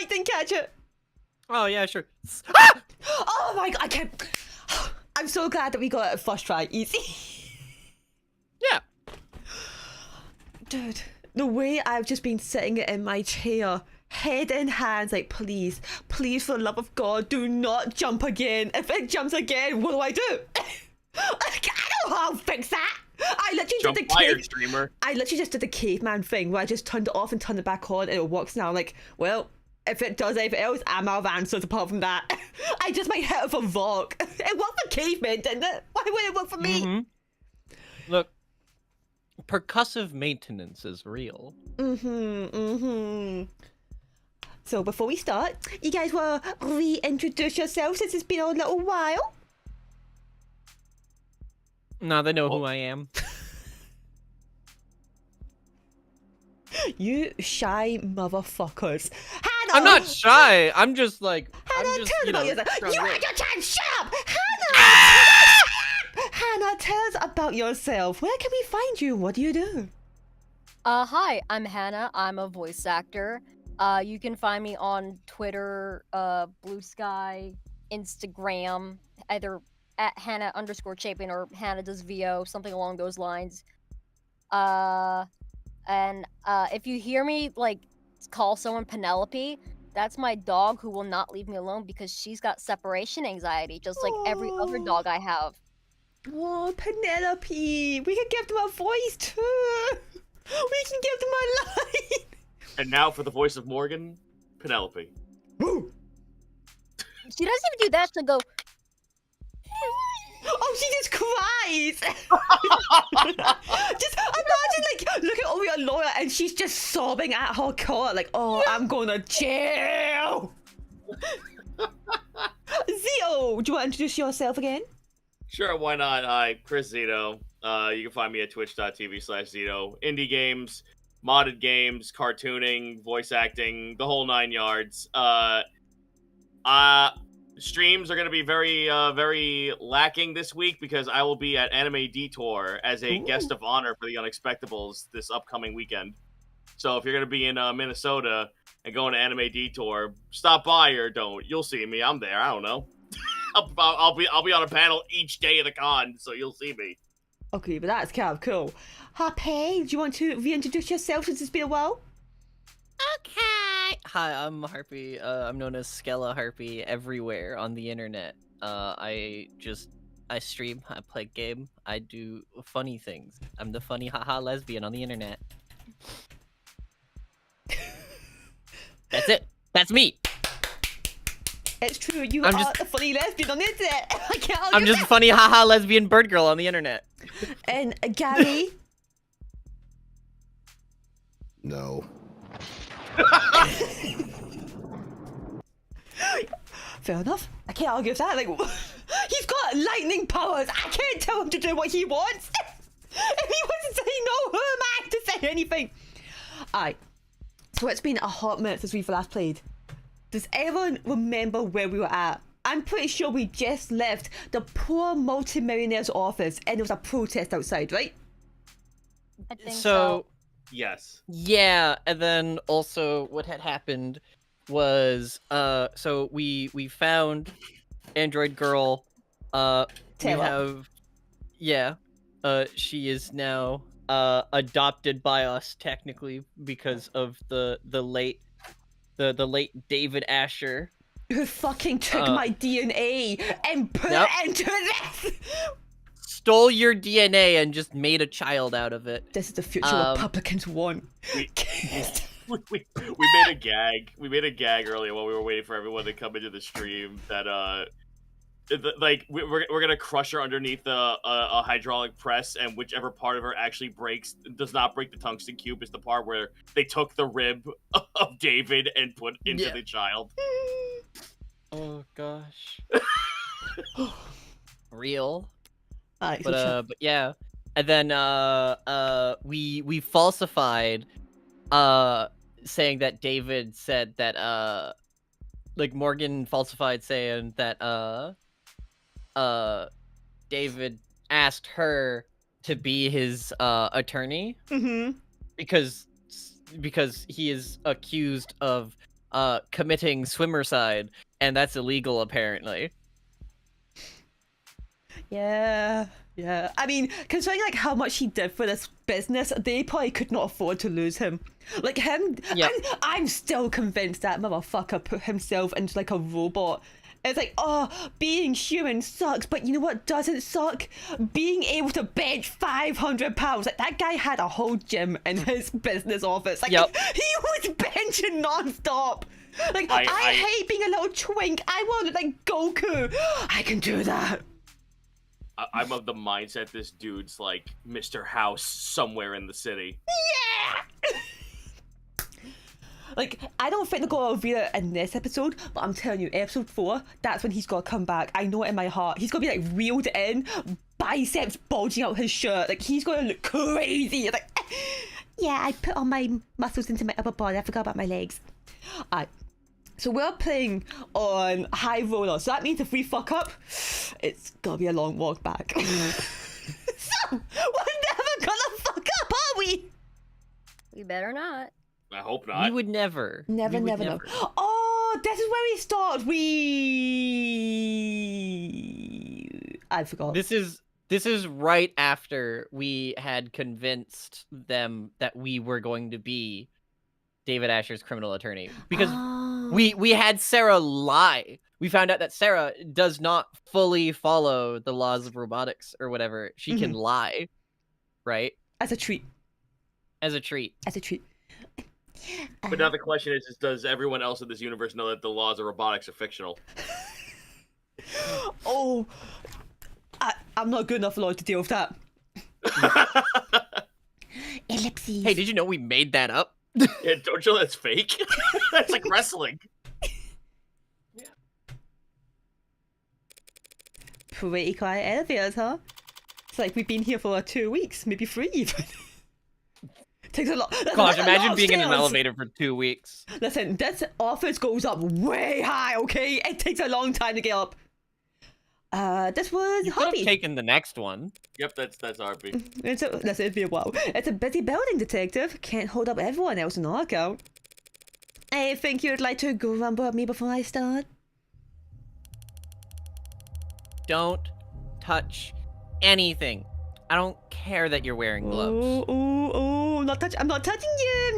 lightning catch it? Oh yeah, sure. Oh my god, I can't. I'm so glad that we got it at first try. Easy. Yeah. Dude, the way I've just been sitting in my chair, head in hands, like, please, please, for the love of God, do not jump again. If it jumps again, what do I do? I don't know how to fix that. I literally did the fire streamer. I literally just did the caveman thing where I just turned it off and turned it back on, and it works now. I'm like, well, if it does anything else, I'm out of answers apart from that. I just might hit it for Vok. It worked for cavemen, didn't it? Why would it work for me? Mm-hmm. Look, percussive maintenance is real. So before we start, you guys want to reintroduce yourselves since it's been a little while? Nah, they know who I am. You shy motherfuckers. Hannah! I'm not shy. I'm just like, Hannah, I'm just, tell us you know, about yourself. trying You to- had your chance. Shut up! Hannah! Hannah, tell us about yourself. Where can we find you? What do you do? Hi, I'm Hannah. I'm a voice actor. You can find me on Twitter, Blue Sky, Instagram, either at Hannah_Chapin or Hannah does VO, something along those lines. And if you hear me like call someone Penelope, that's my dog who will not leave me alone because she's got separation anxiety, just like every other dog I have. Oh, Penelope. We can give them a voice too. We can give them a line. And now for the voice of Morgan, Penelope. Woo. She doesn't even do that. She'll go. Oh, she just cries. Just imagine, like, look at over your lawyer and she's just sobbing at her court, like, oh, I'm going to jail. Zito, do you want to introduce yourself again? Sure, why not? Hi, Chris Zito. You can find me at twitch.tv/Zito. Indie games, modded games, cartooning, voice acting, the whole 9 yards. Streams are going to be very lacking this week because I will be at Anime Detour as a guest of honor for the Unexpectables this upcoming weekend. So if you're going to be in Minnesota and going to Anime Detour, stop by or don't. You'll see me. I'm there. I don't know. I'll be on a panel each day of the con, so you'll see me. Okay, but that's kind of cool. Happy, do you want to reintroduce yourself since it's been a while? Okay. Hi, I'm Harpy. I'm known as skeleharpy everywhere on the internet. I stream, I play game, I do funny things. I'm the funny haha lesbian on the internet. That's it. That's me. It's true, you I'm are just- the funny lesbian on the internet. I can't argue I'm just that. funny haha lesbian bird girl on the internet. And Gary? No. Fair enough. I can't argue with that. Like, he's got lightning powers. I can't tell him to do what he wants. If he wants to say no, who am I to say anything? Alright. So it's been a hot minute since we've last played. Does anyone remember where we were at? I'm pretty sure we just left the poor multimillionaire's office and there was a protest outside, right? I think So, Yes. yeah, and then also what had happened was so we found Android Girl. We Taylor. have she is now adopted by us technically because of the late David Asher. Who fucking took my DNA and put Yep. it into this? Stole your DNA and just made a child out of it. This is the future Republicans want. We made a gag. We made a gag earlier while we were waiting for everyone to come into the stream that like we're gonna crush her underneath a hydraulic press, and whichever part of her actually does not break the tungsten cube is the part where they took the rib of David and put into the child. Oh gosh. Real. Alright, But yeah. And then we falsified saying that David said that like Morgan falsified saying that David asked her to be his attorney Mm-hmm. because he is accused of committing swimmercide, and that's illegal apparently. Yeah. I mean, considering like how much he did for this business, they probably could not afford to lose him. Like him, Yep. I'm still convinced that motherfucker put himself into like a robot. It's like, oh, being human sucks, but you know what doesn't suck? Being able to bench 500 pounds. Like, that guy had a whole gym in his business office. Like, Yep. he was benching non-stop. Like, I hate being a little twink. I want to look like Goku. I can do that. I'm of the mindset this dude's like Mr. House somewhere in the city. Yeah! Like, I don't think they're going to reveal it in this episode, but I'm telling you, episode 4, that's when he's got to come back. I know it in my heart. He's going to be, like, reeled in, biceps bulging out his shirt. Like, he's going to look crazy. Like, yeah, I put all my muscles into my upper body. I forgot about my legs. Alright. So we're playing on high roller. So that means if we fuck up, it's going to be a long walk back. So, we're never going to fuck up, are we? We better not. I hope not. We would never. Never know. Oh, this is where we start. I forgot. This is right after we had convinced them that we were going to be David Asher's criminal attorney, because we had Sarah lie. We found out that Sarah does not fully follow the laws of robotics or whatever. She can lie, right? As a treat. As a treat. But now the question is does everyone else in this universe know that the laws of robotics are fictional? Oh, I'm not good enough lawyer to deal with that. Ellipses. Hey, did you know we made that up? Yeah, don't you know that's fake? That's like wrestling. Pretty quiet elevators, huh? It's like we've been here for 2 weeks, maybe 3 even. Takes a lot. Gosh, imagine being in an elevator for 2 weeks. Listen, this office goes up way high, okay? It takes a long time to get up. This was You could Hobby. have taken the next one. Yep, that's RP. It'd be a while. It's a busy building, detective. Can't hold up everyone else in our account. I think you'd like to grumble at me before I start? Don't touch anything. I don't care that you're wearing gloves. Oh, I'm not touching you.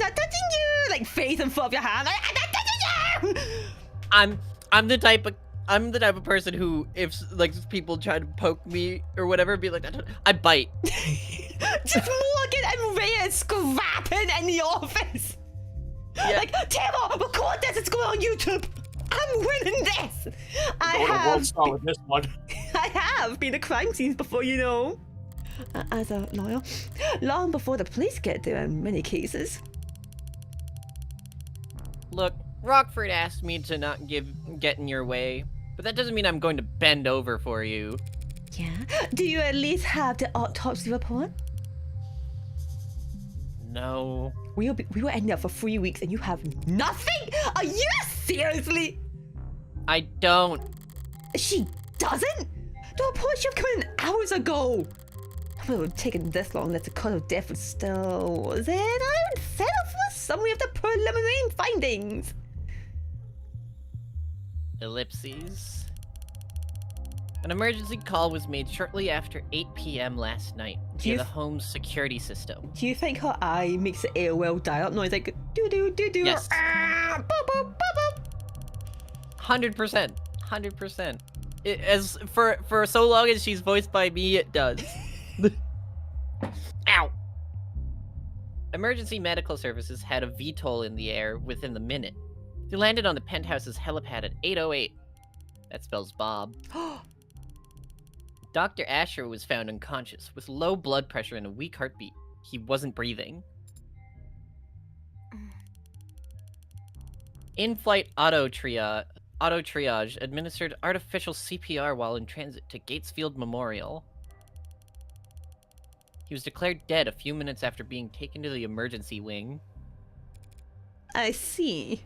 Like face in front of your hand. I'm not touching you. I'm the type of person who, if like people try to poke me or whatever, be like, I bite. Just Morgan and Rhea scrapping in the office. Yeah. Like, Taylor, record this. It's going on YouTube. I'm winning this. I Going to have World Star with this one. I have been to crime scenes before, you know. As a lawyer, long before the police get there in many cases. Look, Rockford asked me to not get in your way, but that doesn't mean I'm going to bend over for you. Yeah? Do you at least have the autopsy report? No. We were in there for 3 weeks and you have nothing? Are you seriously? I don't. She doesn't? The report should have come in hours ago. It would have taken this long that the cause of death was still... Then I would settle for a summary of the preliminary findings. Ellipses. An emergency call was made shortly after 8 p.m. last night via the home's security system. Do you think her eye makes the AOL dial-up noise like do-do-do-do? Yes. Boop, boop, boop, boop. 100%. 100%. As for so long as she's voiced by me, it does. Ow! Emergency medical services had a VTOL in the air within the minute. They landed on the penthouse's helipad at 8:08. That spells Bob. Dr. Asher was found unconscious with low blood pressure and a weak heartbeat. He wasn't breathing. In-flight auto triage administered artificial CPR while in transit to Gatesfield Memorial. He was declared dead a few minutes after being taken to the emergency wing. I see.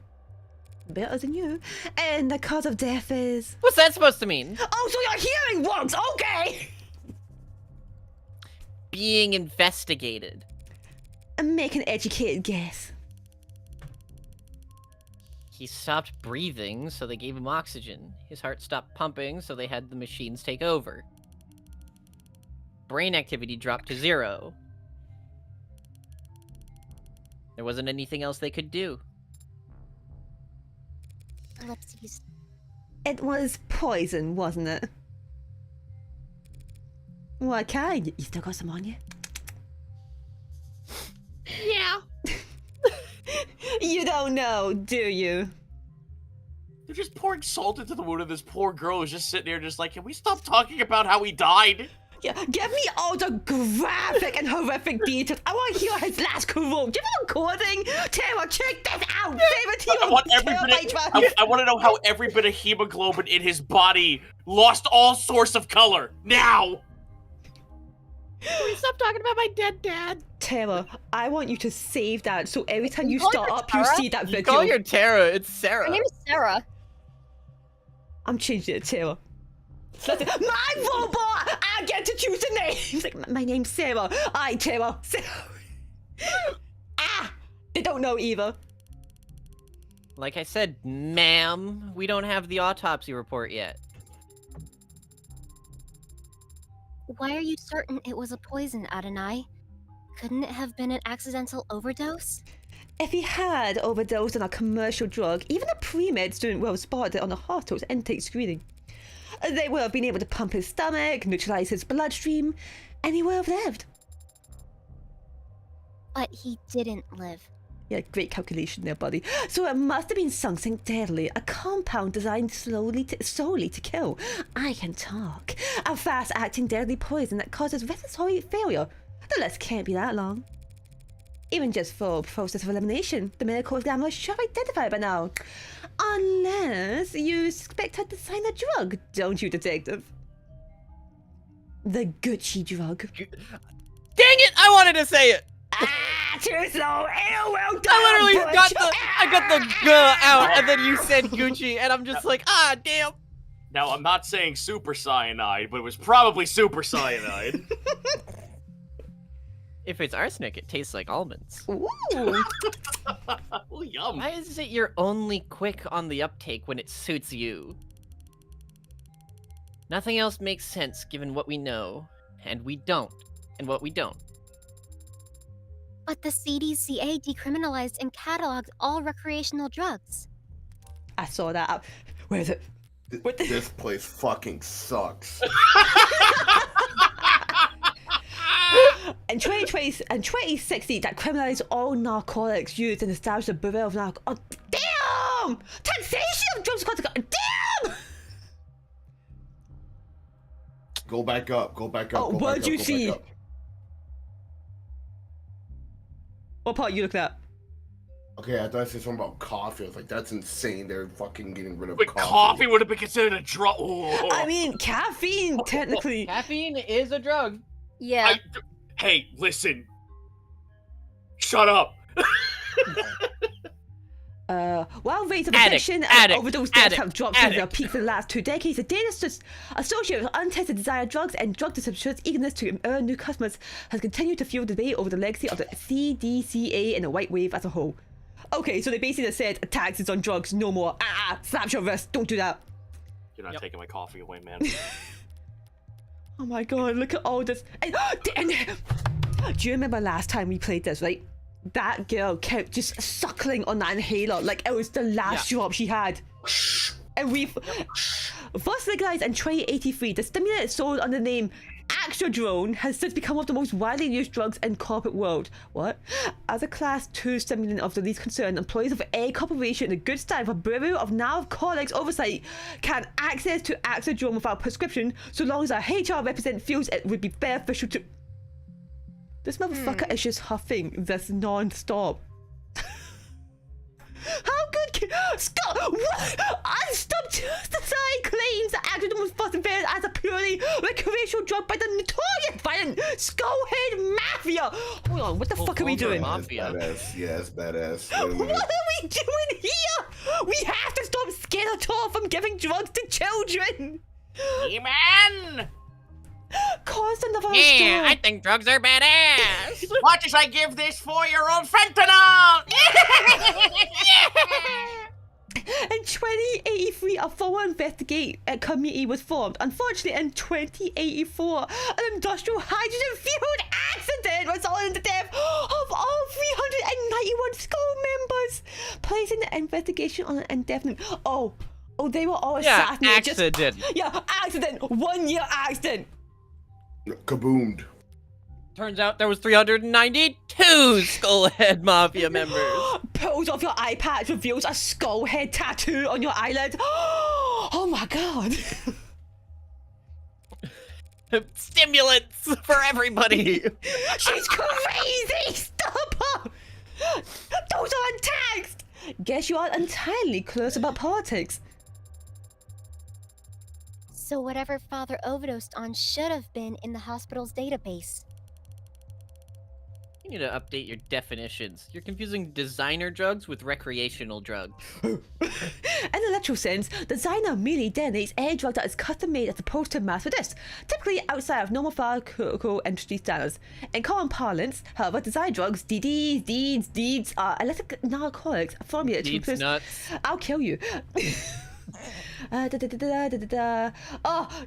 Better than you. And the cause of death is... What's that supposed to mean? Oh, so your hearing works! Okay! Being investigated. Make an educated guess. He stopped breathing, so they gave him oxygen. His heart stopped pumping, so they had the machines take over. Brain activity dropped to 0. There wasn't anything else they could do. Ellipses. It was poison, wasn't it? What kind? You still got some on you? Yeah. You don't know, do you? They're just pouring salt into the wound of this poor girl who's just sitting there just like, can we stop talking about how he died? Yeah, give me all the graphic and horrific details. I want to hear his last quote. Give me a recording. Tara, check this out. I want to know how every bit of hemoglobin in his body lost all source of color. Now! Can we stop talking about my dead dad? Tara, I want you to save that so every time you start up, you see that video. Call her Tara. It's Sarah. Her name is Sarah. I'm changing it to Sarah. My robot! I get to choose the name! He's like, my name's Sarah. I, Tara. Sarah. They don't know either. Like I said, ma'am, we don't have the autopsy report yet. Why are you certain it was a poison, Adonai? Couldn't it have been an accidental overdose? If he had overdosed on a commercial drug, even a pre-med student would have spotted it on the hospital's intake screening. They would have been able to pump his stomach, neutralize his bloodstream, and he would have lived. But he didn't live. Yeah, great calculation there, buddy. So it must have been something deadly, a compound designed solely to kill. I can talk. A fast-acting deadly poison that causes respiratory failure. The list can't be that long. Even just for process of elimination, the medical examiner should have identified by now. Unless you expect her to sign a drug, don't you, detective? The Gucci drug. Dang it! I wanted to say it! Too slow. Well done, I got the G out, and then you said Gucci, and I'm just like, damn. Now, I'm not saying super cyanide, but it was probably super cyanide. If it's arsenic, it tastes like almonds. Ooh. Oh, yum. Why is it you're only quick on the uptake when it suits you? Nothing else makes sense given what we know, and we don't, and what we don't. But the CDCA decriminalized and cataloged all recreational drugs. I saw that. Where is it? This place fucking sucks. In 2060, that criminalized all narcotics used and established a bureau of Oh, damn! Taxation of drugs. Damn! Go back up. Go back up. Oh, go what back did you up, go see? back up. What part you looking at? Okay, I thought I said something about coffee. I was like, that's insane. They're fucking getting rid of But coffee. coffee would have been considered a drug. I mean, caffeine, technically. Caffeine is a drug. Yeah. Hey, listen. Shut up. While rates of addiction and overdose deaths have dropped since their addict. peaks in the last 2 decades, the data associated with untested desired drugs and drug distributors' eagerness to earn new customers has continued to fuel debate over the legacy of the CDCA and the white wave as a whole. Okay, so they basically said taxes on drugs, no more. Slap your wrist, don't do that. You're not taking my coffee away, man. Oh my god, look at all this. And do you remember last time we played this, right? That girl kept just suckling on that inhaler like it was the last drop she had. And we've first legalized in 2083, the stimulant sold under the name Axodrone has since become one of the most widely used drugs in corporate world. What? As a class 2 stimulant of the least concern, employees of a corporation in the good stand for Bureau of Narcotics Oversight can access to Axodrone without prescription so long as a HR representative feels it would be beneficial to... This motherfucker is just huffing this non-stop. How good can... Stop! What? Unstopped Society claims that Axodrone was first invented as a purely recreational drug by the notorious violent Skullhead Mafia! Hold on, what the fuck are we doing? It's badass. Yeah, it's badass. What are we doing here? We have to stop Skeletor from giving drugs to children! Hey-man! Constant of our Yeah, I think drugs are badass. Watch as I give this 4-year-old fentanyl! a formal investigate committee was formed. Unfortunately, in 2084, an industrial hydrogen fueled accident resulted in the death of all 391 school members, placing the investigation on an indefinite. Oh, they were all assassinated. Accident. Accident. 1 year accident. Kaboomed. Turns out there was 392 Skullhead Mafia members. Pulls off your eye patch, reveals a skull head tattoo on your eyelid. Oh my god. Stimulants for everybody. She's crazy. Stop her. Those are untaxed. Guess you aren't entirely clueless about politics. So whatever Father overdosed on should have been in the hospital's database. You need to update your definitions. You're confusing designer drugs with recreational drugs. In a literal sense, designer merely detonates any drug that is custom made as opposed to mass-produced, typically outside of normal pharmaceutical industry standards. In common parlance, however, design drugs, deeds, are illicit narcotics formulated to produce. Nuts. I'll kill you.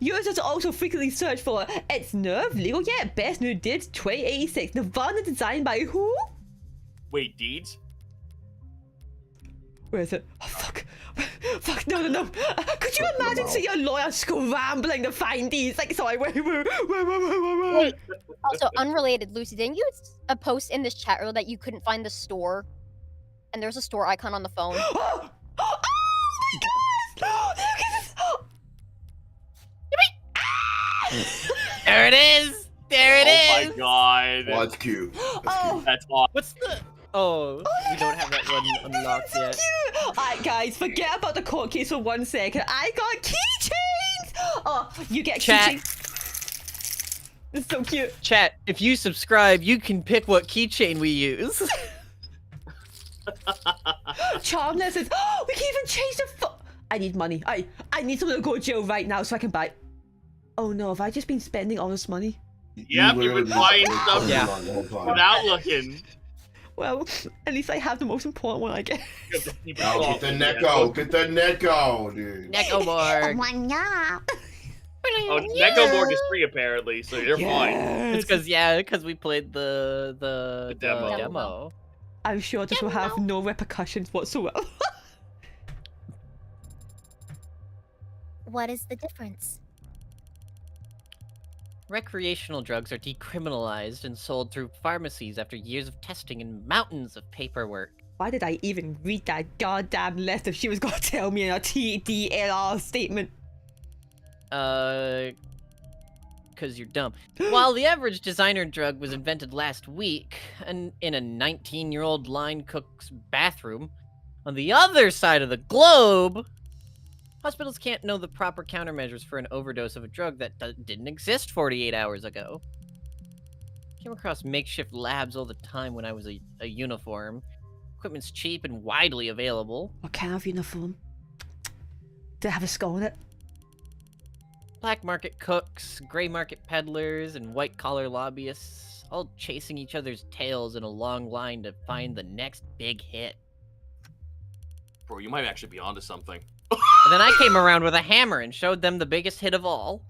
Users also frequently search for It's Nerve, legal yet, best new dids 2086, Nirvana designed by who? Wait, deeds? Where is it? Oh, fuck. Fuck, no. Could you imagine seeing a lawyer scrambling to find these? Like, sorry, wait. Also, unrelated, Lucy, didn't you post in this chat room that you couldn't find the store? And there's a store icon on the phone. Oh my god! Look at this! There it is! There it is! Oh my god. Oh, that's cute. Oh. That's awesome. What's the... Oh, we don't have that one unlocked so yet. Cute. Alright guys, forget about the court case for 1 second. I got keychains! Oh, you get Chat. keychains. It's so cute. Chat, if you subscribe, you can pick what keychain we use. Charm lessons. Oh, we can even change the I need money. I need someone to go to jail right now so I can buy. Oh no, have I just been spending all this money? Yep, you've been buying stuff Yeah. without looking. Well, at least I have the most important one, I guess. Now get the Neko. Get the Neko, dude. Neko board. Oh, Neko board is free apparently, so you're fine. It's because we played the demo. I'm sure this will have no repercussions whatsoever. What is the difference? Recreational drugs are decriminalized and sold through pharmacies after years of testing and mountains of paperwork. Why did I even read that goddamn list if she was gonna tell me in a TDLR statement? Because you're dumb. While the average designer drug was invented last week, and in a 19-year-old line cook's bathroom, on the other side of the globe, hospitals can't know the proper countermeasures for an overdose of a drug that didn't exist 48 hours ago. Came across makeshift labs all the time when I was a uniform. Equipment's cheap and widely available. What kind of uniform? Did it have a skull in it? Black market cooks, gray market peddlers, and white-collar lobbyists, all chasing each other's tails in a long line to find the next big hit. Bro, you might actually be onto something. And then I came around with a hammer and showed them the biggest hit of all.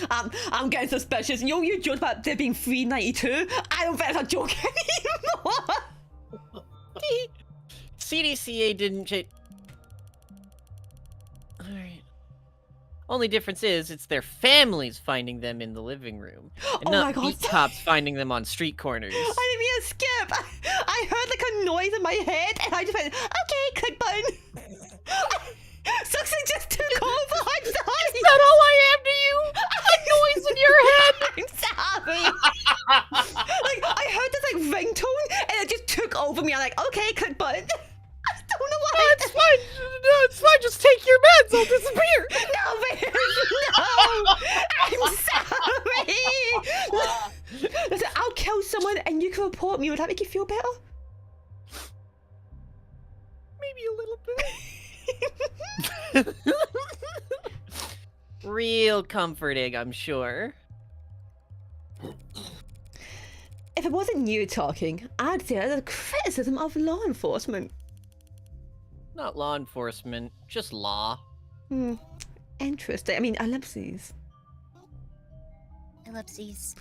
I'm getting suspicious. You joked about there being 392. I don't think that's a joke anymore. CDCA didn't Alright. Only difference is, it's their families finding them in the living room. And Oh not my God, beat cops finding them on street corners. I didn't mean to skip. I heard like a noise in my head and I just went, okay, click button. Something just took over. I'm sorry. Is that all I am to you? A noise in your head? I'm sorry. Like, I heard this like ringtone and it just took over me. I'm like, okay, click button. I don't know why. It's fine. No, it's fine. Just take your meds. I'll disappear. No, man. No. I'm sorry. Listen, I'll kill someone and you can report me. Would that make you feel better? Maybe a little bit. Real comforting, I'm sure. If it wasn't you talking, I'd say that's a criticism of law enforcement. Not law enforcement, just law. Interesting. I mean, ellipses. Ellipses.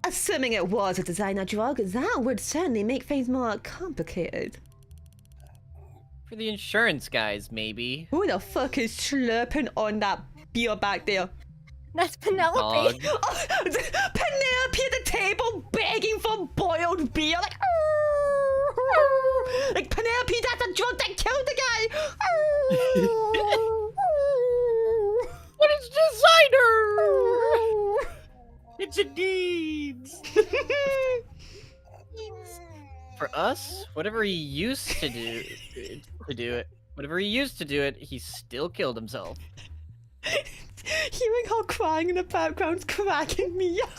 Assuming it was a designer drug, that would certainly make things more complicated. For the insurance guys, maybe. Who the fuck is slurping on that beer back there? That's Penelope. Dog. Oh, Penelope at the table begging for boiled beer, like Penelope, that's a drug that killed the guy. But it's designer. It's indeed. For us, whatever he used to do, he still killed himself. Hearing her crying in the background's cracking me up.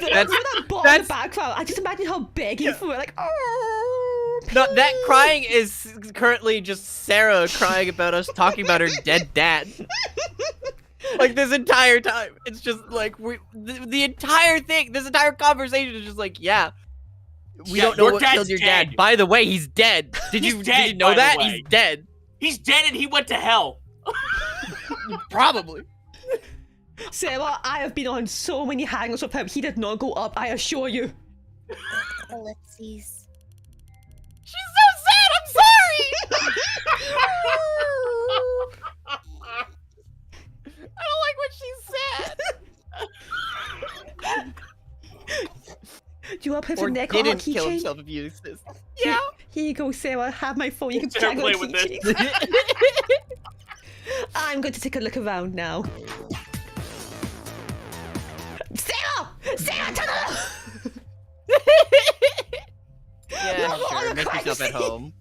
That's- that bot in the that's- background. I just imagine her begging for it, like, oh. No, that crying is currently just Sarah crying about us talking about her dead dad. Like this entire time, it's just like the entire thing, this entire conversation is just like, yeah, we don't know your what dad's killed your dead. dad. By the way, he's dead. Did He's you dead, know by the that? way. He's dead. He's dead and he went to hell. Probably. Sarah, I have been on so many hangouts with him. He did not go up, I assure you. Ellipses. She's so sad. I'm sorry. I don't like what she said. Do you want to put Or your neck on a didn't kill keychain? himself if you exist. Yeah. Here you go, Sarah. Have my phone. You can Sarah, tag on a play with this. keychain. I'm going to take a look around now. Sarah! Sarah, turn it off! Yeah, No, sure. I'm Make yourself at crazy. home.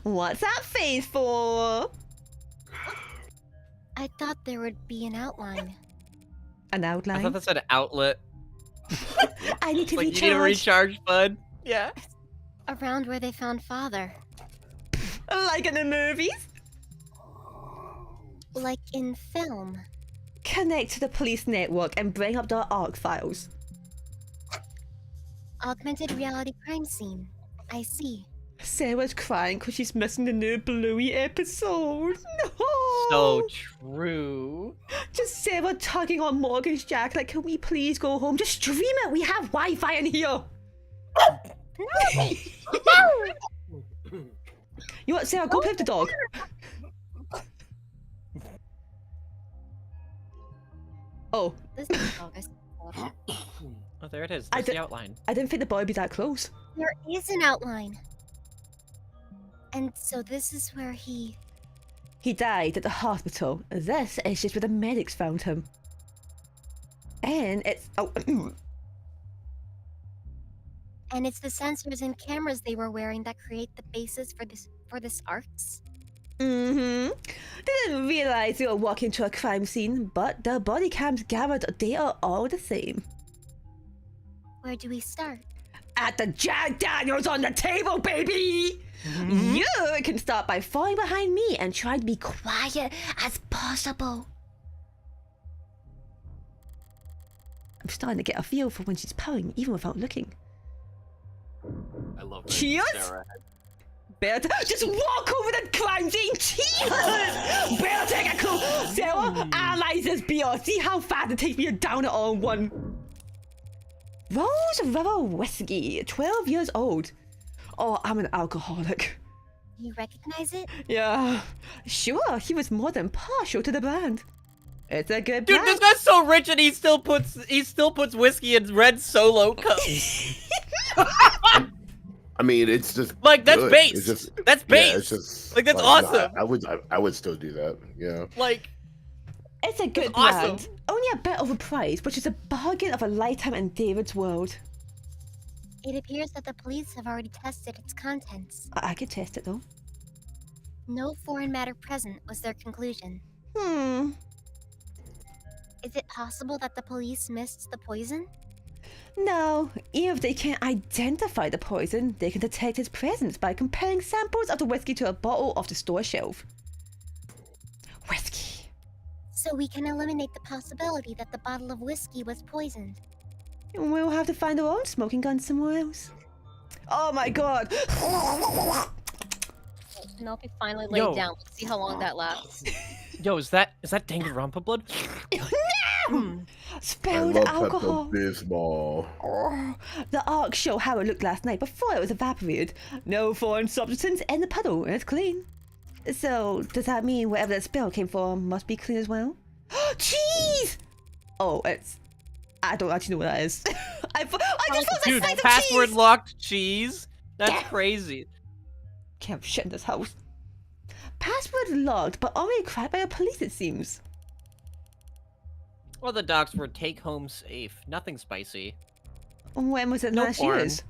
What's that face for? I thought there would be an outline. An I outline? thought that's an outlet. I need to Like recharge. you need a recharge, bud. Yeah. Around where they found father. Like in the movies? Like in film. Connect to the police network and bring up the ARC files. Augmented reality crime scene. I see. Sarah's crying because she's missing the new Bluey episode. No! So true. Just Sarah tugging on Morgan's jacket like, can we please go home? Just stream it! We have Wi-Fi in here! You what, Sarah? Go play with the dog. Oh, This is dog. I see the dog. Oh, there it is. I There's the did- outline. I didn't think the boy would be that close. There is an outline. And so this is where he... He died at the hospital. This is just where the medics found him. And it's... Oh, And it's the sensors and cameras they were wearing that create the basis for this arcs. Didn't realize they were walking to a crime scene, but the body cams gathered data all the same. Where do we start? At the Jack Daniels on the table, baby! You can start by falling behind me and try to be quiet as possible. I'm starting to get a feel for when she's purring, even without looking. I love that. Cheers! Sarah. Better just walk over the crime scene. Cheers! Better take a clue. Sarah, analyze this beer. See how fast it takes me to down it all in one. Rose River Whiskey, 12 years old. Oh, I'm an alcoholic. You recognize it? Yeah, sure, he was more than partial to the brand. It's a good Dude, brand. this guy's so rich and he still puts whiskey in red Solo cups. I mean, it's just Like that's good. base. It's just, That's yeah, base. it's just Like, that's no, awesome. I would still do that. Yeah. Like, It's a good That's brand. awesome. Only a bit overpriced, which is a bargain of a lifetime in David's world. It appears that the police have already tested its contents. I could test it though. No foreign matter present was their conclusion. Is it possible that the police missed the poison? No, even if they can't identify the poison, they can detect its presence by comparing samples of the whiskey to a bottle off the store shelf. Whiskey. So we can eliminate the possibility that the bottle of whiskey was poisoned. We'll have to find our own smoking gun somewhere else. Oh my god! Penelope finally laid Yo. down. Let's see how long that lasts. Yo, is that Danganronpa blood? No! I Spilled love alcohol. Pepto-Bismol. Oh, the arc show how it looked last night before it was evaporated. No foreign substance in the puddle, and it's clean. So, does that mean wherever that spill came from must be clean as well? Cheese! Oh, I don't actually know what that is. I just thought Dude, slice of password cheese! locked cheese? That's Yeah. crazy. Can't have shit in this house. Password locked, but already cracked by the police, it seems. Well, the docs were take home safe. Nothing spicy. When was it No last porn. year's?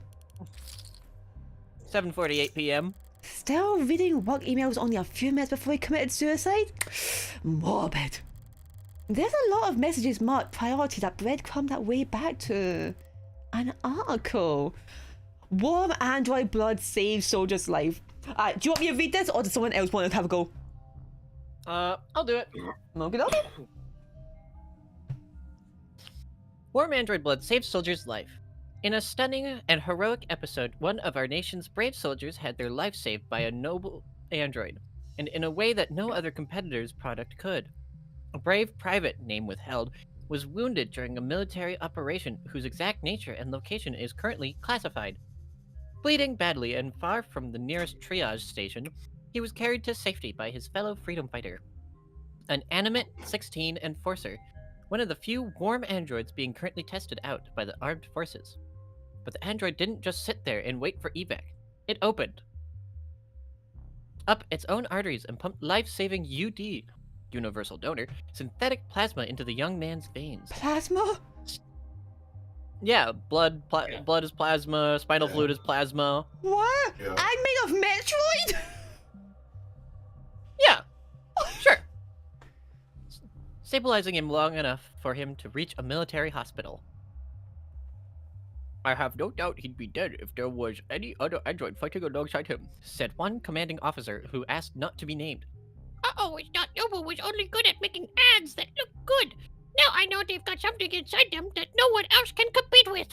7:48 p.m. Still reading work emails only a few minutes before he committed suicide? Morbid. There's a lot of messages marked priority that breadcrumb that way back to an article. Warm android blood saves soldier's life. Do you want me to read this, or does someone else want to have a go? I'll do it. Okay, okay. Warm android blood saved soldier's life. In a stunning and heroic episode, one of our nation's brave soldiers had their life saved by a noble android, and in a way that no other competitor's product could. A brave private, name withheld, was wounded during a military operation whose exact nature and location is currently classified. Bleeding badly and far from the nearest triage station, he was carried to safety by his fellow freedom fighter, an animate 16 enforcer, one of the few warm androids being currently tested out by the armed forces. But the android didn't just sit there and wait for evac. It opened up its own arteries and pumped life-saving UD, universal donor, synthetic plasma into the young man's veins. Plasma? Yeah, blood is plasma, spinal fluid is plasma. What? Yeah. I'm made of Metroid? Yeah, sure. Stabilizing him long enough for him to reach a military hospital. I have no doubt he'd be dead if there was any other android fighting alongside him, said one commanding officer who asked not to be named. Uh-oh, it's not Noble was only good at making ads that look good. Now I know they've got something inside them that no one else can compete with.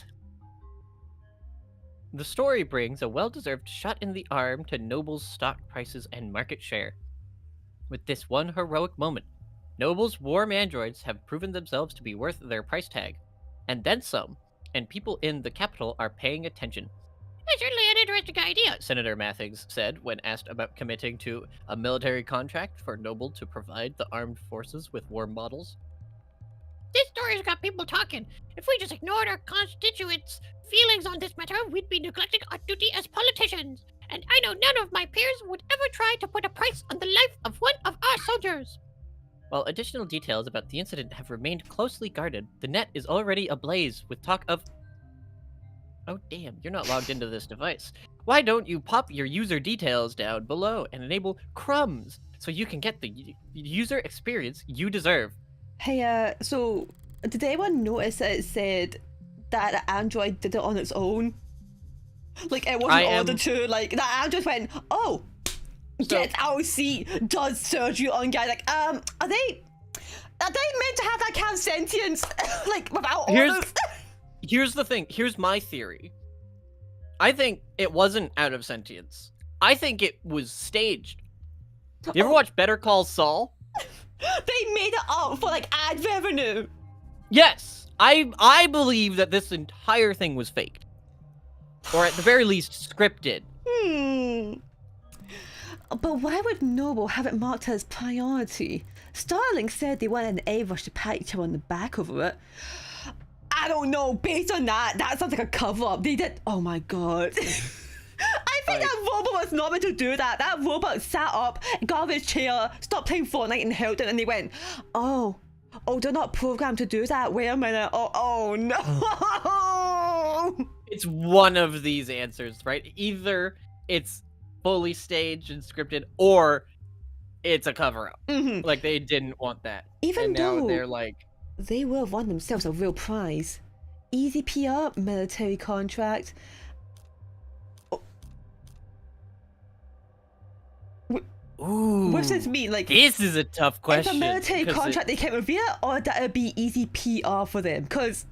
The story brings a well-deserved shot in the arm to Noble's stock prices and market share. With this one heroic moment, Noble's warm androids have proven themselves to be worth their price tag, and then some, and people in the capital are paying attention. That's certainly an interesting idea. Senator Mathigs said when asked about committing to a military contract for Noble to provide the armed forces with warm models. This story's got people talking. If we just ignored our constituents' feelings on this matter, we'd be neglecting our duty as politicians. And I know none of my peers would ever try to put a price on the life of one of our soldiers. While additional details about the incident have remained closely guarded, the net is already ablaze with talk of... Oh damn, you're not logged into this device. Why don't you pop your user details down below and enable crumbs so you can get the user experience you deserve? Hey, so did anyone notice that it said that the android did it on its own? Like, it wasn't ordered to, like, that android went, oh, gets out of seat, does surgery on guy, like, are they meant to have that kind of sentience? Like, without orders? Here's the thing, here's my theory. I think it wasn't out of sentience. I think it was staged. You ever watch Better Call Saul? They made it up for, like, ad revenue. Yes, I believe that this entire thing was faked. Or at the very least, scripted. But why would Noble have it marked as priority? Starling said they wanted an A-rush to pat each other on the back over it. I don't know, based on that sounds like a cover-up. They did, oh my god. I think that robot was not meant to do that. That robot sat up, got out of his chair, stopped playing Fortnite and held it, and they went, oh, they're not programmed to do that. Wait a minute. Oh no. It's one of these answers, right? Either it's fully staged and scripted, or it's a cover-up. Mm-hmm. Like, they didn't want that. Even and though now they're like... they will have won themselves a real prize. Easy PR, military contract. Ooh, What's this mean? Like, this is a tough question. it's a military 'cause contract they can't reveal it, or that it'd be easy PR for them? Because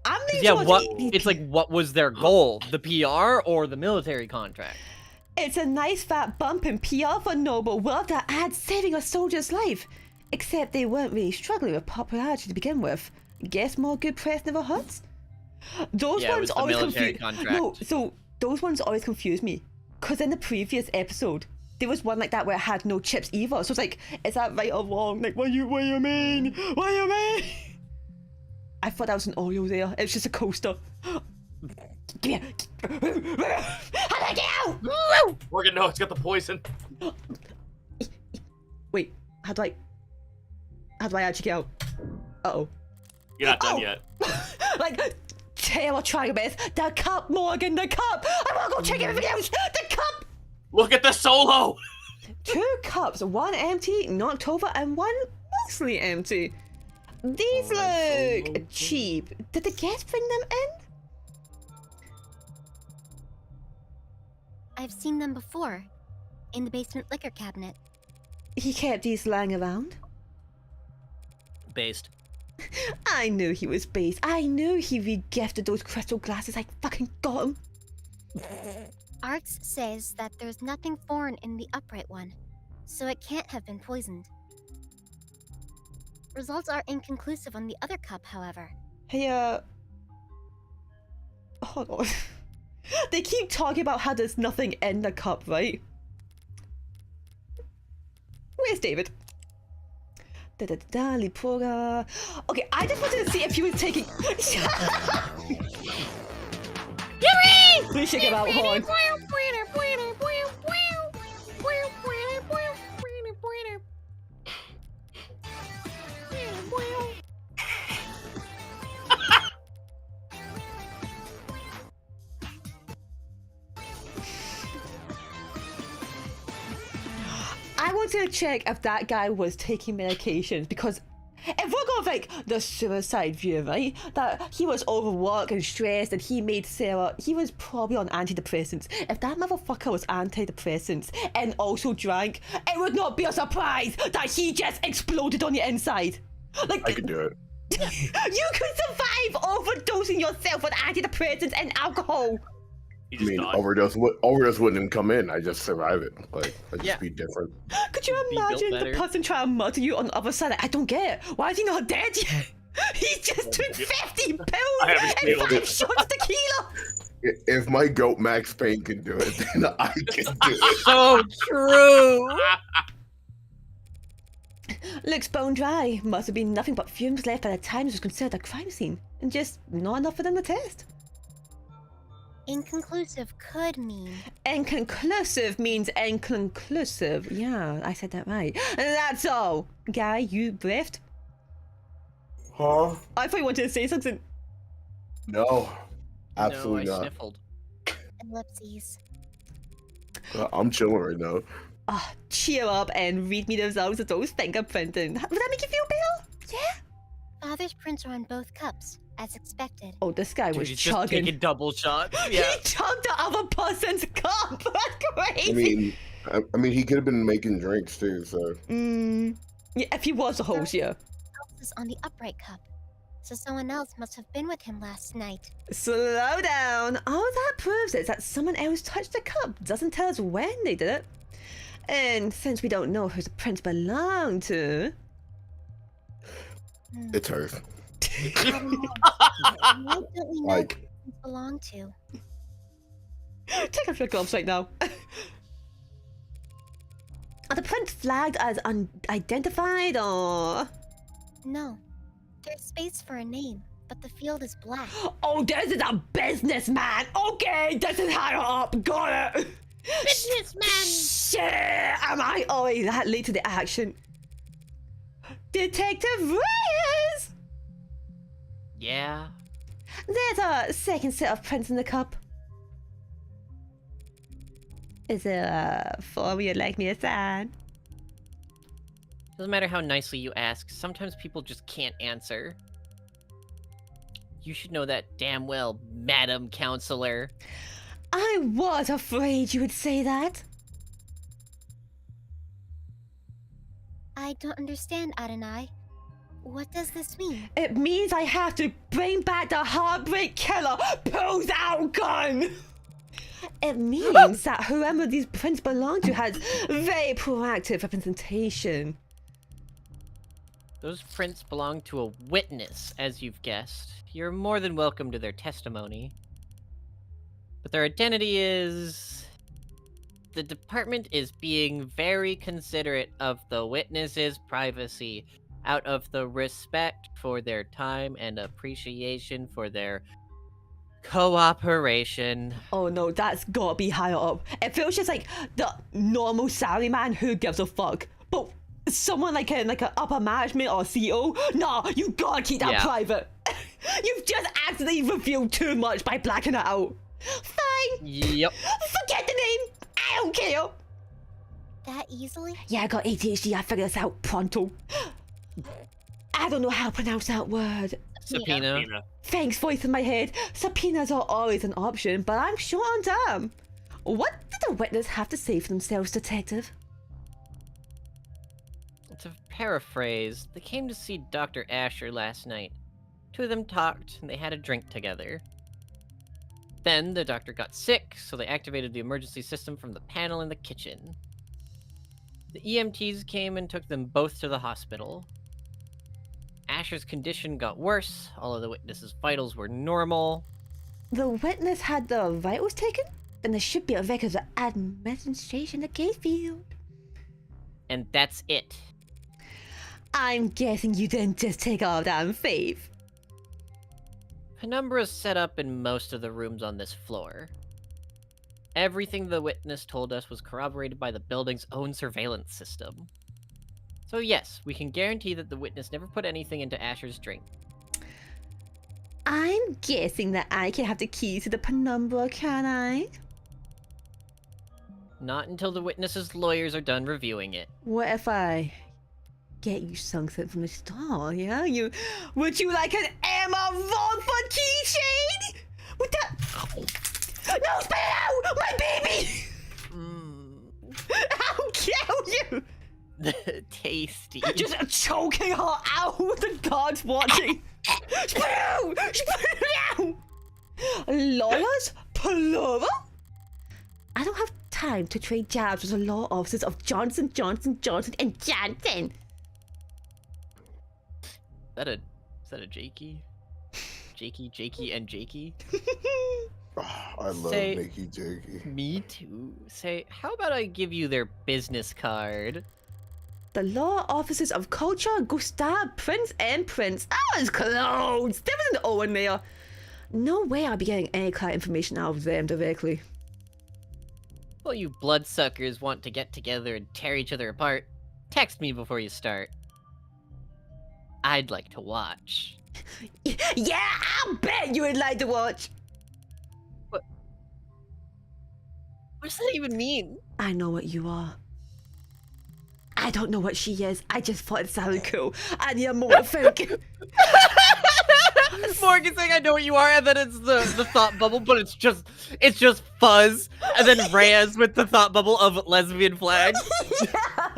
I'm leaning towards what? easy It's like, what was their goal? The PR or the military contract? It's a nice fat bump in PR for Noble world that adds saving a soldier's life. Except they weren't really struggling with popularity to begin with. Guess more good press never hurts? Those Yeah, it ones was the always military confuse. contract. No, so those ones always confuse me. Cause in the previous episode, there was one like that where it had no chips either. So it's like, is that right or wrong? Like, what do you mean? What do you mean? I thought that was an Oreo there. It's just a coaster. Give me How do I get out? Morgan, no, it's got the poison. Wait, how do I actually get out? Uh-oh. You're not done yet. Like, Taylor trying best. The cup, Morgan, the cup. I wanna go check everything else. The cup. Look at the solo. 2 cups, 1 empty, knocked over, and 1 mostly empty. These look cheap. Did the guests bring them in? I've seen them before. In the basement liquor cabinet. He kept these lying around. Based. I knew he was based. I knew he regifted those crystal glasses. I fucking got him. Arx says that there's nothing foreign in the upright one, so it can't have been poisoned. Results are inconclusive on the other cup, however. Hey, hold on. They keep talking about how there's nothing in the cup, right? Where's David? Lipora. Okay, I just wanted to see if he was taking. Please check him out, hold on. I wanted to check if that guy was taking medications because if we're going for like the suicide view, right? That he was overworked and stressed and he made Sarah, he was probably on antidepressants. If that motherfucker was antidepressants and also drank, it would not be a surprise that he just exploded on the inside. Like I could do it. you could survive overdosing yourself with antidepressants and alcohol. He I just mean, died. overdose wouldn't even come in. I just survive it. Like, I'd just be different. Could you Be built imagine the better. person trying to murder you on the other side? Like, I don't get it. Why is he not dead yet? He just took 50 pills I haven't and killed 5 shots of tequila. If my goat Max Payne can do it, then I can do it. So true. Looks bone dry. Must have been nothing but fumes left by the time this was considered a crime scene. And just not enough for them to test. Inconclusive could mean. Inconclusive means inconclusive. Yeah, I said that right. And that's all. Guy, you breathed? Huh? I thought you wanted to say something. No. Absolutely no, I not. sniffled. Ellipses. I'm chilling right now. Ah, cheer up and read me the results of those fingerprinting. Would that make you feel better? Yeah? Father's prints are on both cups, as expected. Oh, this guy Dude, was he's just chugging. taking double shots. Yeah. He chugged the other person's cup. That's crazy. I mean, he could have been making drinks too. So Yeah, if he was a host, yeah. Else is on the upright cup, so someone else must have been with him last night. Slow down. All that proves is that someone else touched the cup. Doesn't tell us when they did it. And since we don't know who the prints belong to, it's hers. Why don't we know Like, who they belong to? take off your gloves right now. Are the prints flagged as unidentified or? No. There's space for a name, but the field is black. Oh, this is a businessman. Okay, this is higher up. Got it. Businessman! Shit, am I always that late to the action? Detective Reyes! Yeah. There's a second set of prints in the cup. Is there a form you'd like me to sign? Doesn't matter how nicely you ask, sometimes people just can't answer. You should know that damn well, Madam Counselor. I was afraid you would say that. I don't understand, Adonai. What does this mean? It means I have to bring back the Heartbreak Killer pulls out gun. It means that whoever these prints belong to has very proactive representation. Those prints belong to a witness, as you've guessed. You're more than welcome to their testimony. But their identity is... The department is being very considerate of the witness's privacy out of the respect for their time and appreciation for their cooperation. Oh no, that's gotta be higher up. It feels just like the normal salaryman who gives a fuck. But someone like an upper management or CEO, nah, you gotta keep that private. You've just accidentally revealed too much by blacking it out. Fine. Yep. Forget the name. I don't care. That easily? Yeah, I got ADHD. I figured this out pronto. I don't know how to pronounce that word. Subpoena. Thanks, voice in my head. Subpoenas are always an option, but I'm short on time. What did the witness have to say for themselves, detective? To paraphrase, they came to see Dr. Asher last night. Two of them talked, and they had a drink together. Then the doctor got sick, so they activated the emergency system from the panel in the kitchen. The EMTs came and took them both to the hospital. Asher's condition got worse, all of the witness's vitals were normal. The witness had the vitals taken? Then there should be a record of administration in the case field. And that's it. I'm guessing you didn't just take all damn faith. Penumbra's set up in most of the rooms on this floor. Everything the witness told us was corroborated by the building's own surveillance system. So yes, we can guarantee that the witness never put anything into Asher's drink. I'm guessing that I can have the keys to the penumbra, can I? Not until the witness's lawyers are done reviewing it. What if I get you something from the store, yeah? Would you like an Emma Rodford keychain? Would that... No, spit it out! My baby! I'll kill you! Tasty. Just choking her out with the guards watching. Spit it out! Spit it out! Lawyers? Plural? I don't have time to trade jabs with the law officers of Johnson, Johnson, Johnson, and Johnson. Is that a Jakey? Jakey, and Jakey? I love Mickey Jakey. Me too. Say, how about I give you their business card? The law officers of culture, Gustav, Prince, and Prince. That was close. There was an O in there. No way I'll be getting any client information out of them directly. Well, you bloodsuckers want to get together and tear each other apart. Text me before you start. I'd like to watch. Yeah, I'll bet you would like to watch. What does that even mean? I know what you are. I don't know what she is. I just thought it sounded cool. I need a moment to think. Morgan saying I know what you are, and then it's the thought bubble, but it's just fuzz, and then Reyes with the thought bubble of lesbian flag. Yeah.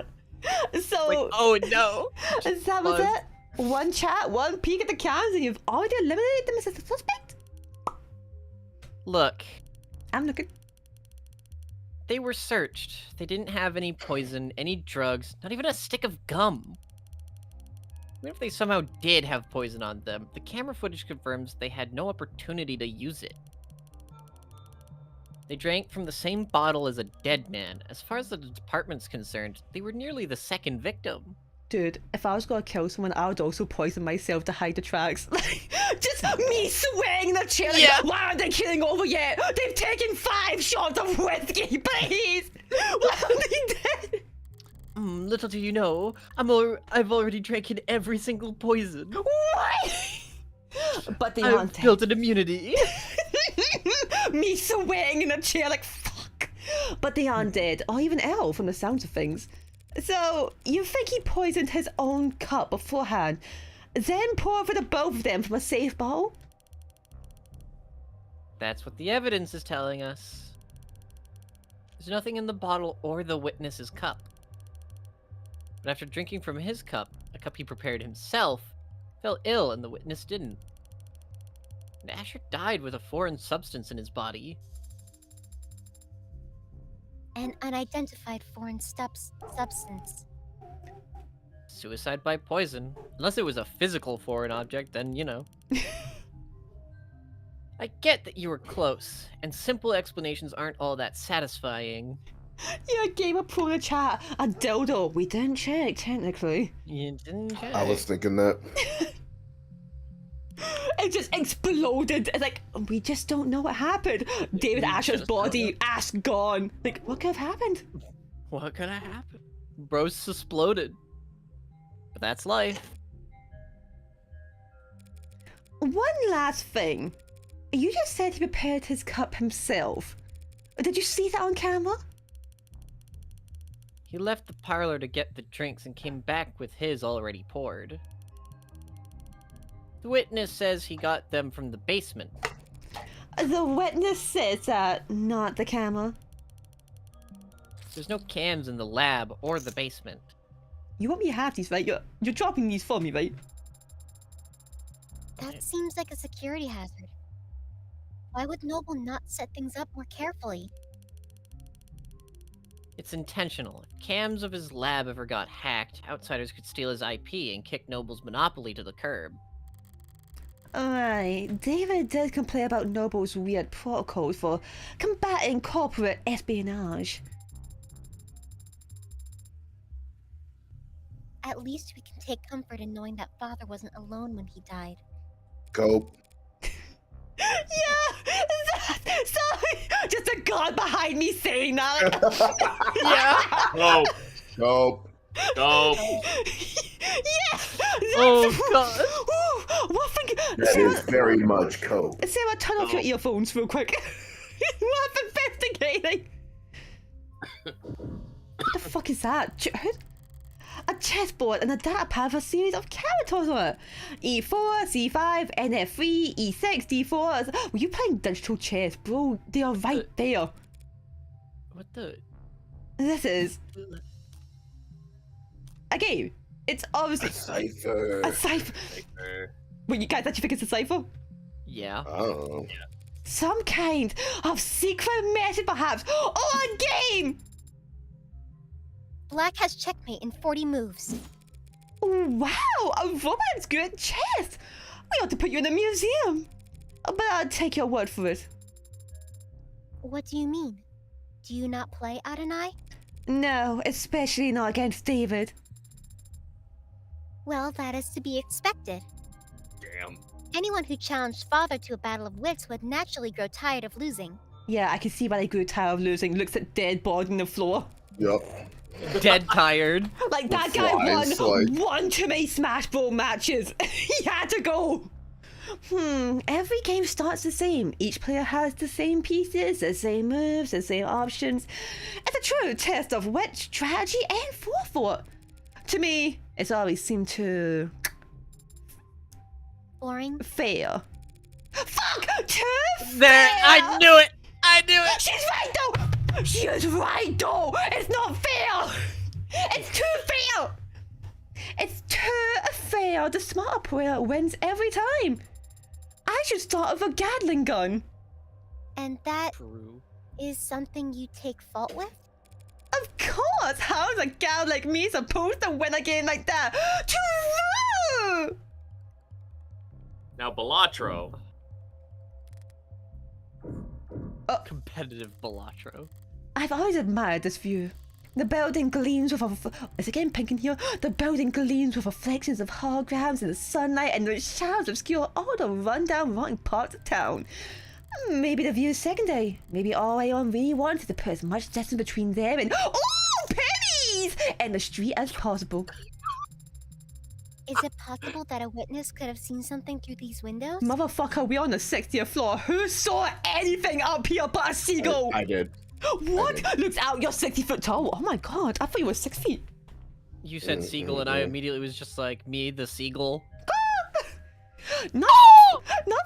So like, oh no. That was it. One chat, one peek at the cams, and you've already eliminated them as a suspect? Look. I'm looking. They were searched. They didn't have any poison, any drugs, not even a stick of gum. Even if they somehow did have poison on them, the camera footage confirms they had no opportunity to use it. They drank from the same bottle as a dead man. As far as the department's concerned, they were nearly the second victim. Dude, if I was gonna kill someone, I would also poison myself to hide the tracks. Just me swaying the chair. Like, yeah. Why aren't they killing over yet? They've taken 5 shots of whiskey, please. Why aren't they dead? Little do you know, I've already drank in every single poison. What? But they I've aren't dead. built an immunity. Me swaying in a chair like fuck. But they aren't dead, or even ill from the sounds of things. So, you think he poisoned his own cup beforehand, then poured for the both of them from a safe bottle? That's what the evidence is telling us. There's nothing in the bottle or the witness's cup. But after drinking from his cup, a cup he prepared himself, fell ill and the witness didn't. And Asher died with a foreign substance in his body. An unidentified foreign substance. Suicide by poison. Unless it was a physical foreign object, then, you know. I get that you were close, and simple explanations aren't all that satisfying. Yeah, gamer pro in the chat. A dildo. We didn't check, technically. You didn't check. I was thinking that. It just exploded. It's like, we just don't know what happened. David We Asher's just don't body, ass gone. Like, what could have happened? What could have happened? Bros exploded. But that's life. One last thing. You just said he prepared his cup himself. Did you see that on camera? He left the parlor to get the drinks and came back with his already poured. The witness says he got them from the basement. The witness says that, not the camera. There's no cams in the lab or the basement. You want me to have these, right? You're dropping these for me, right? That seems like a security hazard. Why would Noble not set things up more carefully? It's intentional. If cams of his lab ever got hacked, outsiders could steal his IP and kick Noble's monopoly to the curb. Alright, David did complain about Noble's weird protocols for combating corporate espionage. At least we can take comfort in knowing that Father wasn't alone when he died. Go. Yeah! Sorry! Just a god behind me saying that. Yeah! Go. Go. Go. Yeah! Oh, God. Ooh, what thing? That is very much cope. Sarah, turn off your earphones real quick. What investigating? What the fuck is that? A chessboard and a data pad with a series of characters on it. E4, C5, NF3, E6, D4. Were you playing digital chess, bro? They are right there. What the? This is a game. It's obviously Cipher. a cipher. Wait, you guys actually think it's a cipher? Yeah. Oh. Some kind of secret message, perhaps, or a game. Black has checkmate in 40 moves. Wow, a woman's good at chess. We ought to put you in a museum. But I'll take your word for it. What do you mean? Do you not play Adonai? No, especially not against David. Well, that is to be expected. Damn. Anyone who challenged Father to a battle of wits would naturally grow tired of losing. Yeah, I can see why they grew tired of losing. Looks at dead body on the floor. Yep. Dead tired. Like, that The guy flies, won like- one too many Smash Bros matches. He had to go. Every game starts the same. Each player has the same pieces, the same moves, the same options. It's a true test of wit, strategy, and forethought. To me, it's always seemed to Boring. fair. Fuck! Too There! fair! I knew it! I knew it! She's right though! She is right though! It's not fair! It's too fair! It's too fair. The smarter player wins every time. I should start with a Gatling gun. And that True. is something you take fault with? Of course! How's a gal like me supposed to win a game like that? True! Now, Balatro. Competitive Balatro. I've always admired this view. The building gleams with is it getting pink in here? The building gleams with reflections of holograms in the sunlight, and the shadows obscure all the rundown, rotten parts of town. Maybe the view is secondary. Maybe all Aeon really wanted to put as much distance between them and pennies and the street as possible. Is it possible that a witness could have seen something through these windows? Motherfucker, we're on the 60th floor. Who saw anything up here but a seagull? I did. What? I Looks out, you're 60 foot tall. Oh my god, I thought you were 6 feet. You said seagull, and I immediately was just like, me, the seagull. Not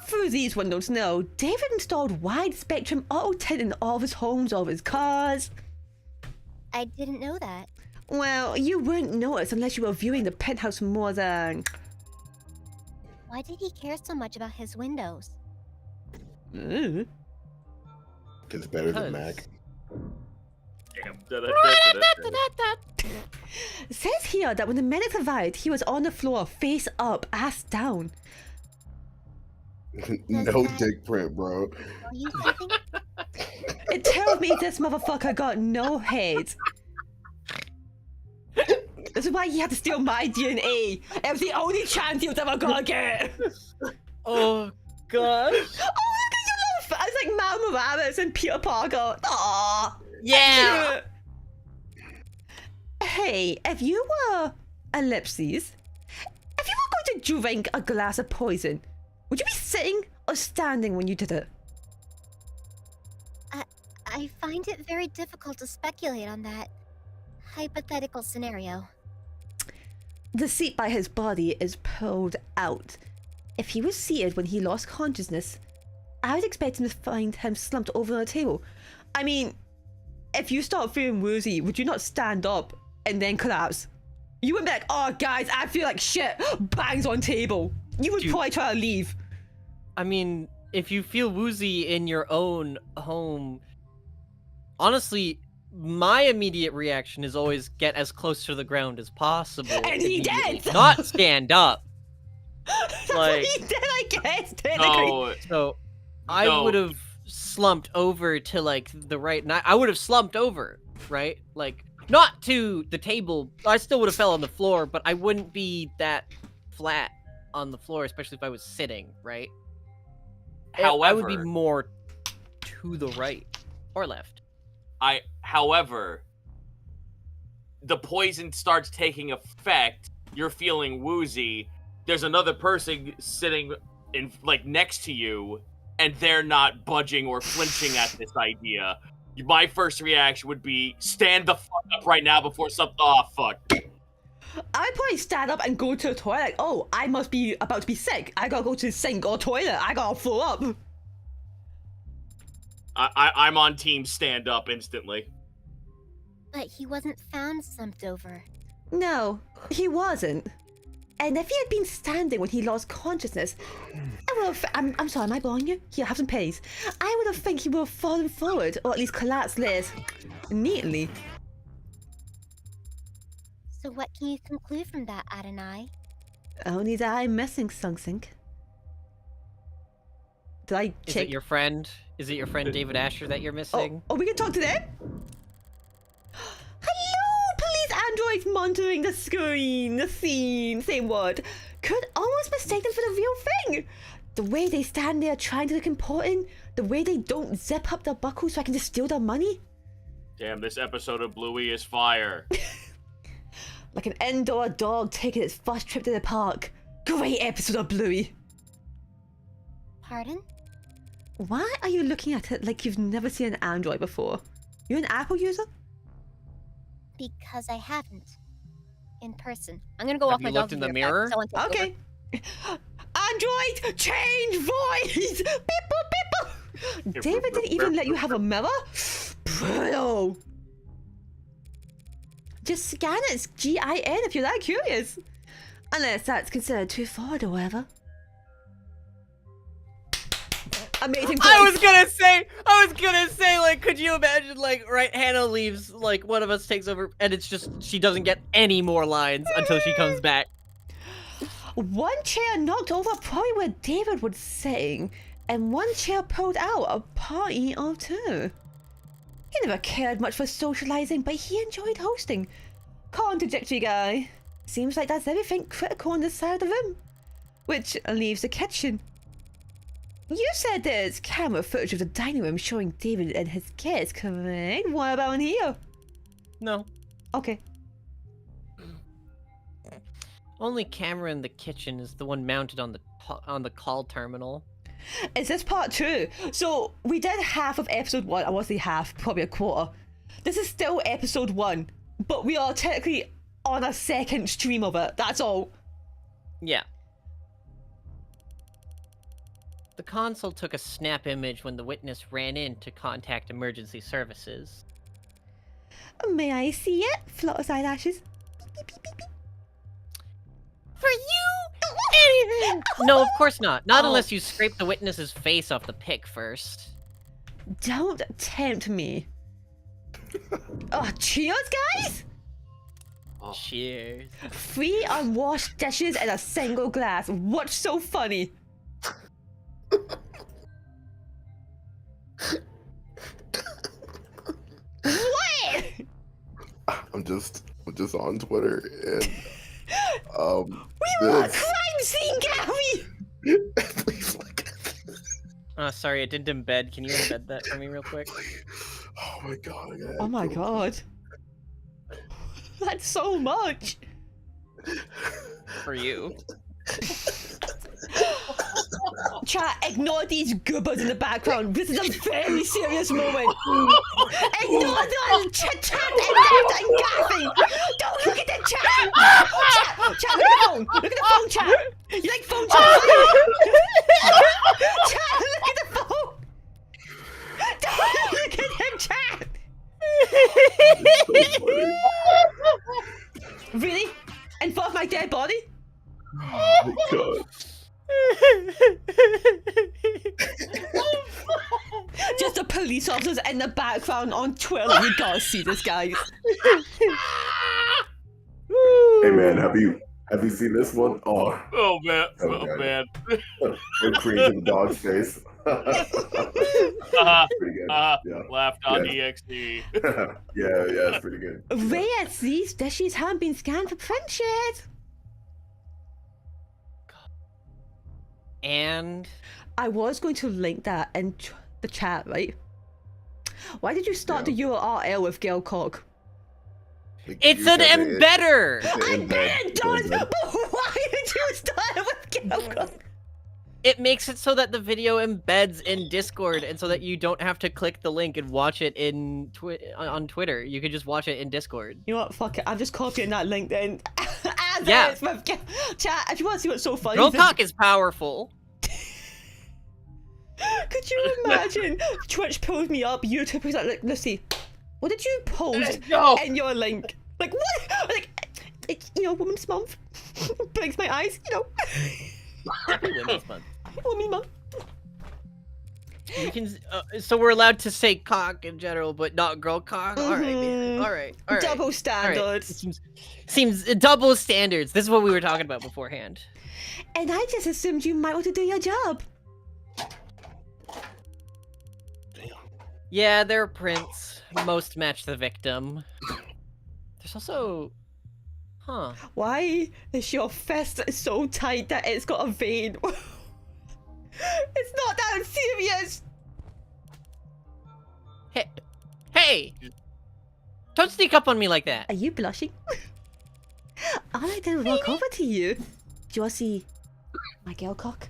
through these windows, no. David installed wide spectrum auto tint in all of his homes, all of his cars. I didn't know that. Well, you wouldn't notice unless you were viewing the penthouse more than... Why did he care so much about his windows? It's better than Mac. Damn. It says here that when the medics arrived, he was on the floor, face up, ass down. No dick print, bro. Are you sleeping? It tells me this motherfucker got no head. This is why he had to steal my DNA. It was the only chance he was ever gonna get. Oh gosh. Oh, look at your little it's like Mal Morales and Peter Parker. Aww. Yeah. Hey, if you were ellipses, if you were going to drink a glass of poison, would you be sitting or standing when you did it? I find it very difficult to speculate on that hypothetical scenario. The seat by his body is pulled out. If he was seated when he lost consciousness, I would expect him to find him slumped over on a table. I mean, if you start feeling woozy, would you not stand up and then collapse? You wouldn't be like, oh guys, I feel like shit, bangs on table. You would probably try to leave. I mean, if you feel woozy in your own home, honestly, my immediate reaction is always get as close to the ground as possible. And he immediately. did! Not stand up. That's Like- what he did, I guess, technically. No, So I No. would have slumped over to like the right, and I would have slumped over, right? Like not to the table. I still would have fell on the floor, but I wouldn't be that flat on the floor, especially if I was sitting, right? I would be however, more to the right or left. however, the poison starts taking effect. You're feeling woozy. There's another person sitting in like next to you, and they're not budging or flinching at this idea. My first reaction would be stand the fuck up right now before something. Oh fuck. I'd probably stand up and go to the toilet. Like, oh, I must be about to be sick. I gotta go to the sink or toilet. I gotta throw up. I'm on team stand up instantly. But he wasn't found slumped over. No, he wasn't. And if he had been standing when he lost consciousness, I would have. I'm sorry, am I blowing you? Here, have some pennies. I would have think he would have fallen forward, or at least collapsed less neatly. So what can you conclude from that, Adonai? Only that I'm missing something. Did I Is check? it your friend? Is it your friend David Asher that you're missing? Oh, we can talk to them? Hello, police androids monitoring the screen, the scene, same word. Could almost mistake them for the real thing. The way they stand there trying to look important, the way they don't zip up their buckles so I can just steal their money. Damn, this episode of Bluey is fire. Like an indoor dog taking its first trip to the park. Great episode of Bluey. Pardon? Why are you looking at it like you've never seen an android before? You an Apple user? Because I haven't. In person. I'm gonna go Have off you my looked dog in the here, mirror? someone take over. Okay. Android, change voice! Beep, boop, beep, boop. David didn't even let you have a mirror? Bro. Just scan its GIN if you're that curious. Unless that's considered too forward or whatever. Amazing voice. I was gonna say, like, could you imagine, like, right, Hannah leaves, like, one of us takes over, and it's just, she doesn't get any more lines until she comes back. One chair knocked over probably where David was sitting, and one chair pulled out a party of two. He never cared much for socializing, but he enjoyed hosting. Contradictory guy. Seems like that's everything critical on this side of the room. Which leaves the kitchen. You said there's camera footage of the dining room showing David and his kids, correct? What about in here? No. Okay. Only camera in the kitchen is the one mounted on the call terminal. Is this part 2? So we did half of episode 1. I want to say half, probably a quarter. This is still episode 1, but we are technically on a second stream of it. That's all. Yeah. The console took a snap image when the witness ran in to contact emergency services. May I see it? Flutter eyelashes. Beep, beep, beep, beep. For you, anything! No, of course not. Not unless you scrape the witness's face off the pic first. Don't tempt me. Oh, cheers, guys! Cheers. 3 unwashed dishes and a single glass. What's so funny? What? I'm just on Twitter and We were a crime scene, Gary! Please look. Oh, sorry, it didn't embed. Can you embed that for me real quick? Oh my god. Oh my god. That's so much. For you. Chat, ignore these goobers in the background. This is a very serious moment. Ignore the chat and gaffing. Don't look at the chat. Chat, look at the phone. Look at the phone, chat. You like phone chat? Chat, look at the phone. Don't look at the chat. Really? In front of my dead body? Oh my god. Just the police officers in the background on Twitter. You gotta see this, guys. Hey man, have you seen this one? Oh man. Oh, Man. We're crazy dog's face. Pretty good. Yeah. Laugh.exe. Yeah, it's pretty good. Reyes, these dishes haven't been scanned for print yet. And I was going to link that in the chat, right? Why did you start the URL with girl cock? it's an embedder! I bet it does, but why did you start with girl cock? It makes it so that the video embeds in Discord, and so that you don't have to click the link and watch it in on Twitter. You can just watch it in Discord. You know what? Fuck it. I'm just copying that link then. Yeah. Chat, if you want to see what's so funny. Girl cock is powerful. Could you imagine? Twitch pulls me up, YouTube is like, Lucy, what did you post in your link? Like, what? Like, it's, you know, Women's Month. Blinks my eyes, you know. Happy Women's Month. Women's Month. You can, so we're allowed to say cock in general, but not girl cock? Alright, man. Alright. Double standards. Right. Seems double standards. This is what we were talking about beforehand. And I just assumed you might want to do your job. Yeah, they're prints. Most match the victim. There's also... Huh. Why is your fist so tight that it's got a vein? It's not that serious. Hey! Don't sneak up on me like that. Are you blushing? All I did was walk over to you. Do you want to see my girl cock?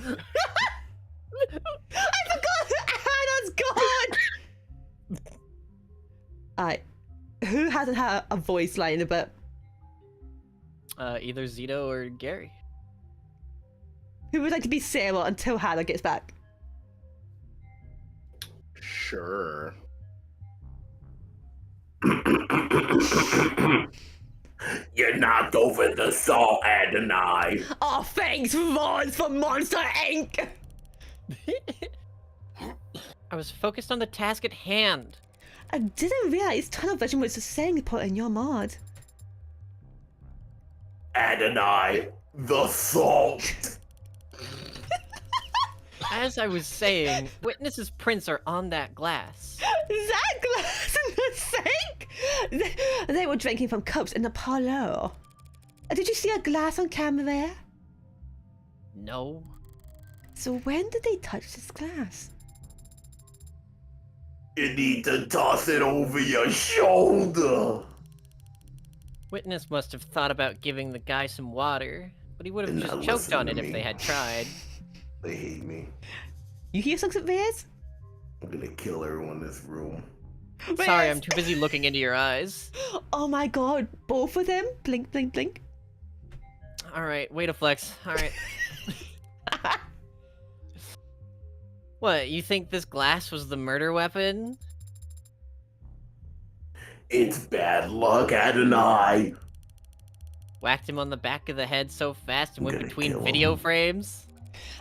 I forgot Hannah's gone! Alright. Who hasn't had a voice line in a bit? Either Zito or Gary. Who would like to be Sarah until Hannah gets back? Sure. You knocked over the saw, Adonai. Oh, thanks, Vons from Monster Inc. I was focused on the task at hand. I didn't realize tunnel vision was a selling point in your mod. Adonai, the salt. As I was saying, witnesses' prints are on that glass. That glass in the sink? They were drinking from cups in the parlor. Did you see a glass on camera there? No. So when did they touch this glass? You need to toss it over your shoulder. Witness must have thought about giving the guy some water, but he would have just choked on it if they had tried. They hate me. You hear something, Reyes? I'm gonna kill everyone in this room. Sorry, I'm too busy looking into your eyes. Oh my god, both of them? Blink, blink, blink. Alright, way to flex. Alright. What, you think this glass was the murder weapon? It's bad luck, Adonai. Whacked him on the back of the head so fast and went gonna between kill video him. frames?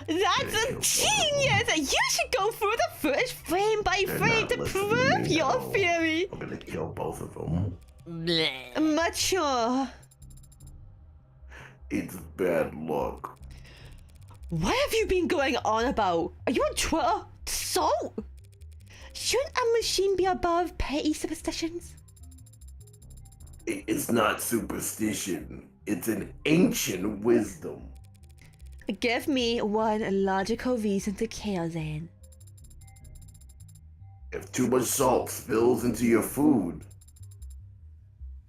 That's a genius! You should go through the footage frame by quite They're free not to listening to prove me your now. theory. I'm gonna kill both of them. Bleh. Mature. It's bad luck. What have you been going on about? Are you on Twitter? Salt? Shouldn't a machine be above petty superstitions? It's not superstition. It's an ancient wisdom. Give me one logical reason to care then. If too much salt spills into your food,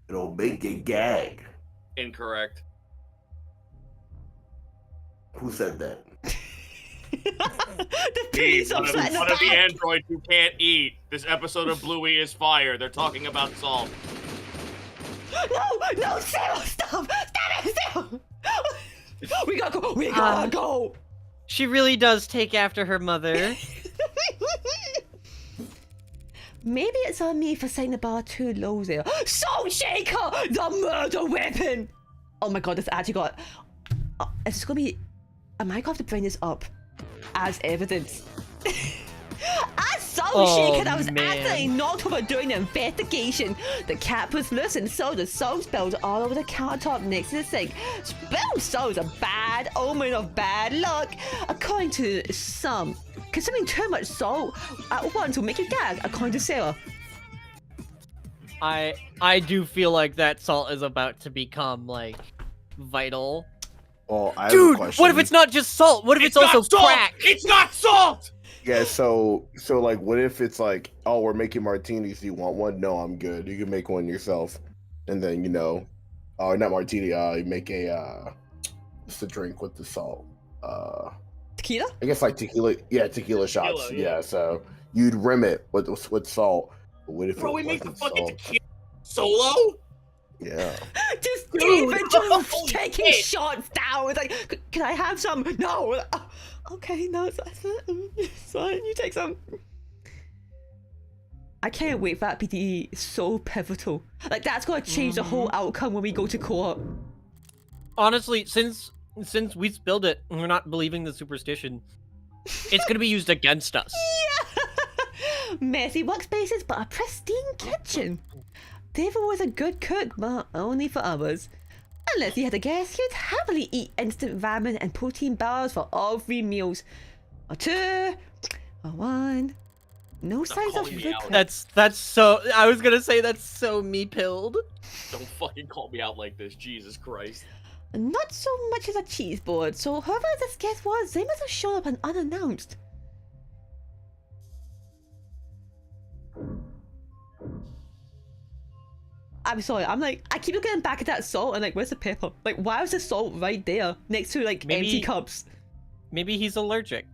it'll make you gag. Incorrect. Who said that? The police One officer in the of the back. androids who can't eat. This episode of LUvvUcy is fire. They're talking about salt. No, Sarah, stop! Stop it, Sarah! We gotta go, we gotta go! She really does take after her mother. Maybe it's on me for setting the bar too low there. Salt Shaker! The murder weapon! Oh my god, this actually got... Is this gonna be... Am I gonna have to bring this up as evidence? As Salt Shaker, I was accidentally knocked over during the investigation. The cap was loose and so the salt spilled all over the countertop next to the sink. Spilled salt is a bad omen of bad luck, according to some. Consuming too much salt at once will make you gag, according to Sarah. I do feel like that salt is about to become, like, vital. Oh, I have a Dude, question. what if it's not just salt? What if it's not also salt! crack? It's not salt! Yeah, so like, what if it's like, oh, we're making martinis. Do you want one? No, I'm good. You can make one yourself, and then not martini. You make a just a drink with the salt. Tequila? I guess like tequila. Yeah, tequila shots. Tequila, yeah. Yeah, so you'd rim it with salt. But what if Bro, it we make the wasn't fucking salt? tequila solo? Yeah. Just Dude, David just holy taking shit. shots down. It's like, can I have some? No. Okay, no, it's fine. You take some. I can't wait for that to be so pivotal. Like, that's gonna change the whole outcome when we go to court. Honestly, since we spilled it and we're not believing the superstition, it's gonna be used against us. Yeah. Messy workspaces, but a pristine kitchen. David was a good cook, but only for others. Unless he had a guess, he'd happily eat instant ramen and protein bars for all 3 meals. Or 2, or 1. No signs of calling me food out. prep. That's so. I was gonna say that's so me-pilled. Don't fucking call me out like this, Jesus Christ. Not so much as a cheese board, so whoever this guest was, they must have shown up unannounced. I'm sorry, I keep looking back at that salt and like, where's the pepper? Like, why was the salt right there next to like empty cups? Maybe he's allergic.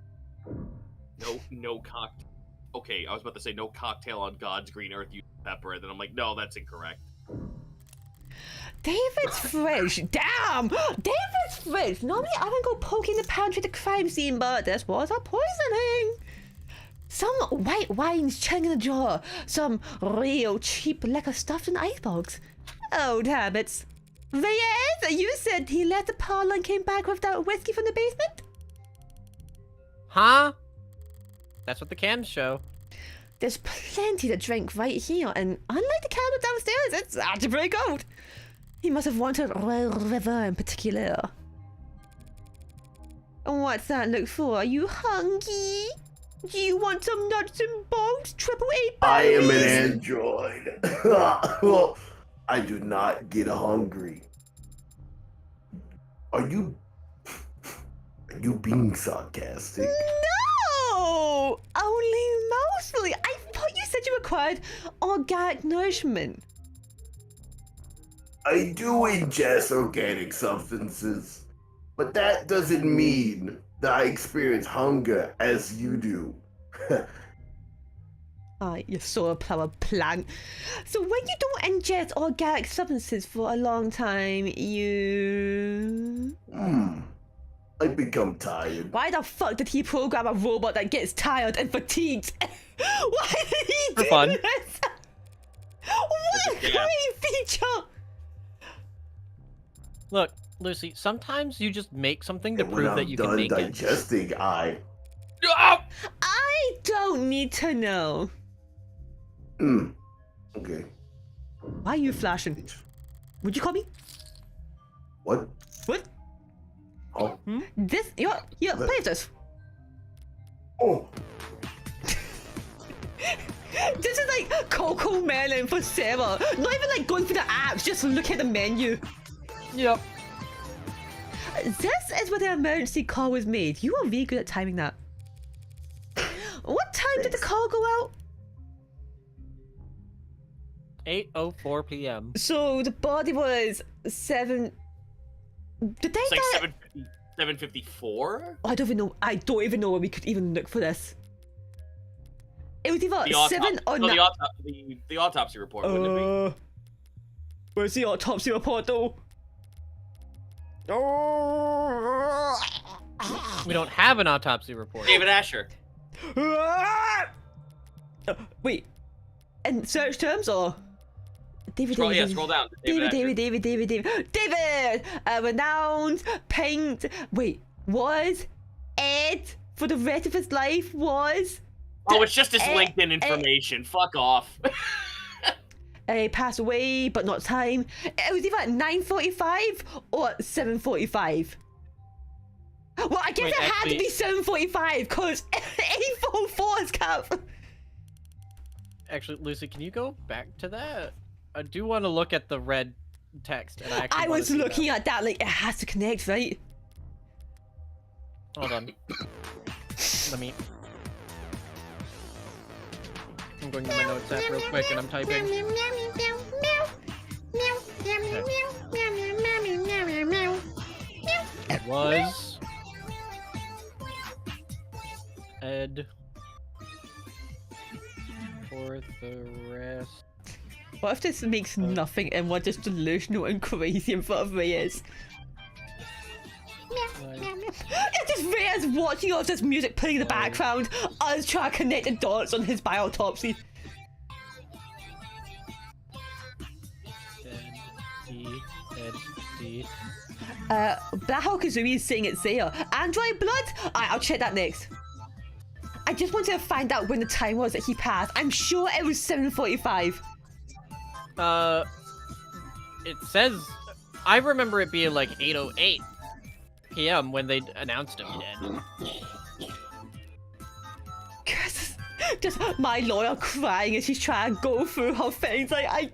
No cocktail. Okay, I was about to say no cocktail on God's green earth using pepper, and then I'm like, no, that's incorrect. David's fridge. Damn! David's fridge. Normally I wouldn't go poking the pantry at the crime scene, but this was a poisoning. Some white wines chilling in the jar. Some real cheap liquor stuffed in icebox. Old habits. Reyes, you said he left the parlor and came back with that whiskey from the basement? Huh? That's what the cams show. There's plenty to drink right here, and unlike the cabinet downstairs, it's actually pretty cold. He must have wanted Royal River in particular. What's that look for? Are you hungry? Do you want some nuts and bolts? 888 I am an berries? android. Well, I do not get hungry. Are you being sarcastic? No! Only mostly. I thought you said you required organic nourishment. I do ingest organic substances, but that doesn't mean that I experience hunger as you do. You solar power plant. So when you don't ingest organic substances for a long time, you... I become tired. Why the fuck did he program a robot that gets tired and fatigued? Why did he do fun. this? What a great feature! Look, Lucy, sometimes you just make something to And when prove I'm that you can done make it. digesting, I... I I don't need to know. Okay. Why are you flashing? Would you call me? What? What? Oh. This, here, play this. Oh. This is like Coco Melon for Sarah. Not even like going for the apps, just look at the menu. Yep. This is where the emergency call was made. You are really good at timing that. What time did the call go out? 8:04 p.m. So the body was 7. Did they It's like get... 7:54. I don't even know. I don't even know where we could even look for this. It was either The 7 or no, 9. the autopsy report, wouldn't it be? Where's the autopsy report though? Oh. We don't have an autopsy report. David Asher. Wait. In search terms or? David, Scroll, David, scroll down. David! Renowned, paint. Wait, was Ed for the rest of his life was? Oh, it's just his LinkedIn information. Fuck off. Passed away, but not time. It was either at 9:45 or 7:45. Well, I guess Wait, it had to actually- be 7:45 because 8:44 is cap. Actually, Lucy, can you go back to that? I do want to look at the red text. And I was looking at that like it has to connect, right? Hold on. Let me. I'm going to my notes app real quick and I'm typing. It was Ed for the rest. What if this makes nothing and we're just delusional and crazy in front of Reyes? It's just Reyes watching us, this music playing in the background, us trying to connect the dots on his biopsy. Black Hawk Kazooie is saying it's there. Android blood? Alright, I'll check that next. I just wanted to find out when the time was that he passed. I'm sure it was 7:45. It says, I remember it being like 8:08 p.m. when they announced him dead. Just my lawyer crying as she's trying to go through her things. Like,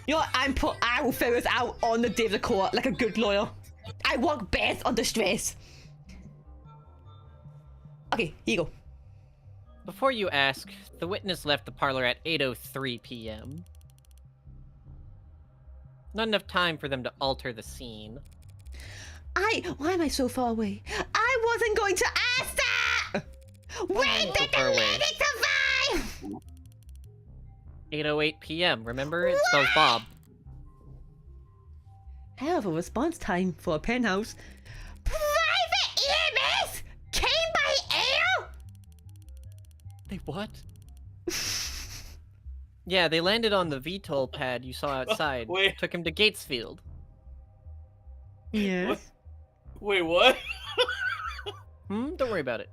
you know what? I will figure this out on the day of the court like a good lawyer. I work best under stress. Okay, here you go. Before you ask, the witness left the parlor at 8:03 p.m. Not enough time for them to alter the scene. Why am I so far away? I wasn't going to ask that! When did the medics survive? 8:08 p.m. Remember? It spells Bob. Hell of a response time for a penthouse. Private EMS came by air? They what? Yeah, they landed on the VTOL pad you saw outside. Wait. Took him to Gatesfield. Yes. Wait, what? Don't worry about it.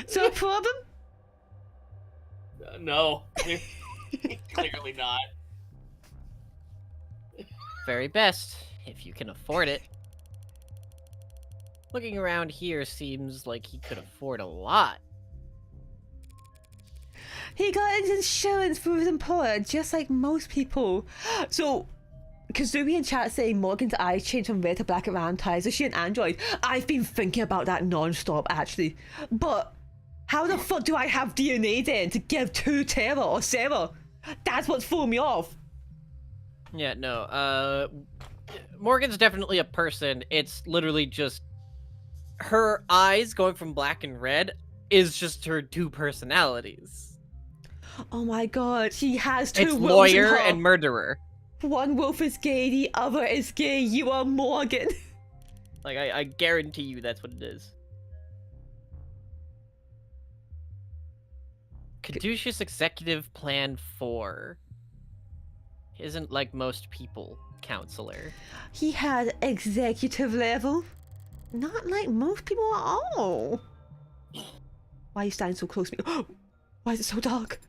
So a problem? No. Clearly not. Very best, if you can afford it. Looking around here seems like he could afford a lot. He got his insurance through his employer, just like most people. So, Kazooie in chat saying Morgan's eyes changed from red to black around ties. Is she an android? I've been thinking about that non-stop, actually. But how the fuck do I have DNA then to give to Tara or Sarah? That's what's throwing me off. Yeah, no, Morgan's definitely a person. It's literally just her eyes going from black and red is just her two personalities. Oh my god, she has two It's wolves in lawyer her. and murderer. One wolf is gay, the other is gay. You are Morgan. Like, I guarantee you that's what it is. Caduceus Executive Plan 4 isn't like most people, counselor. He had executive level. Not like most people at all. Why are you standing so close to me? Why is it so dark?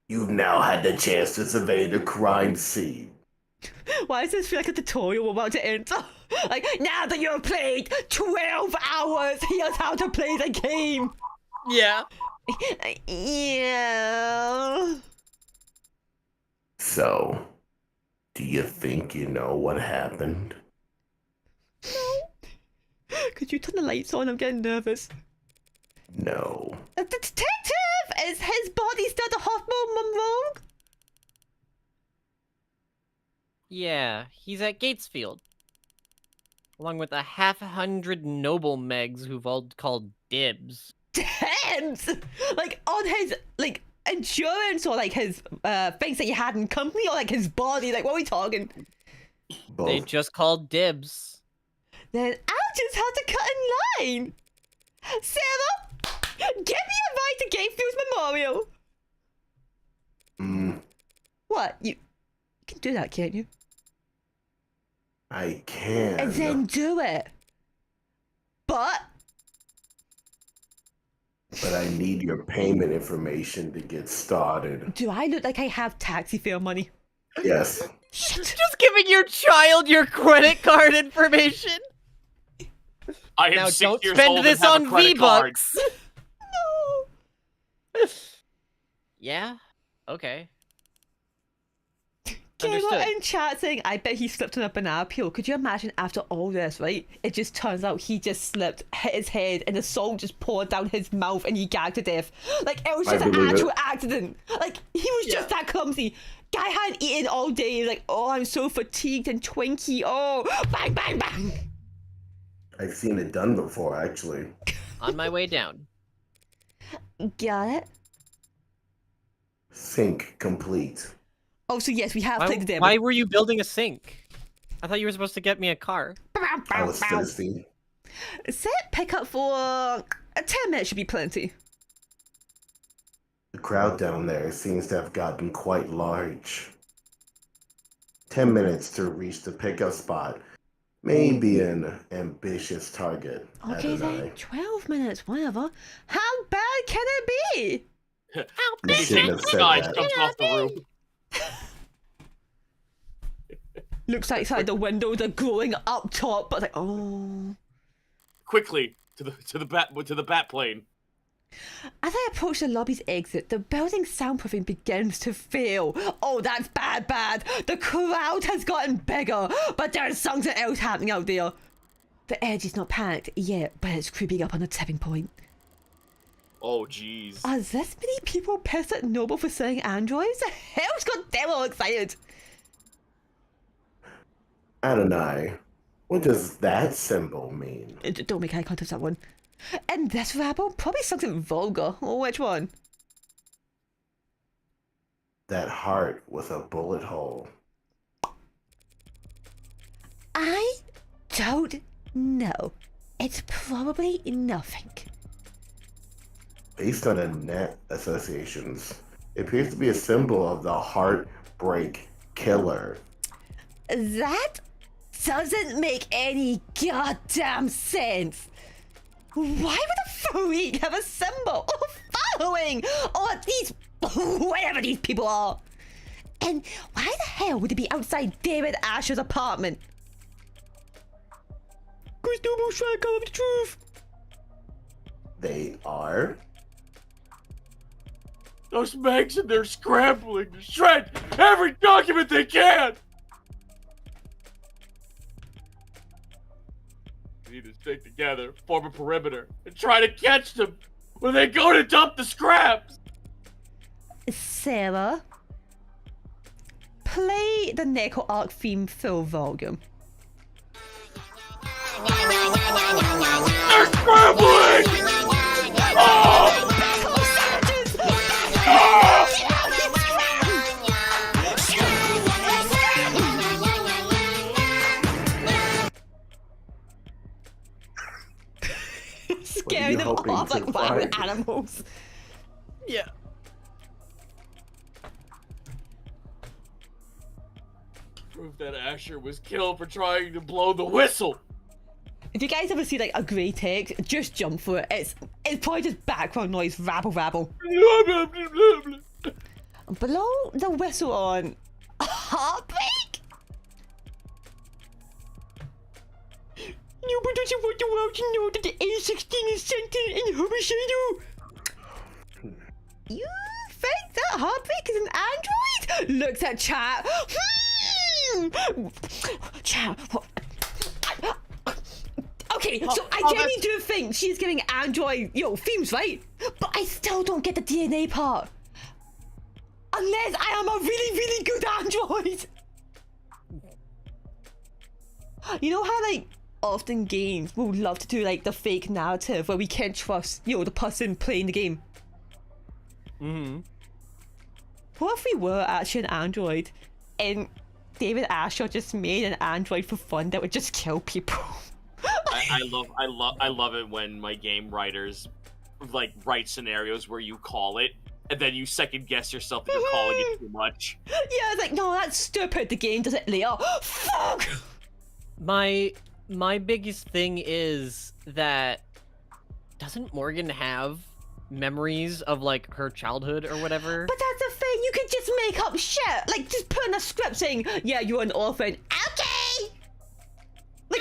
You've now had the chance to survey the crime scene. Why does this feel like a tutorial we're about to enter? Like, now that you've played 12 hours, here's how to play the game. Yeah. Yeah. So, do you think you know what happened? Could you turn the lights on? I'm getting nervous. No. The detective! Is his body still the hospital, Monroe? Yeah, he's at Gatesfield. Along with 100 noble megs who've all called dibs. Dibs! Like, on his, like, insurance or, like, his, things that he had in company or, like, his body? Like, what are we talking? Both. They just called dibs. Then I'll just have to cut in line. Sarah, give me a ride to Gatefield's Memorial. What? You can do that, can't you? I can. And then do it. But I need your payment information to get started. do I look like I have taxi fare money? Yes. Just giving your child your credit card information. I am Now 6 don't years spend old this and have on a credit card. V-Bucks. No. Yeah. Okay. Gamer Understood. in chat saying, I bet he slipped on a banana peel. Could you imagine after all this, right? It just turns out he just slipped, hit his head, and the salt just poured down his mouth and he gagged to death. Like, it was I just an believe it. actual accident. Like, he was just that clumsy. Guy hadn't eaten all day. Like, oh, I'm so fatigued and twinky. Oh, bang, bang, bang. I've seen it done before, actually. On my way down. Got it? Sync complete. Oh, so yes, we have played the demo. Why were you building a sink? I thought you were supposed to get me a car. I was thirsty. Set pickup for 10 minutes should be plenty. The crowd down there seems to have gotten quite large. 10 minutes to reach the pickup spot may be an ambitious target. Okay then, Adonai. 12 minutes, whatever. How bad can it be? How You big shouldn't have said Guy that. jumps off the roof. Looks like inside the windows are glowing up top, but like, oh. Quickly to the bat plane. As I approach the lobby's exit, the building's soundproofing begins to fail. Oh, that's bad. The crowd has gotten bigger, but there's something else happening out there. The edge is not panicked yet, but it's creeping up on a tipping point. Oh, jeez. Are this many people pissed at Noble for selling androids? The hell's got them all excited? Adonai, what does that symbol mean? Don't make eye contact with that one. And this rabble? Probably something vulgar. Oh, which one? That heart with a bullet hole. I don't know. It's probably nothing. Based on the net associations, it appears to be a symbol of the heartbreak killer. That doesn't make any goddamn sense. Why would a freak have a symbol or following or these whatever these people are? And why the hell would it be outside David Asher's apartment? Chris Noble's trying to cover up the truth. They are? Those Megs and they're scrambling to shred every document they can. We need to stick together, form a perimeter, and try to catch them when they go to dump the scraps. Sarah, play the Neko Arc theme full volume. They're scrambling! Oh! Scaring them hoping off to like wild find? animals. Yeah. proof that Asher was killed for trying to blow the whistle. If you guys ever see like a grey text, just jump for it. It's probably just background noise, rabble rabble. Below the whistle on heartbreak? Nobody doesn't want the world to know that the A16 is sentient and homicidal. You think that heartbreak is an android? Looks at chat. Chat. Okay, so I genuinely do think she's giving android, themes, right? But I still don't get the DNA part. Unless I am a really, really good android. You know how, like, often games will love to do, like, the fake narrative where we can't trust, the person playing the game? Mm-hmm. What if we were actually an android and David Asher just made an android for fun that would just kill people? I love it when my game writers like write scenarios where you call it and then you second guess yourself that you're calling it too much. Yeah, it's like, no, that's stupid. The game does it later. Fuck. My biggest thing is that doesn't Morgan have memories of like her childhood or whatever? But that's the thing. You could just make up shit. Like just put in a script saying, "Yeah, you're an orphan." Okay. Like,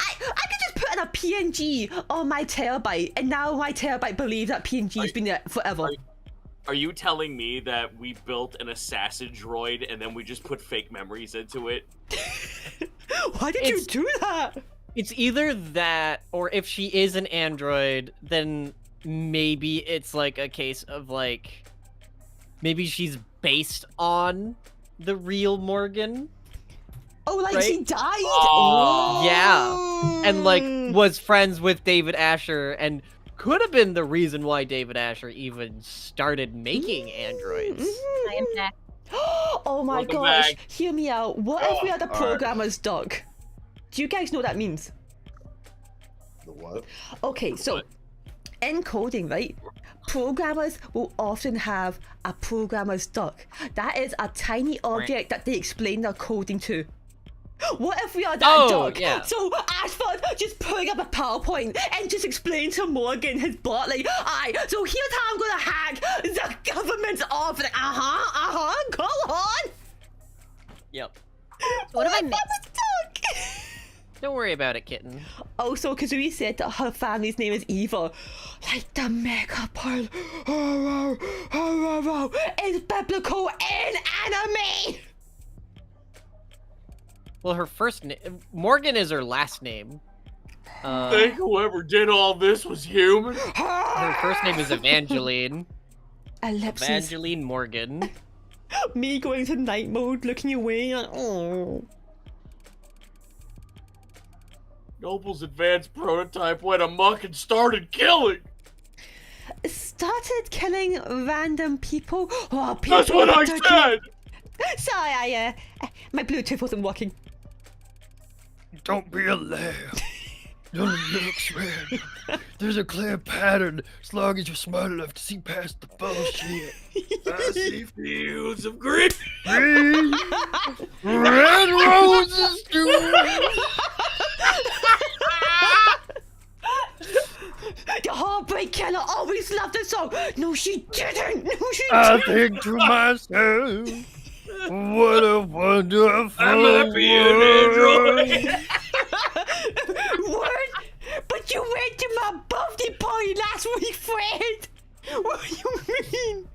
I could just put in a PNG on my terabyte, and now my terabyte believes that PNG's been there forever. Are you telling me that we built an assassin droid and then we just put fake memories into it? Why did you do that? It's either that, or if she is an android, then maybe it's like a case of like, maybe she's based on the real Morgan. Oh, like right? she died? Oh. Yeah. And like was friends with David Asher and could have been the reason why David Asher even started making androids. I am back. Oh my Welcome gosh. back. Hear me out. What if we had a programmer's dog? Do you guys know what that means? The what? Okay, so in coding, right? Programmers will often have a programmer's duck. That is a tiny object that they explain their coding to. What if we are that duck? Yeah. So Ashford just putting up a PowerPoint and just explain to Morgan his bot like, alright, so here's how I'm gonna hack the government's office. Go on. Yep. What have I missed? Duck? Don't worry about it, kitten. Also, Kazooie said that her family's name is Eva. Like the mega pearl is biblical in anime. Well, her first name, Morgan is her last name. Think whoever did all this was human? Her first name is Evangeline. Ellipses. Evangeline Morgan. Me going to night mode, looking away. Like, oh. Noble's advanced prototype went amok and started killing. Started killing random people. Oh, people. That's what I said. Sorry, my Bluetooth wasn't working. Don't be a lamb. None of it looks red. There's a clear pattern as long as you're smart enough to see past the bullshit. I see fields of green. Green, red roses too. The Heartbreak Killer always loved this song. No, she didn't. No, she I didn't. think to myself, what a wonderful I'm happy in world. Android. What? But you went to my birthday party last week, Fred. What do you mean?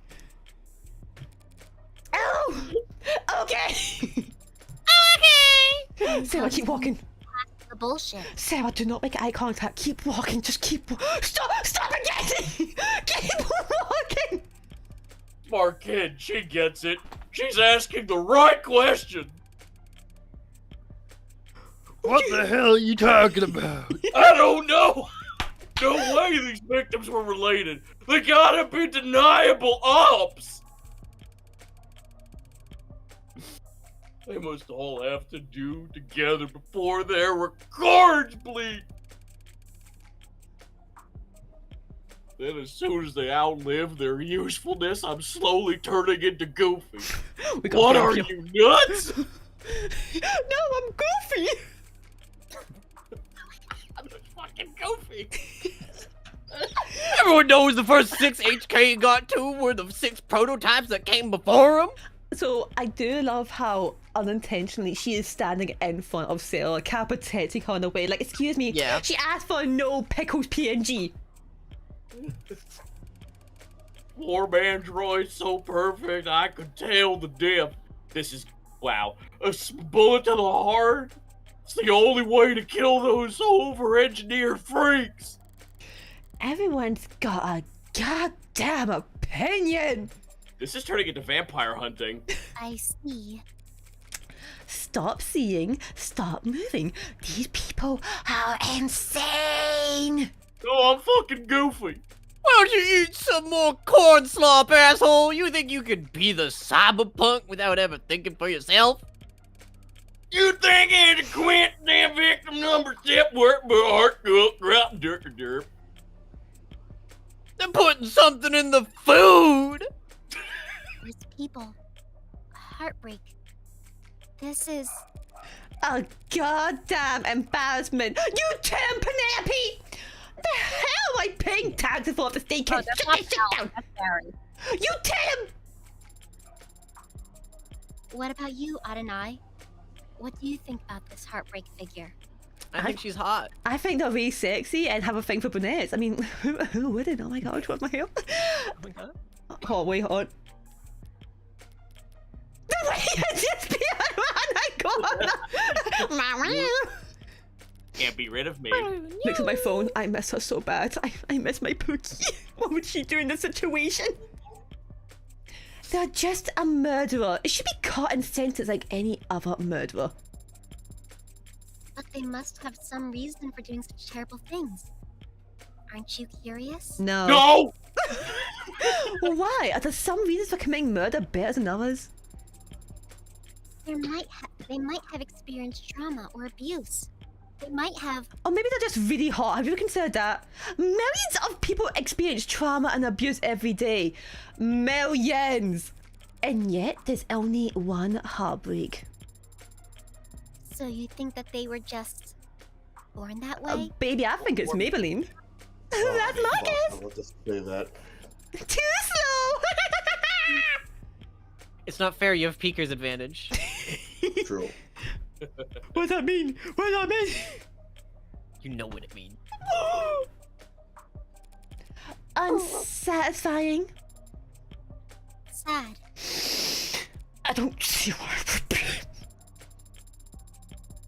Oh, okay. Okay. Sarah, keep walking. The bullshit. Sarah, do not make eye contact. Keep walking. Just keep. Stop again. Keep walking. Smart kid, she gets it. She's asking the right question. What the hell are you talking about? I don't know. No way these victims were related. They gotta be deniable ops. They must all have to do together before their records bleed. Then as soon as they outlive their usefulness, I'm slowly turning into Goofy. What are you, nuts? No, I'm goofy. I'm just fucking goofy. Everyone knows the first 6 HK got to were the 6 prototypes that came before him. So I do love how unintentionally she is standing in front of Sarah, protecting her on the way. Like, excuse me, Yeah. she asked for no pickles PNG. Poor man's Roy's so perfect, I could tell the diff. This is, wow, a bullet to the heart? It's the only way to kill those over-engineered freaks. Everyone's got a goddamn opinion. This is turning into vampire hunting. I see. Stop seeing, stop moving. These people are insane. Oh, I'm fucking goofy. Why don't you eat some more corn slop, asshole? You think you could be the cyberpunk without ever thinking for yourself? You think it's a quint damn victim number step work, but heart up, drop, derp. They're putting something in the food. These people. Heartbreak. This is... A goddamn embarrassment. You Tim Penelope! The hell am I paying taxes for the state? Oh, that's not Val, that's Barry. You Tim! What about you, Adonai? What do you think about this heartbreak figure? I think she's hot. I think they're really sexy and have a thing for brunettes. I mean, who wouldn't? Oh my god, what's my hair? Oh my god. Hot, way hot. The way it's just behind my god! Can't be rid of me. Looks at my phone. I miss her so bad. I miss my Pookie. What would she do in this situation? They're just a murderer. It should be caught and sentenced like any other murderer. But they must have some reason for doing such terrible things. Aren't you curious? No. No! Why? Are there some reasons for committing murder better than others? They might have experienced trauma or abuse. They might have... Or maybe they're just really hot. Have you ever considered that? Millions of people experience trauma and abuse every day. Millions! And yet, there's only one heartbreak. So you think that they were just born that way? Baby, I think it's Maybelline. That's my guess. I'll just say that. Too slow! It's not fair, you have Peeker's advantage. True. What does that mean? What does that mean? You know what it means. Unsatisfying. Sad. I don't see why.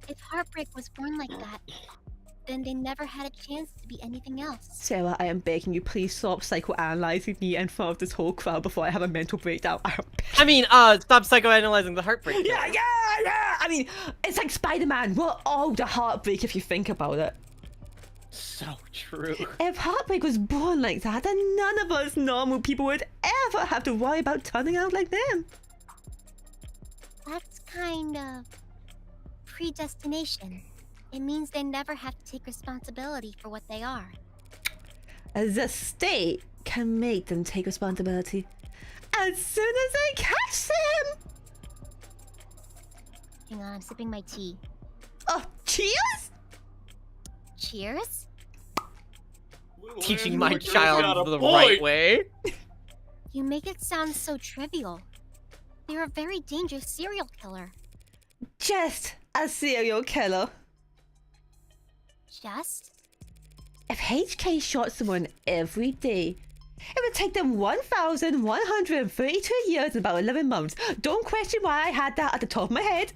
If heartbreak was born like that, then they never had a chance to be anything else. Sarah, I am begging you, please stop psychoanalyzing me in front of this whole crowd before I have a mental breakdown. I mean, stop psychoanalyzing the heartbreak. Yeah. I mean, it's like Spider-Man. We're all the heartbreak if you think about it. So true. If heartbreak was born like that, then none of us normal people would ever have to worry about turning out like them. That's kind of predestination. It means they never have to take responsibility for what they are. The state can make them take responsibility as soon as they catch them. Hang on, I'm sipping my tea. Oh, cheers! Cheers? Teaching my Got child a the point. right way. You make it sound so trivial. They're a very dangerous serial killer. Just a serial killer. Just? If HK shot someone every day, it would take them 1,132 years and about 11 months. Don't question why I had that at the top of my head.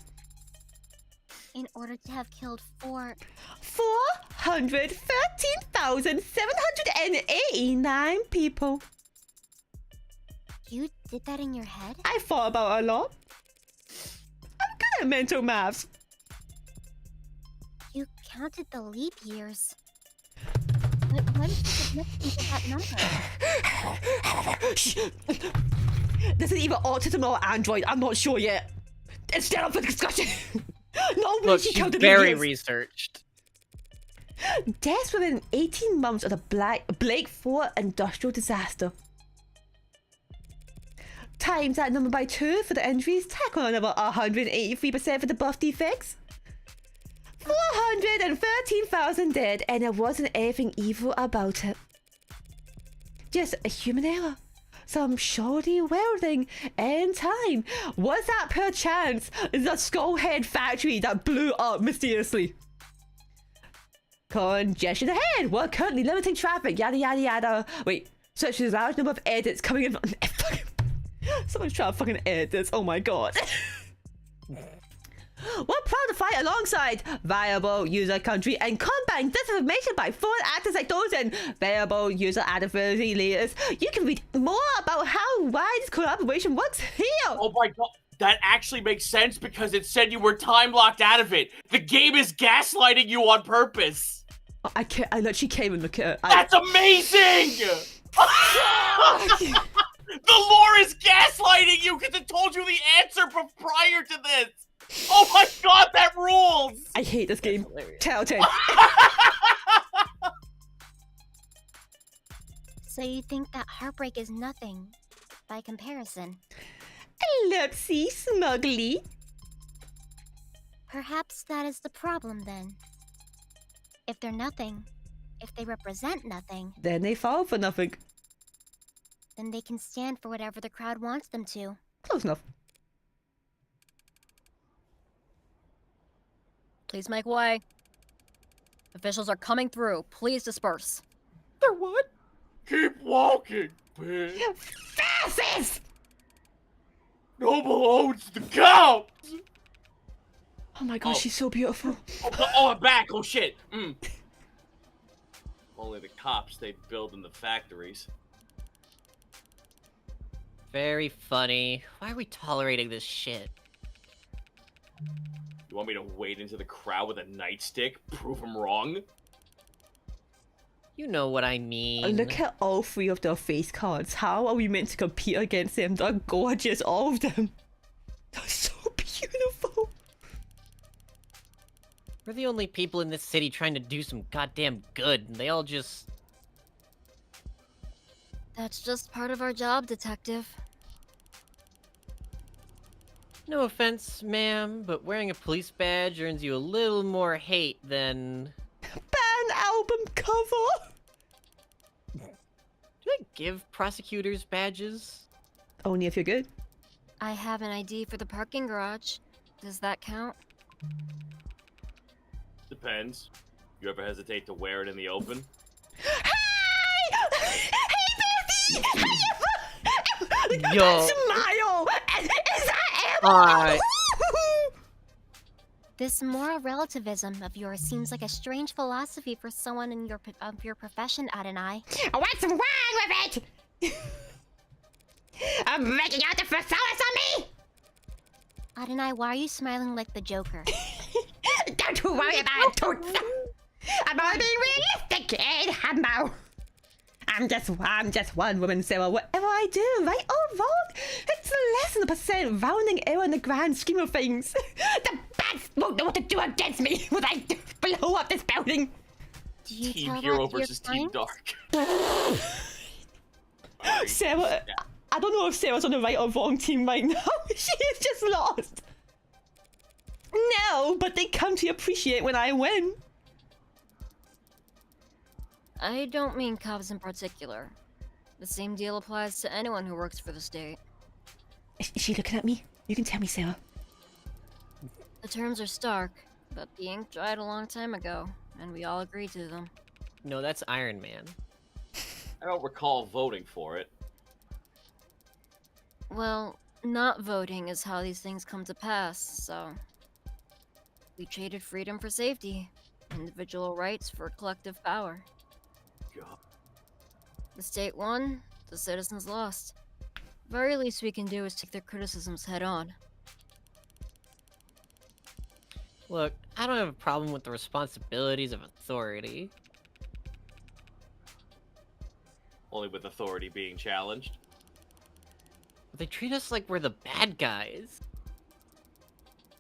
In order to have killed 413,789 people. You did that in your head? I thought about it a lot. I'm good at mental maths. You counted the leap years. What is the significance of that number? Shh. This is either autism or android. I'm not sure yet. It's still up for discussion. Nobody Look, should she's count the very years. researched. Deaths within 18 months of the Blake 4 industrial disaster. Times that number by 2 for the injuries. Tack on another 183% for the buff defects. 413,000 dead, and there wasn't anything evil about it. Just a human error. Some shoddy welding in time. Was that perchance the Skullhead factory that blew up mysteriously? Congestion ahead. We're currently limiting traffic. Yada yada yada. Wait. Such a large number of edits coming in. Someone's trying to fucking edit this. Oh my god. We're proud to fight alongside viable user country and combating disinformation by foreign actors like those in viable user advocacy leaders. You can read more about how wide this collaboration works here. Oh my god, that actually makes sense because it said you were time locked out of it. The game is gaslighting you on purpose. I literally came and look at it. That's amazing! The lore is gaslighting you because it told you the answer prior to this. Oh my god, that rules! I hate this game. Telltale. So you think that heartbreak is nothing by comparison? LUvvUcy smugly. Perhaps that is the problem then. If they're nothing, if they represent nothing, Then they fall for nothing. then they can stand for whatever the crowd wants them to. Close enough. Please make way. Officials are coming through. Please disperse. For what? Keep walking, bitch. Fascist! Noble owns the cows! Oh my god, she's so beautiful. Oh, I'm back! Oh shit! Only the cops they'd build in the factories. Very funny. Why are we tolerating this shit? You want me to wade into the crowd with a nightstick? Prove them wrong? You know what I mean. Look at all 3 of their face cards. How are we meant to compete against them? They're gorgeous, all of them. They're so beautiful. We're the only people in this city trying to do some goddamn good, and they all just... That's just part of our job, Detective. No offense, ma'am, but wearing a police badge earns you a little more hate than... Band album cover! Do they give prosecutors badges? Only if you're good. I have an ID for the parking garage. Does that count? Depends. You ever hesitate to wear it in the open? Hey! Hey, Bessie! Yo. Smile! Is that Alright. This moral relativism of yours seems like a strange philosophy for someone in your profession, Adonai. What's wrong with it? I'm making out the thesaurus on me! Adonai, why are you smiling like the Joker? Don't you worry about it, Toots. I'm only being realistic and humble. I'm just one woman, Sarah. Whatever I do, right or wrong, it's less than a percent rounding error in the grand scheme of things. The bats won't know what to do against me when I blow up this building. Do you Team tell Hero that to your versus Team clients? Dark. Sarah, I don't know if Sarah's on the right or wrong team right now. She is just lost. No, but they come to appreciate when I win. I don't mean cops in particular. The same deal applies to anyone who works for the state. Is she looking at me? You can tell me, Sarah. The terms are stark, but the ink dried a long time ago, and we all agreed to them. No, that's Iron Man. I don't recall voting for it. Well, not voting is how these things come to pass, so... We traded freedom for safety, individual rights for collective power. God. The state won, the citizens lost. Very least we can do is take their criticisms head on. Look, I don't have a problem with the responsibilities of authority. Only with authority being challenged. But they treat us like we're the bad guys.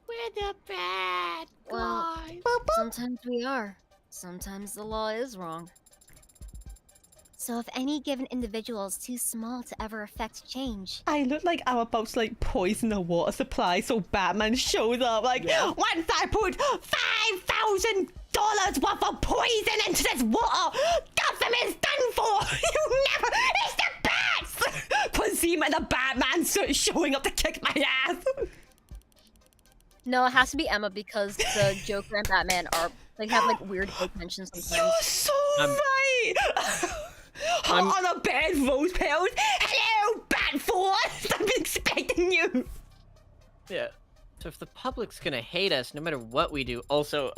We're the bad Well, guys. sometimes we are. Sometimes the law is wrong. So if any given individual is too small to ever affect change, I look like I'm about to like poison the water supply, so Batman shows up like, once I put $5,000 worth of poison into this water, Gotham is done for. You never. It's the bats. Quasima and the Batman suit showing up to kick my ass. No, it has to be Emma because the Joker and Batman are like have like weird tensions sometimes. You're so right. On a bed, rose petals. Hello, Bat Force. I'm expecting you. Yeah. So if the public's gonna hate us no matter what we do, also,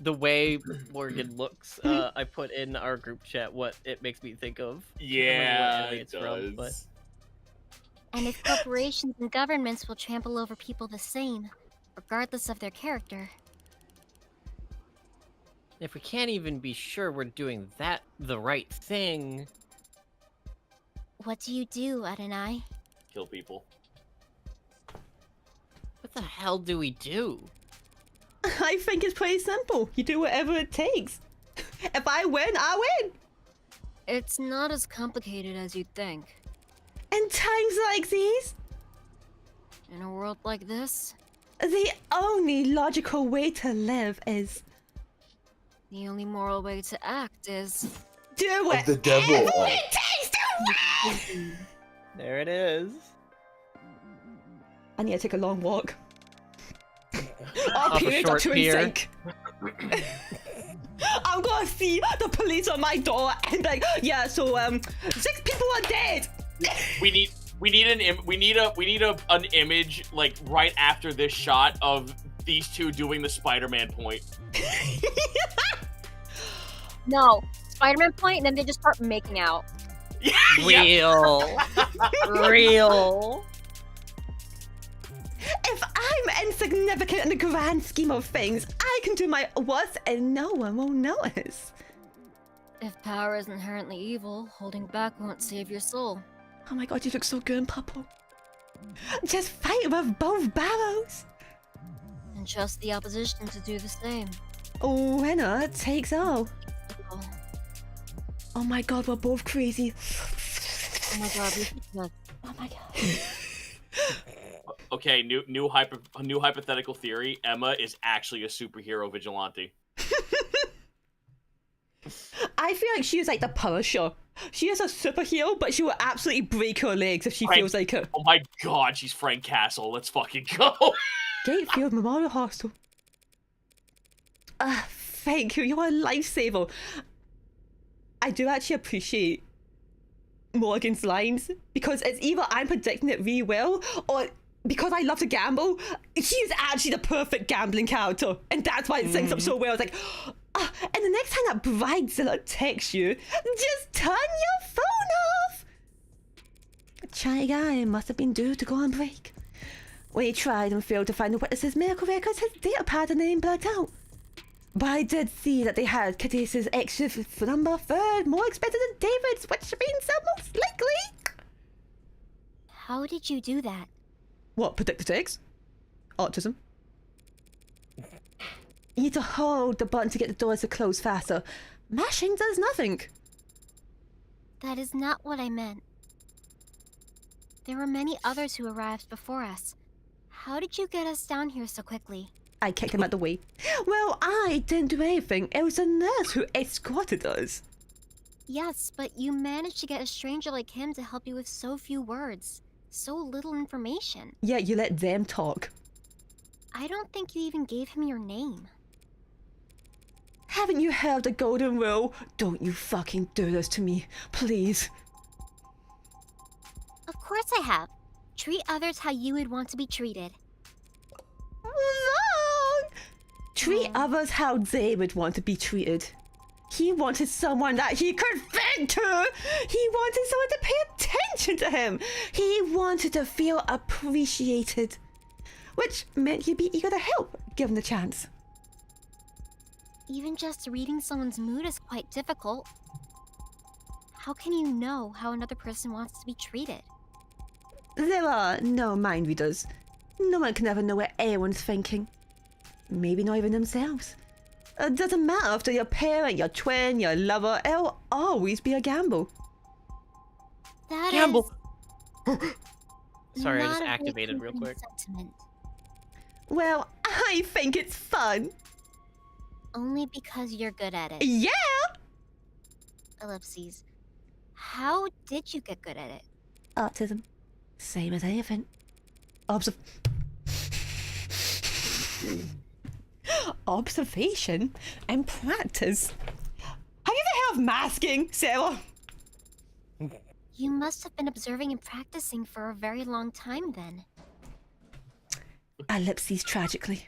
the way Morgan looks, I put in our group chat what it makes me think of. Yeah, it does. From, but... and if corporations and governments will trample over people the same, regardless of their character. If we can't even be sure we're doing that the right thing... What do you do, Adonai? Kill people. What the hell do we do? I think it's pretty simple. You do whatever it takes. If I win, I win. It's not as complicated as you'd think. In times like these, In a world like this, the only logical way to live is the only moral way to act is... do Of it. the devil. It takes to win. There it is. I need to take a long walk. Our Off a periods are short too in pier. sync. I'm gonna see the police on my door and like, yeah, so 6 people are dead. We need an image like right after this shot of these two doing the Spider-Man point. No, Spider-Man point, and then they just start making out. Real. Real. If I'm insignificant in the grand scheme of things, I can do my worst and no one will notice. If power is inherently evil, holding back won't save your soul. Oh my god, you look so good in purple. Just fight with both barrels. And trust the opposition to do the same. Winner takes all. Oh, Oh my god, we're both crazy. oh my god, we should just... Oh my god. Okay, new hypothetical theory. Emma is actually a superhero vigilante. I feel like she is like the Punisher. She is a superhero, but she will absolutely break her legs if she feels like it. Oh my god, she's Frank Castle. Let's fucking go. Gatefield Memorial Hostel. Thank you. You're a lifesaver. I do actually appreciate Morgan's lines because it's either I'm predicting it really well or because I love to gamble, she's actually the perfect gambling character. And that's why it syncs up so well. It's like, and the next time that bridezilla texts you, just turn your phone off. A shy guy must have been due to go on break. When he tried and failed to find the witnesses' medical records, his data pad and name blacked out. But I did see that they had Cadis's extra number third more expensive than David's, which means they're most likely. How did you do that? What, predict the ticks? Autism. You need to hold the button to get the doors to close faster. Mashing does nothing. That is not what I meant. There were many others who arrived before us. How did you get us down here so quickly? I kicked him out the way. Well, I didn't do anything. It was a nurse who escorted us. Yes, but you managed to get a stranger like him to help you with so few words. So little information. Yeah, you let them talk. I don't think you even gave him your name. Haven't you heard the golden rule? Don't you fucking do this to me, please. Of course I have. Treat others how you would want to be treated. Wrong! Treat others how they would want to be treated. He wanted someone that he could vent to. He wanted someone to pay attention to him. He wanted to feel appreciated. Which meant he'd be eager to help, given the chance. Even just reading someone's mood is quite difficult. How can you know how another person wants to be treated? There are no mind readers. No one can ever know what anyone's thinking. Maybe not even themselves. It doesn't matter if they're your parent, your twin, your lover, it'll always be a gamble. That Gamble. is Sorry, I not just a very activated real comforting quick. Sentiment. Well, I think it's fun. Only because you're good at it. Yeah! Ellipses. How did you get good at it? Autism. Same as anything. Observation and practice. Have you ever heard of masking, Sarah? You must have been observing and practicing for a very long time then. Ellipses, tragically.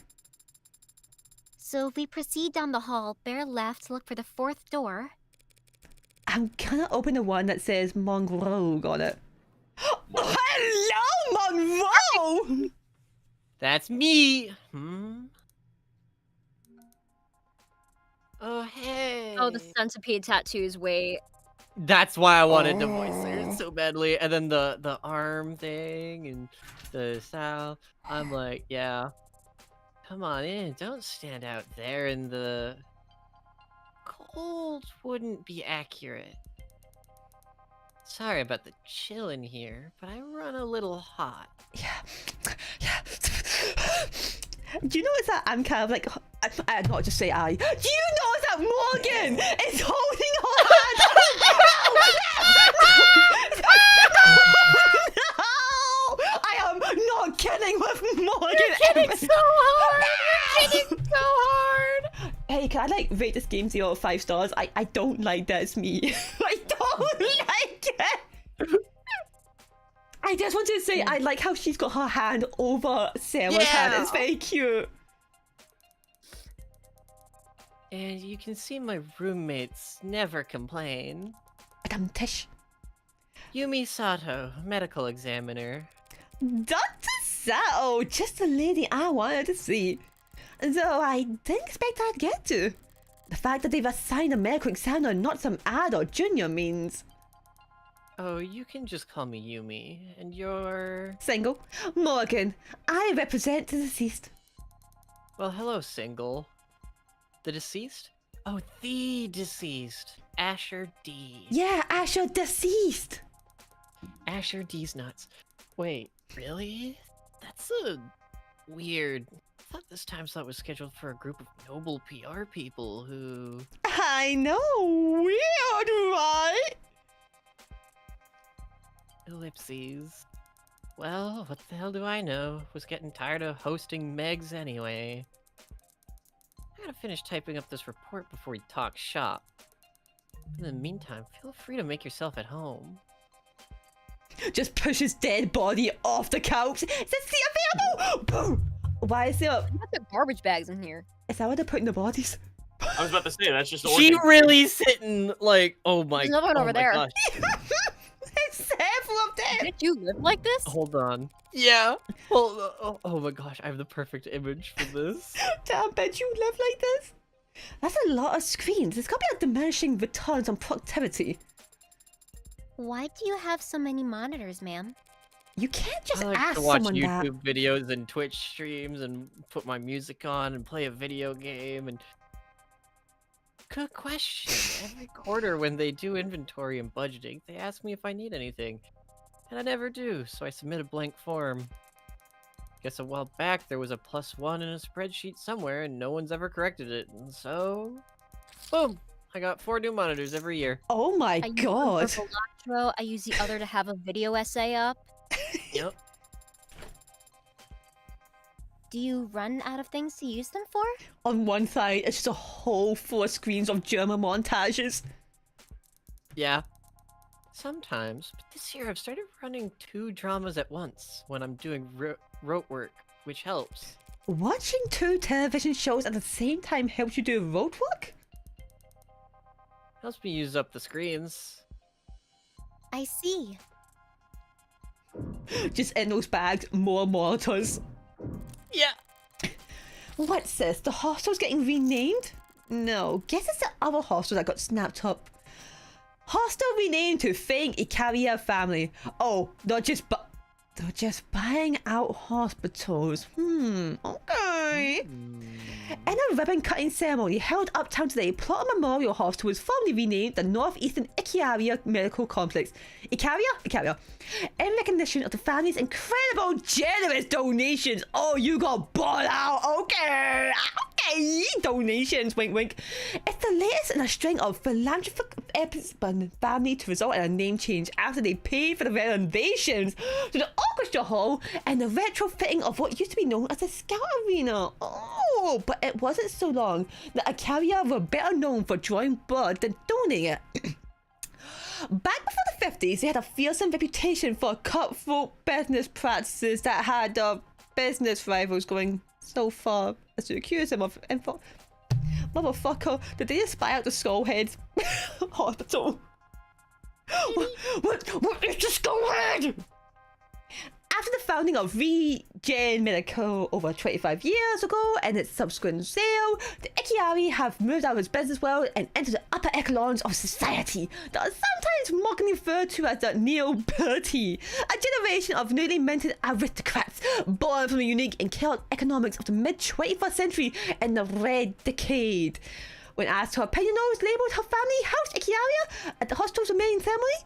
So if we proceed down the hall, bear left to look for the 4th door. I'm gonna open the one that says Monroe on it. Hello, Monroe! That's me. Oh, hey. Oh, the centipede tattoos. Wait. That's why I wanted to voice her so badly. And then the arm thing and the style. I'm like, yeah. Come on in. Don't stand out there in the cold. Wouldn't be accurate. Sorry about the chill in here, but I run a little hot. Yeah. Do you notice that I'm kind of like, I not just say I. Do you notice that Morgan is holding her hand? No! I am not kidding with Morgan. You're kidding so hard. You're kidding so hard. Hey, can I like rate this game 0 out of 5 stars? I don't like that it's me. I don't like it. I just wanted to say I like how she's got her hand over Sarah's hand. It's very cute. And you can see my roommates never complain. Madam Tish. Yumi Sato, medical examiner. Dr. Sato, just the lady I wanted to see. Though I didn't expect I'd get to. The fact that they've assigned a medical examiner, not some ad or junior, means... Oh, you can just call me Yumi, and you're... Single. Morgan, I represent the deceased. Well, hello, single. The deceased? Oh, the deceased. Asher D. Yeah, Asher deceased. Asher D's nuts. Wait, really? That's a weird... I thought this time slot was scheduled for a group of noble PR people who... I know, weird, right? Ellipses. Well, what the hell do I know? Was getting tired of hosting Megs anyway. I gotta finish typing up this report before we talk shop. In the meantime, feel free to make yourself at home. Just push his dead body off the couch. Is this seat available? Boom. Why is there... Put the garbage bags in here. Is that where they're putting the bodies? I was about to say that's just She organ. really sitting like, oh my. There's another one oh over my there. gosh. There's several of them. Didn't you live like this? Hold on. Yeah. Well, oh my gosh, I have the perfect image for this. I bet you live like this. That's a lot of screens. It's gotta be like diminishing returns on productivity. Why do you have so many monitors, ma'am? You can't just I like ask to watch someone that. YouTube videos and Twitch streams and put my music on and play a video game and... Good question. Every quarter when they do inventory and budgeting, they ask me if I need anything. And I never do, so I submit a blank form. Guess a while back there was a +1 in a spreadsheet somewhere and no one's ever corrected it. And so... Boom! I got 4 new monitors every year. Oh my I use god. one for Cilantro, I use the other to have a video essay up. Yep. Do you run out of things to use them for? On one side, it's just a whole 4 screens of German montages. Yeah. Sometimes, but this year I've started running 2 dramas at once when I'm doing rote work, which helps. Watching 2 television shows at the same time helps you do road work? Helps me use up the screens. I see. Just in those bags, more monitors. Yeah. What's this? The hostel's getting renamed? No, guess it's the other hostel that got snapped up. Hostel renamed to Feng Ikaria family. Oh, they're just buying out hospitals. Okay. In a ribbon-cutting ceremony held uptown today, Plot Memorial Hospital was formally renamed the Northeastern Ikaria Medical Complex. Ikaria? In recognition of the family's incredible, generous donations. Oh, you got bought out. Okay. Donations, wink, wink. It's the latest in a string of philanthropic efforts by the family to result in a name change after they paid for the renovations to the orchestra hall and the retrofitting of what used to be known as the Scout Arena. Oh, but it wasn't so long that Ikaria were better known for drawing blood than donating it. Back before the 50s, they had a fearsome reputation for cutthroat business practices that had business rivals going so far as to accuse them of motherfucker, did they just spy out the Skullhead Hospital? What is the Skullhead? After the founding of Regen Medical over 25 years ago and its subsequent sale, the Ikiari have moved out of its business world and entered the upper echelons of society that are sometimes mockingly referred to as the nobility, a generation of newly minted aristocrats born from the unique and chaotic economics of the mid-21st century and the Red Decade. When asked her opinion, those labelled her family house Ikiaria at the hospital's main ceremony,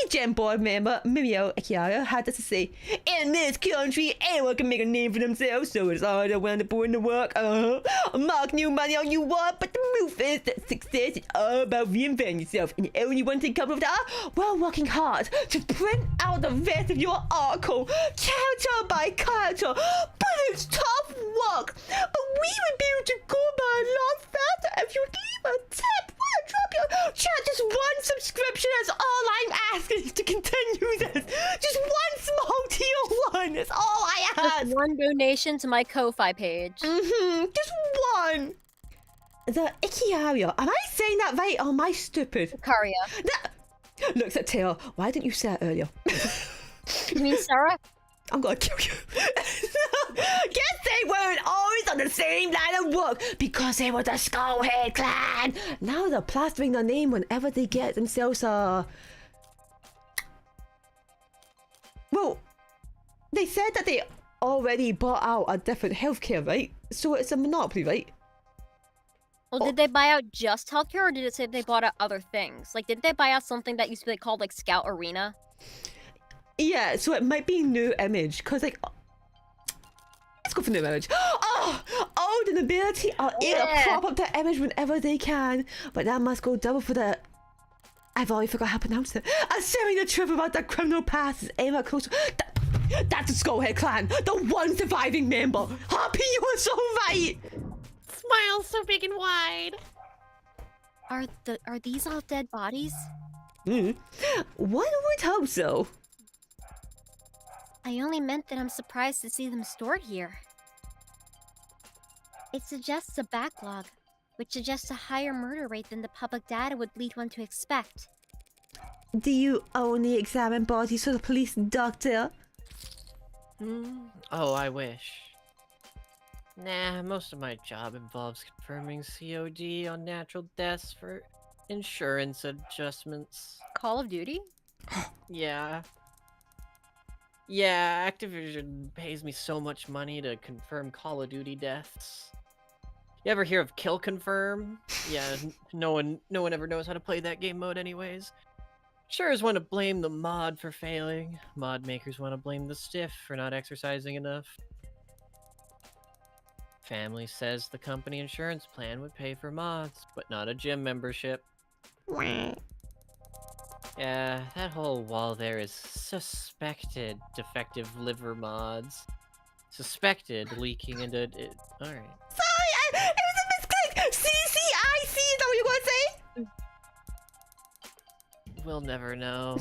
Regen board member Muriel Ikiara had this to say: "In this country, anyone can make a name for themselves, so it's harder when they're putting to work. Mark new money all you want, but the proof is that success is all about reinventing yourself, and the only one thing come with that, while working hard to print out the rest of your article, character by character. But it's tough work. But we would be able to go by a lot faster if you'd leave a tip. Drop your chat. Just one subscription is all I'm asking to continue this. Just one small tier one. That's all I ask. Just one donation to my Ko-Fi page. Just one. The Ikiaria. Am I saying that right? Or am I stupid? Ikaria. Looks at Taylor. Why didn't you say it earlier? You mean Sarah? I'm gonna kill you. Guess they weren't always on the same line of work because they were the Skullhead clan. Now they're plastering their name whenever they get themselves a... Well, they said that they already bought out a different healthcare, right? So it's a monopoly, right? Well, did they buy out just healthcare, or did it say they bought out other things? Like, did they buy out something that used to be called, like, Scout Arena? Yeah, so it might be New Image, because, like... Let's go for New Image. Oh, the nobility are able to prop up the image whenever they can. But that must go double for the... I've already forgot how to pronounce it. Assuming the truth about their criminal past is ever closer... That's the Skullhead clan, the one surviving member. Harpy, you were so right! Smile so big and wide. Are these all dead bodies? One would hope so. I only meant that I'm surprised to see them stored here. It suggests a backlog, which suggests a higher murder rate than the public data would lead one to expect. Do you only examine bodies for the police, doctor? Oh, I wish. Nah, most of my job involves confirming COD on natural deaths for insurance adjustments. Call of Duty? Yeah. Yeah, Activision pays me so much money to confirm Call of Duty deaths. You ever hear of Kill Confirm? Yeah, no one ever knows how to play that game mode anyways. Sures want to blame the mod for failing. Mod makers want to blame the stiff for not exercising enough. Family says the company insurance plan would pay for mods, but not a gym membership. Yeah, that whole wall there is suspected defective liver mods. Suspected leaking into it. Alright. Sorry, it was a mistake! CCIC, is that what you want to say? We'll never know.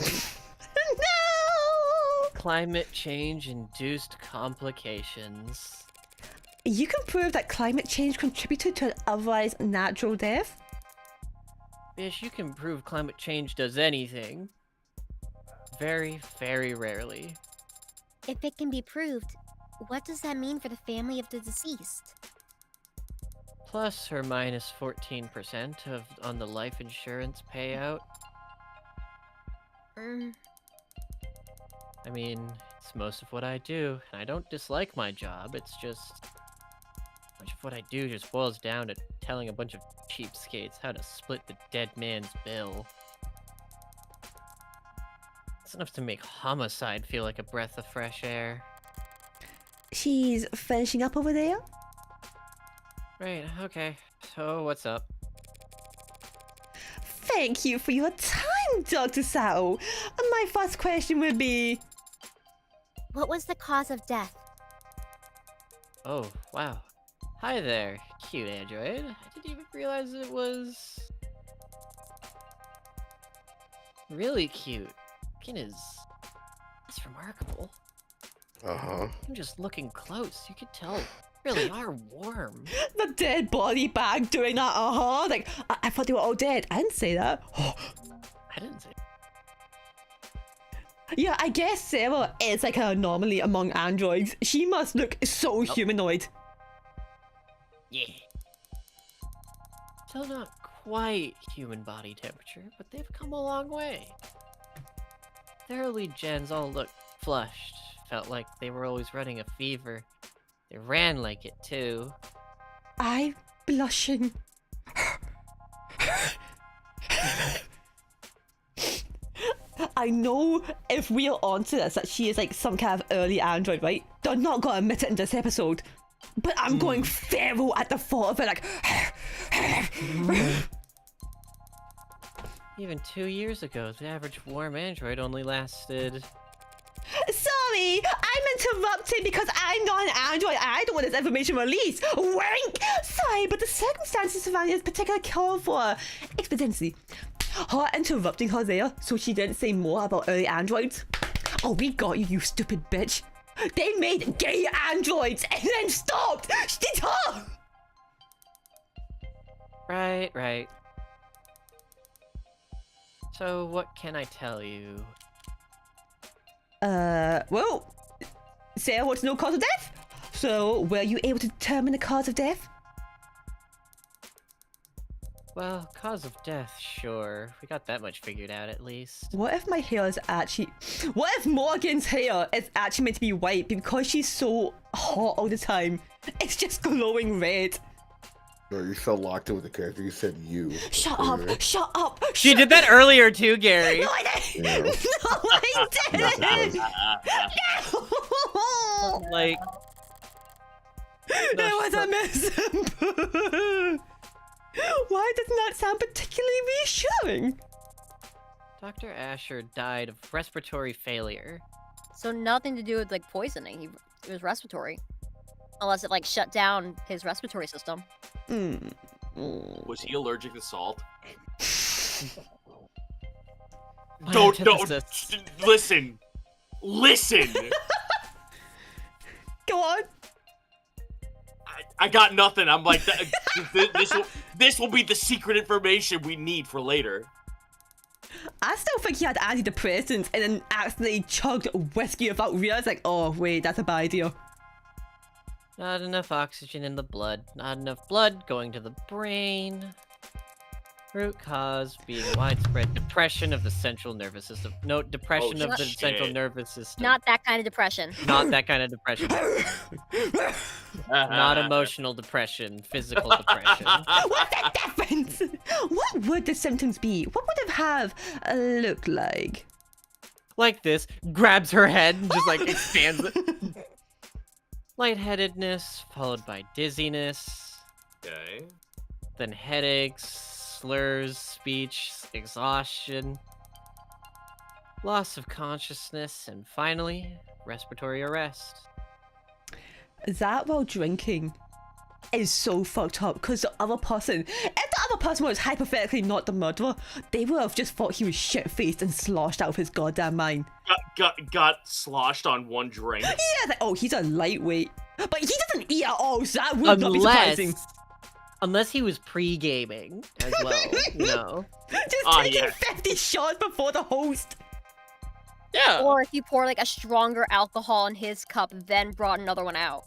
No! Climate change induced complications. You can prove that climate change contributed to an otherwise natural death? Bish, you can prove climate change does anything. Very, very rarely. If it can be proved, what does that mean for the family of the deceased? Plus or minus 14% on the life insurance payout. I mean, it's most of what I do, and I don't dislike my job, it's just... Much of what I do just boils down to telling a bunch of cheapskates how to split the dead man's bill. It's enough to make homicide feel like a breath of fresh air. She's finishing up over there? Right, okay. So, what's up? Thank you for your time, Dr. Sao. My first question would be... What was the cause of death? Oh, wow. Hi there, cute android. I didn't even realize it was... really cute. Skin is... that's remarkable. Uh-huh. I'm just looking close. You could tell really are warm. The dead body bag doing that, Like, I thought they were all dead. I didn't say that. I didn't say. Yeah, I guess Sarah is like an anomaly among androids. She must look so humanoid. Yeah. Still not quite human body temperature, but they've come a long way. The early gens all looked flushed. Felt like they were always running a fever. They ran like it too. I'm blushing. I know if we're onto this that she is like some kind of early android, right? They're not gonna admit it in this episode. But I'm going feral at the thought of it, like... Even 2 years ago, the average warm android only lasted... Sorry, I'm interrupting because I'm not an android. I don't want this information released. Wink! Sorry, but the circumstances surrounding this particular call for expediency. Her interrupting her there so she didn't say more about early androids. Oh, we got you, you stupid bitch. They made gay androids and then stopped. Did her? Right. So, what can I tell you? Well, Sarah wants to know cause of death. So, were you able to determine the cause of death? Well, cause of death, sure. We got that much figured out at least. What if my hair is actually... What if Morgan's hair is actually meant to be white because she's so hot all the time? It's just glowing red. You're so locked in with the character. You said you. Shut up! Shut up! She did that earlier too, Gary. No, I didn't! Yeah. No, I didn't! No! Like... It was a miss. Why doesn't that sound particularly reassuring? Dr. Asher died of respiratory failure. So nothing to do with like poisoning. It was respiratory, unless it like shut down his respiratory system. Was he allergic to salt? My Don't. antithesis. Listen. Go on. I got nothing. I'm like, this will be the secret information we need for later. I still think he had antidepressants and then accidentally chugged whiskey without realizing, like, oh wait, that's a bad idea. Not enough oxygen in the blood. Not enough blood going to the brain. Root cause being widespread depression of the central nervous system. No, depression of the central nervous system. Not that kind of depression. Not that kind of depression. Not emotional depression, physical depression. What's the difference? What would the symptoms be? What would it have looked like? Like this, grabs her head and just like expands it. Lightheadedness, followed by dizziness. Okay. Then headaches, slurs, speech, exhaustion, loss of consciousness, and finally, respiratory arrest. That while drinking is so fucked up because the other person, if the other person was hypothetically not the murderer, they would have just thought he was shit-faced and sloshed out of his goddamn mind. Got sloshed on one drink. Yeah, like, oh, he's a lightweight. But he doesn't eat at all, so that would not be surprising. Unless he was pre-gaming as well, you know. Just taking 50 shots before the host. Yeah. Or if you pour like a stronger alcohol in his cup, then brought another one out.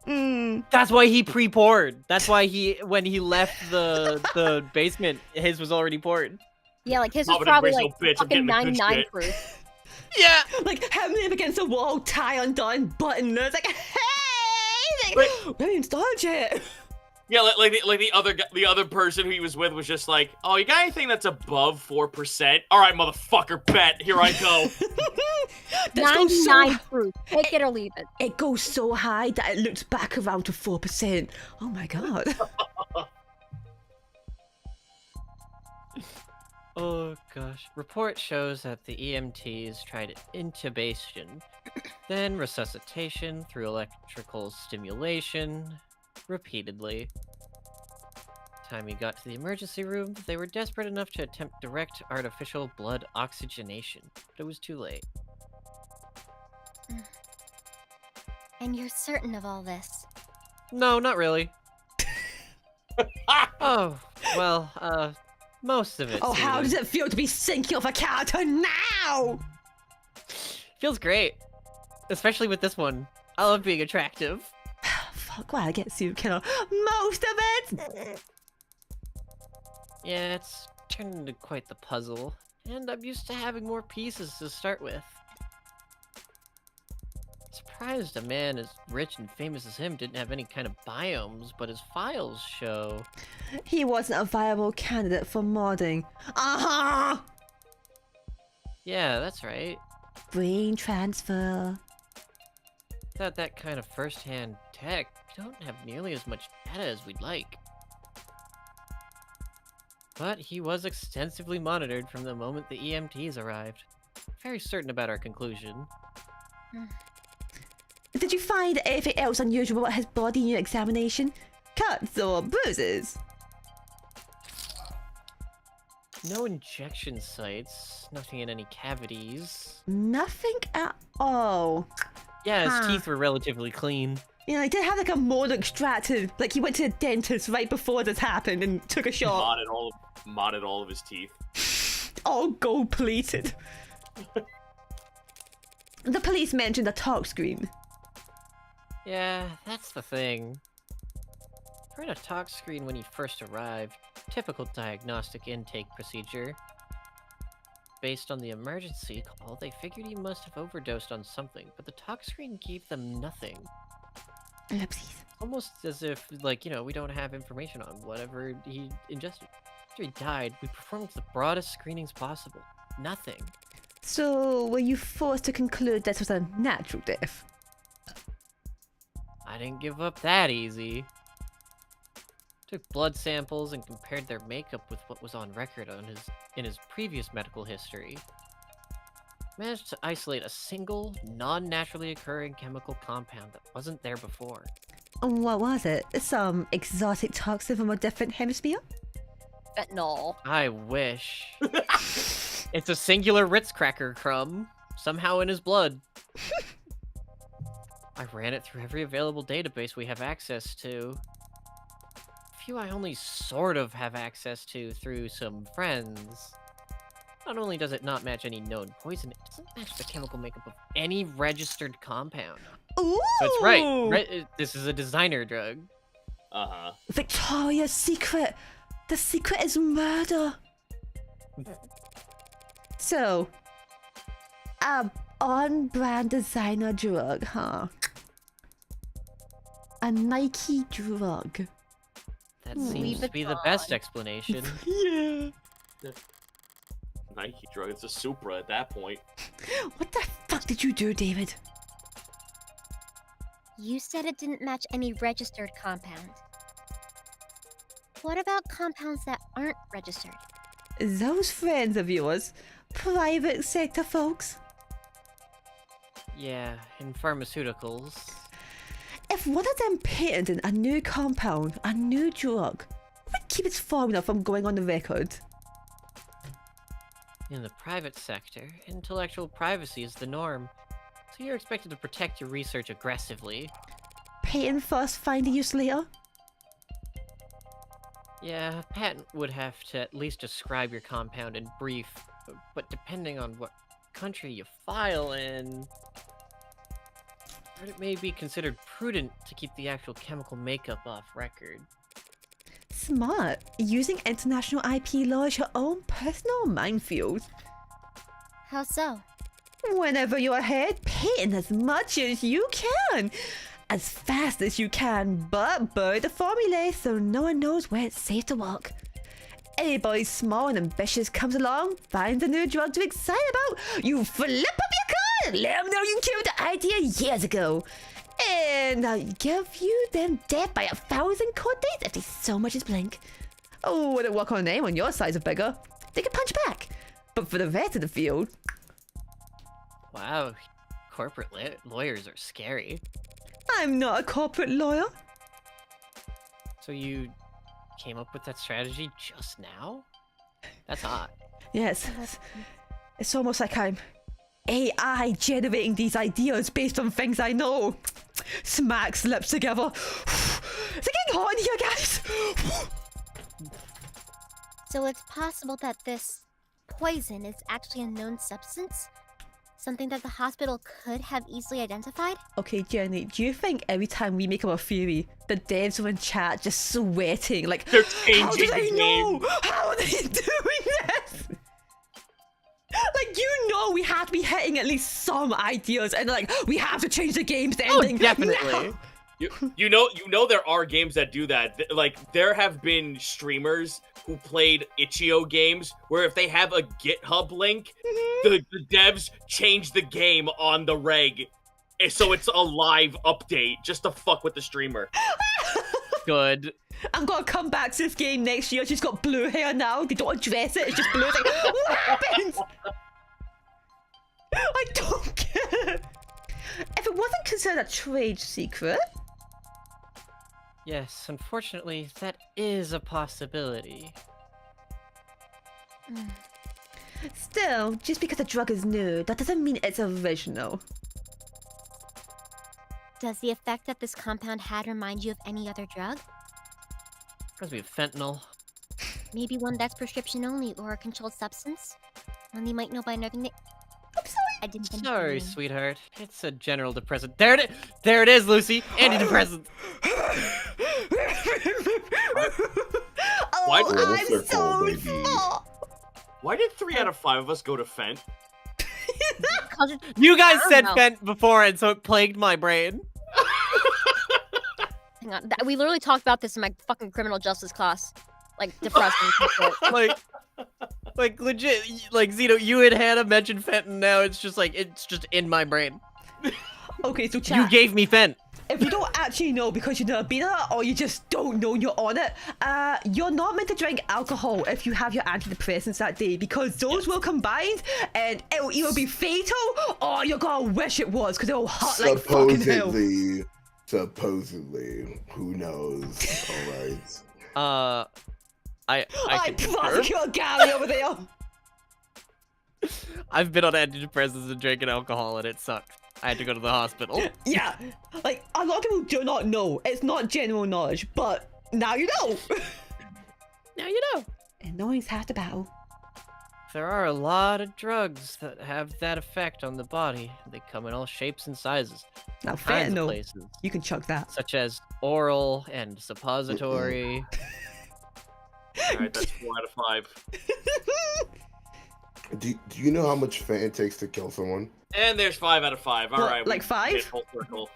That's why he pre-poured. That's why when he left the basement, his was already poured. Yeah, like his was probably like fucking 99 proof. Yeah. Like him live against the wall, tie undone, buttonless, like, hey! Like, we haven't even started yet. Yeah, like the other person who he was with was just like, oh, you got anything that's above 4%? All right, motherfucker, bet. Here I go. 99 proof. Take it or leave it. It goes so high that it looks back around to 4%. Oh my god. Oh gosh. Report shows that the EMTs tried intubation, then resuscitation through electrical stimulation, repeatedly. Time he got to the emergency room, they were desperate enough to attempt direct artificial blood oxygenation, but it was too late. And you're certain of all this? No, not really. Oh, well, most of it. Oh, how does it feel to be sinking off a character now? Feels great. Especially with this one. I love being attractive. Fuck, why I get serial killer most of it? Yeah, it's turned into quite the puzzle. And I'm used to having more pieces to start with. Surprised a man as rich and famous as him didn't have any kind of biomes, but his files show... He wasn't a viable candidate for modding. Uh-huh! Yeah, that's right. Brain transfer. Without that kind of first-hand tech, we don't have nearly as much data as we'd like. But he was extensively monitored from the moment the EMTs arrived. Very certain about our conclusion. Did you find anything else unusual about his body in your examination? Cuts or bruises? No injection sites, nothing in any cavities. Nothing at all. Yeah, his teeth were relatively clean. You know, he did have like a molar extracted. Like he went to the dentist right before this happened and took a shot. Modded all of his teeth. All gold plated. The police mentioned a talk screen. Yeah, that's the thing. We're in a talk screen when he first arrived. Typical diagnostic intake procedure. Based on the emergency call, they figured he must have overdosed on something, but the talk screen gave them nothing. Oopsies. Almost as if, like, you know, we don't have information on whatever he ingested. After he died, we performed the broadest screenings possible. Nothing. So, were you forced to conclude this was a natural death? I didn't give up that easy. Took blood samples and compared their makeup with what was on record in his previous medical history. Managed to isolate a single, non-naturally occurring chemical compound that wasn't there before. What was it? Some exotic toxin from a different hemisphere? Fentanyl. I wish. It's a singular Ritz cracker crumb, somehow in his blood. I ran it through every available database we have access to. A few I only sort of have access to through some friends. Not only does it not match any known poison, it doesn't match the chemical makeup of any registered compound. Ooh! So it's right. This is a designer drug. Uh-huh. Victoria's Secret! The secret is murder! So, on-brand designer drug, huh? A Nike drug. That seems to be the best explanation. Yeah. Nike drug. It's a Supra at that point. What the fuck did you do, David? You said it didn't match any registered compound. What about compounds that aren't registered? Those friends of yours, private sector folks. Yeah, in pharmaceuticals. If one of them patented a new compound, a new drug, what would keep its formula from going on the record? In the private sector, intellectual privacy is the norm, so you're expected to protect your research aggressively. Patent first, find a use later? Yeah, a patent would have to at least describe your compound in brief, but depending on what country you file in, it may be considered prudent to keep the actual chemical makeup off record. Smart. Using international IP law is your own personal minefield. How so? Whenever you're ahead, patent as much as you can. as fast as you can, but bury the formulae so no one knows where it's safe to walk. Anybody small and ambitious comes along, finds a new drug to excite about, you flip up your card, let them know you killed the idea years ago. And I'll give you them death by 1,000 court days if they so much as blink. Oh, wouldn't work on anyone your size or bigger. They can punch back. But for the rest of the field... Wow, corporate lawyers are scary. I'm not a corporate lawyer. So you came up with that strategy just now? That's hot. Yes. It's almost like I'm AI generating these ideas based on things I know. Smacks lips together. Is it getting hot in here, guys? So it's possible that this poison is actually a known substance? Something that the hospital could have easily identified? Okay, Jenny, do you think every time we make up a theory, the devs are in chat just sweating? Like, They're how do changing they the know? game. How are they doing this? Like, you know we have to be hitting at least some ideas, and like, we have to change the game's ending. Oh, definitely. now. You know there are games that do that. Like, there have been streamers who played itch.io games where if they have a GitHub link, the devs change the game on the reg, so it's a live update just to fuck with the streamer. Good. I'm gonna come back to this game next year. She's got blue hair now. They don't address it. It's just blue. It's like, what happened? I don't care. If it wasn't considered a trade secret. Yes, unfortunately, that is a possibility. Still, just because a drug is new, that doesn't mean it's original. Does the effect that this compound had remind you of any other drug? Reminds me of fentanyl. Maybe one that's prescription only or a controlled substance? One you might know by another name. I'm sorry. I didn't think Sorry, sweetheart. It's a general depressant. There it is, Lucy. Antidepressant. Why Oh, do I'm circle, so baby? small. Why did 3 out of 5 of us go to Fent? You guys I said don't know. fent before, and so it plagued my brain. Hang on. We literally talked about this in my fucking criminal justice class. Like, depressing. Like legit, like Zito, you and Hannah mentioned fent, and now it's just in my brain. Okay, so chat. You gave me fent. If you don't actually know because you've never been on it, or you just don't know you're on it, you're not meant to drink alcohol if you have your antidepressants that day, because those will combine and it'll either be fatal or you're gonna wish it was because it'll hurt like fucking hell. Supposedly, who knows? All right. I can confirm. Prosecute Gary over there. I've been on antidepressants and drinking alcohol, and it sucked. I had to go to the hospital. Yeah, like a lot of people do not know. It's not general knowledge, but now you know. Now you know. And knowing's half the battle. There are a lot of drugs that have that effect on the body. They come in all shapes and sizes. Now Kinds of fentanyl, places, you can chug that. such as oral and suppository. Alright, that's 4 out of 5. Do you know how much fent it takes to kill someone? And there's 5 out of 5. What, Alright. like we 5? hit full circle.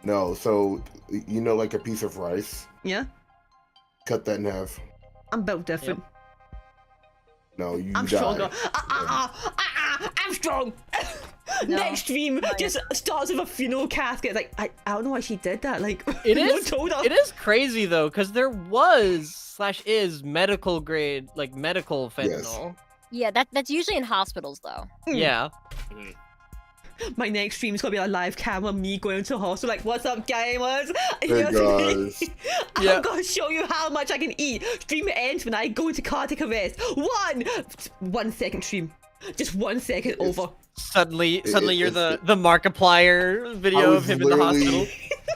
No, so you know, like a piece of rice. Yeah, Cut that in half. I'm built different. No, you I'm die. stronger. I'm strong. No. Next stream just starts with a funeral casket. Like I don't know why she did that. Like It no one is. told her. It is crazy though, because there was/is medical grade, like medical fentanyl. Yeah, that's usually in hospitals, though. Yeah. My next stream is gonna be a live camera, me going to the hospital. Like, what's up, gamers? Hey guys. Yeah. I'm gonna show you how much I can eat. Stream ends when I go into cardiac arrest. 1 second stream. Just 1 second over. Suddenly you're it's- the Markiplier I video was of him in the hospital.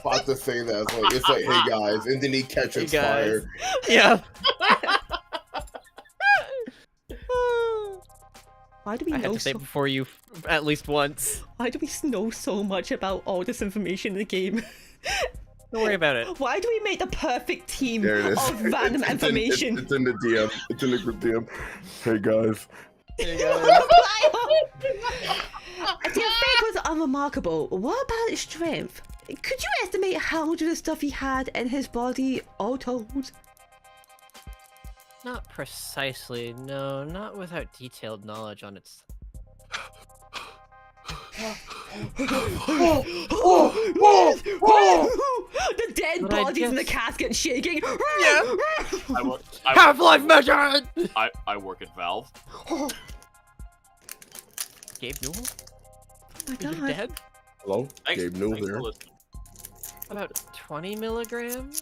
about to say that. It's like, hey guys, and then he catches Hey, guys. fire. Yeah. Why do we I had know to say so? before you at least once. Why do we know so much about all this information in the game? Don't worry about it. Why do we make the perfect team There it is. of random information? It's in the DM. It's in the group DM. Hey guys. There you go. The effect was unremarkable. What about its strength? Could you estimate how much of the stuff he had in his body all told? Not precisely, no, not without detailed knowledge on its. The dead But bodies in the casket shaking. Yeah. I Half-life measured! work at Valve. Gabe Newell? Oh my You're god. dead? Hello? Thanks, Gabe Newell thanks here. for listening. About 20 milligrams?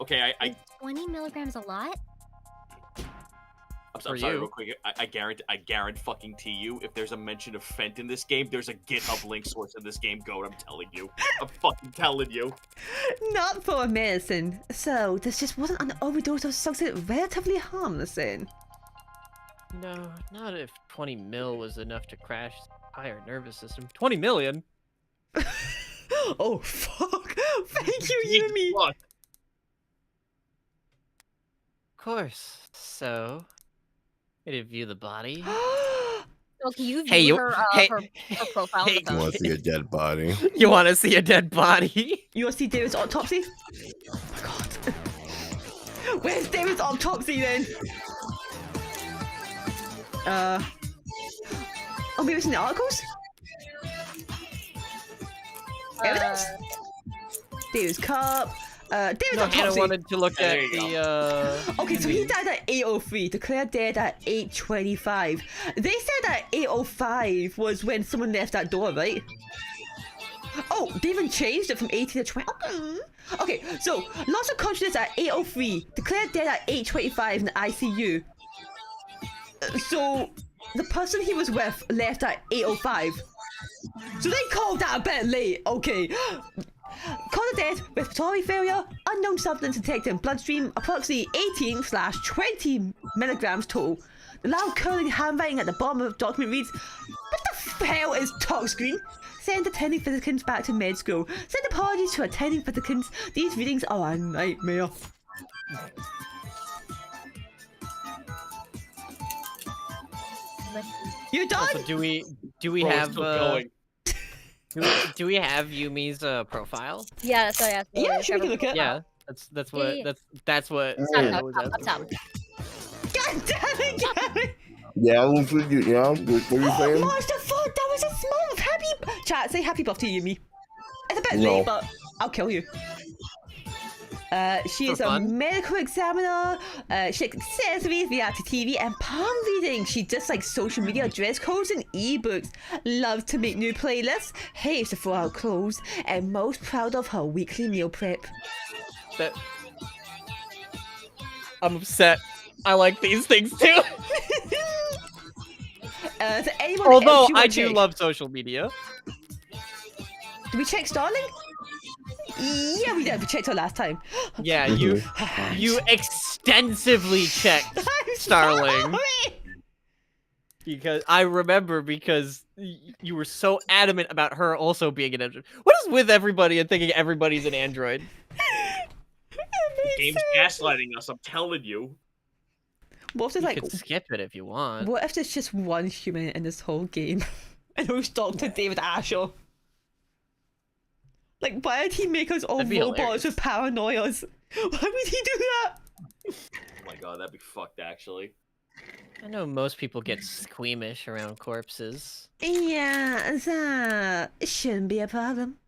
Okay, I 20 milligrams a lot? I'm For sorry, you. real quick. I guarantee fucking to you, if there's a mention of Fent in this game, there's a GitHub link source in this game. Goat, I'm telling you. I'm fucking telling you. Not for medicine. So, this just wasn't an overdose of something relatively harmless then? No, not if 20 mil was enough to crash the entire nervous system. 20 million? Oh, fuck. Thank you, Jesus Yumi. fuck. Of course. So, ready to view the body? So can you view Hey, you- her, hey- her profile? hey, on the You phone? want to see a dead body? You want to see a dead body? You want to see David's autopsy? Oh my god. Where's David's autopsy then? Oh, maybe it's in the articles? Evidence? David's cup. David's No, Hannah autopsy. wanted to look Yeah, at there you the, Okay, so he died at 8:03, declared dead at 8:25. They said that 8:05 was when someone left that door, right? Oh, they even changed it from 18 to 20. Okay, so loss of consciousness at 8:03, declared dead at 8:25 in the ICU. So the person he was with left at 8:05. So they called that a bit late. Okay. Cause of death, respiratory failure, unknown substance detected in bloodstream, approximately 18/20 milligrams total. The loud curling handwriting at the bottom of the document reads, "What the hell is talk screen? Send attending physicians back to med school. Send apologies to attending physicians. These readings are a nightmare." You done? Also, do we Bro, it's have still going. do we have Yumi's profile? Yeah, that's what I asked. Yeah, earlier. sure, we can look at it. Yeah, that's what Yeah. that's what Mm. Hannah Up was top, asking. up top. God damn it, Gary! Yeah, I won't forget you. Yeah, what are you saying? Monster fuck, that was a small happy. Chat, say happy birthday, Yumi. It's a bit No. late, but I'll kill you. She is For a fun? medical examiner. She likes accessories, reality TV, and palm reading. She does like social media, dress codes, and ebooks. Loves to make new playlists. Hates to throw out clothes, and most proud of her weekly meal prep. That I'm upset. I like these things too. To anyone Although else you I want do check? love social media. Did we check Starling? Yeah, we did. We checked her last time. Yeah, you extensively checked I'm Starling. sorry. Because I remember because you were so adamant about her also being an android. What is with everybody and thinking everybody's an android? Game's gaslighting us, I'm telling you. What if there's You like, could skip it if you want. what if there's just one human in this whole game? And who's Dr. David Asher? Like, why did he make us all That'd be robots hilarious. with paranoias? Why would he do that? Oh my god, that'd be fucked, actually. I know most people get squeamish around corpses. Yeah, that shouldn't be a problem.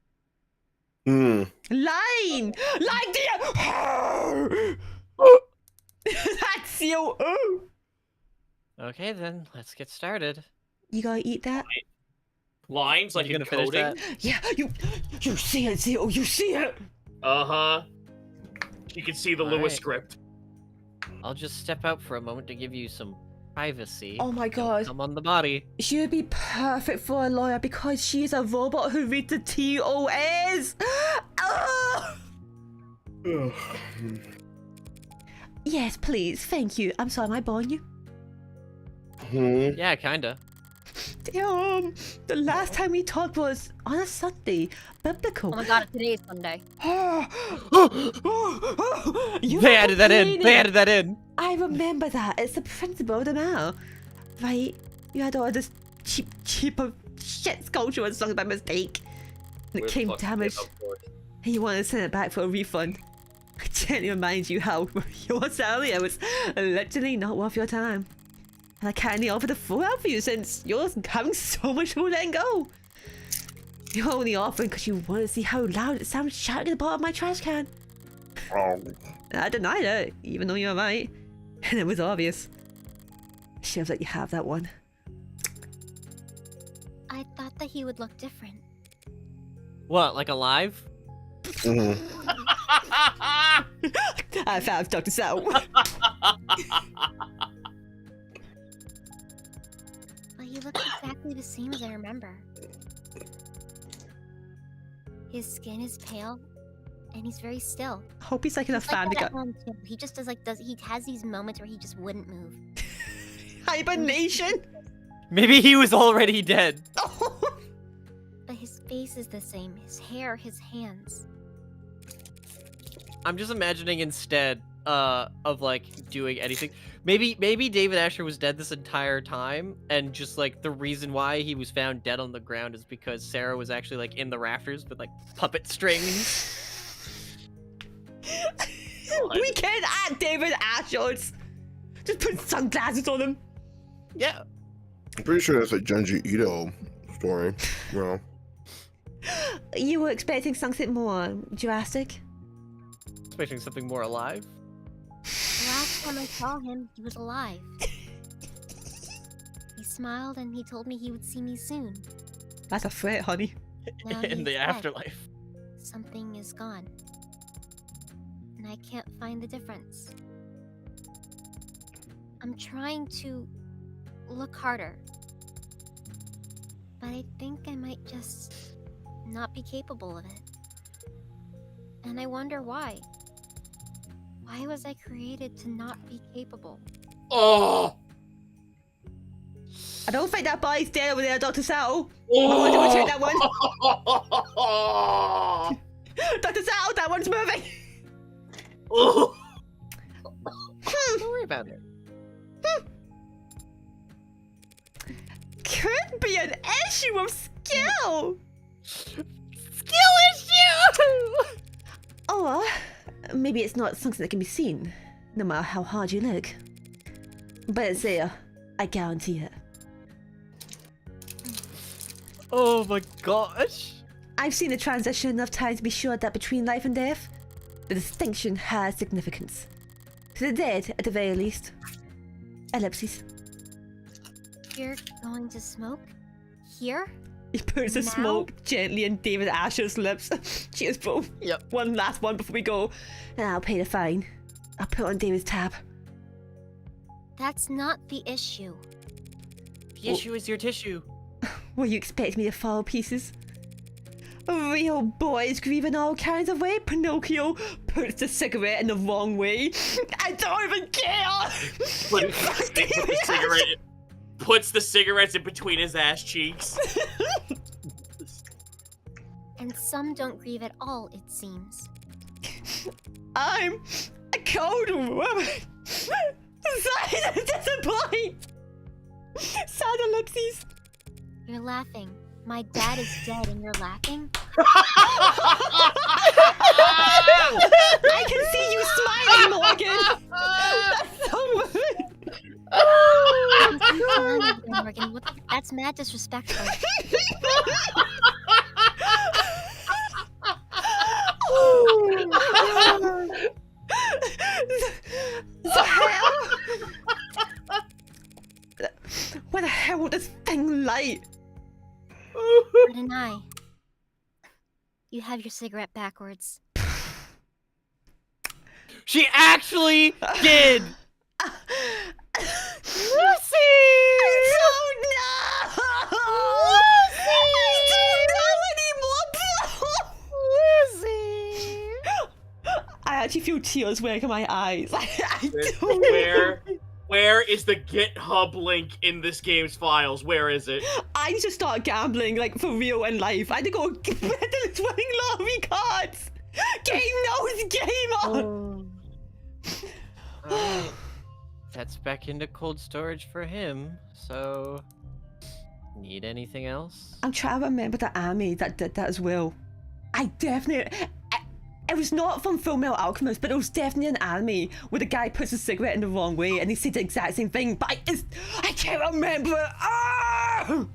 Line! Line, dear! That's you! Oh. Okay, then let's get started. You gotta eat that? Lines like You gonna finish encoding? that? Yeah, you see it, Zito, you see it! Uh-huh. You can see the Lewis Alright. script. I'll just step out for a moment to give you some privacy. Oh my Don't god. Come on the body. She would be perfect for a lawyer because she's a robot who reads the TOS! Ah! Yes, please, thank you. I'm sorry, am I boring you? Yeah, kinda. Damn, the last time we talked was on a Sunday. Biblical. Oh my god, today's Sunday. You They were added that in. They complaining. added that in. I remember that. It's the principle of the matter. Right? You had all this cheap shit sculpture was sung by mistake. And it With came fucking damaged. of course. And you want to send it back for a refund. I gently remind you how your salary was literally not worth your time. And I kindly offer the full out for you since you're having so much trouble letting go. You're only offering because you want to see how loud it sounds shouting at the bottom of my trash can. Oh. And I denied it, even though you're right. And it was obvious. Shows that you have that one. I thought that he would look different. What, like alive? Mhm. I found Dr. Sal. But he looks exactly the same as I remember. His skin is pale, and he's very still. Hope he's like in a He's like family that guy. at home too. He just he has these moments where he just wouldn't move. Hibernation? Maybe he was already dead. But his face is the same. His hair, his hands. I'm just imagining instead of like doing anything. Maybe David Asher was dead this entire time, and just like the reason why he was found dead on the ground is because Sarah was actually like in the rafters with like puppet strings. We can't add David Asher's. Just put sunglasses on him. Yeah. I'm pretty sure that's a Junji Ito story. Well, You were expecting something more drastic? Expecting something more alive. The last time I saw him, he was alive. He smiled and he told me he would see me soon. That's a threat, honey. Now In he's the dead. afterlife. Something is gone. And I can't find the difference. I'm trying to look harder. But I think I might just not be capable of it. And I wonder why. Why was I created to not be capable? Oh! I don't think that body's dead over there, Dr. Sal. I want to go check that one. Oh! Dr. Sal, that one's moving. Oh! Don't worry about it. Could be an issue of skill. Skill issue! Or maybe it's not something that can be seen, no matter how hard you look. But it's there. I guarantee it. Oh my gosh. I've seen the transition enough times to be sure that between life and death, the distinction has significance. To the dead, at the very least. Ellipses. You're going to smoke? Here? He puts the Now? smoke gently in David Asher's lips. Cheers, bro. Yep. One last one before we go. And I'll pay the fine. I'll put it on David's tab. That's not the issue. The issue is your tissue. Will you expect me to follow pieces? Real boys grieve in all kinds of ways. Pinocchio puts the cigarette in the wrong way. I don't even care. Puts the cigarettes in between his ass cheeks. And some don't grieve at all, it seems. I'm a cold woman. Sorry to disappoint. Sad ellipses. You're laughing. My dad is dead and you're laughing? I can see you smiling, Morgan. That's so rude. I'm so sorry, Morgan. That's mad disrespectful. The hell? Where the hell would this thing light? But an eye. You have your cigarette backwards. She actually did! Lucy! I don't know! Lucy! I don't know anymore, I actually feel tears welling in my eyes. I don't know. Where is the GitHub link in this game's files? Where is it? I need to start gambling, like, for real in life. I need to go get the winning lottery cards. Game knows game on. Alright. That's back into cold storage for him, so... Need anything else? I'm trying to remember the army that did that as well. It was not from Full Metal Alchemist, but it was definitely an anime where the guy puts a cigarette in the wrong way and they say the exact same thing, but I can't remember it. Ah!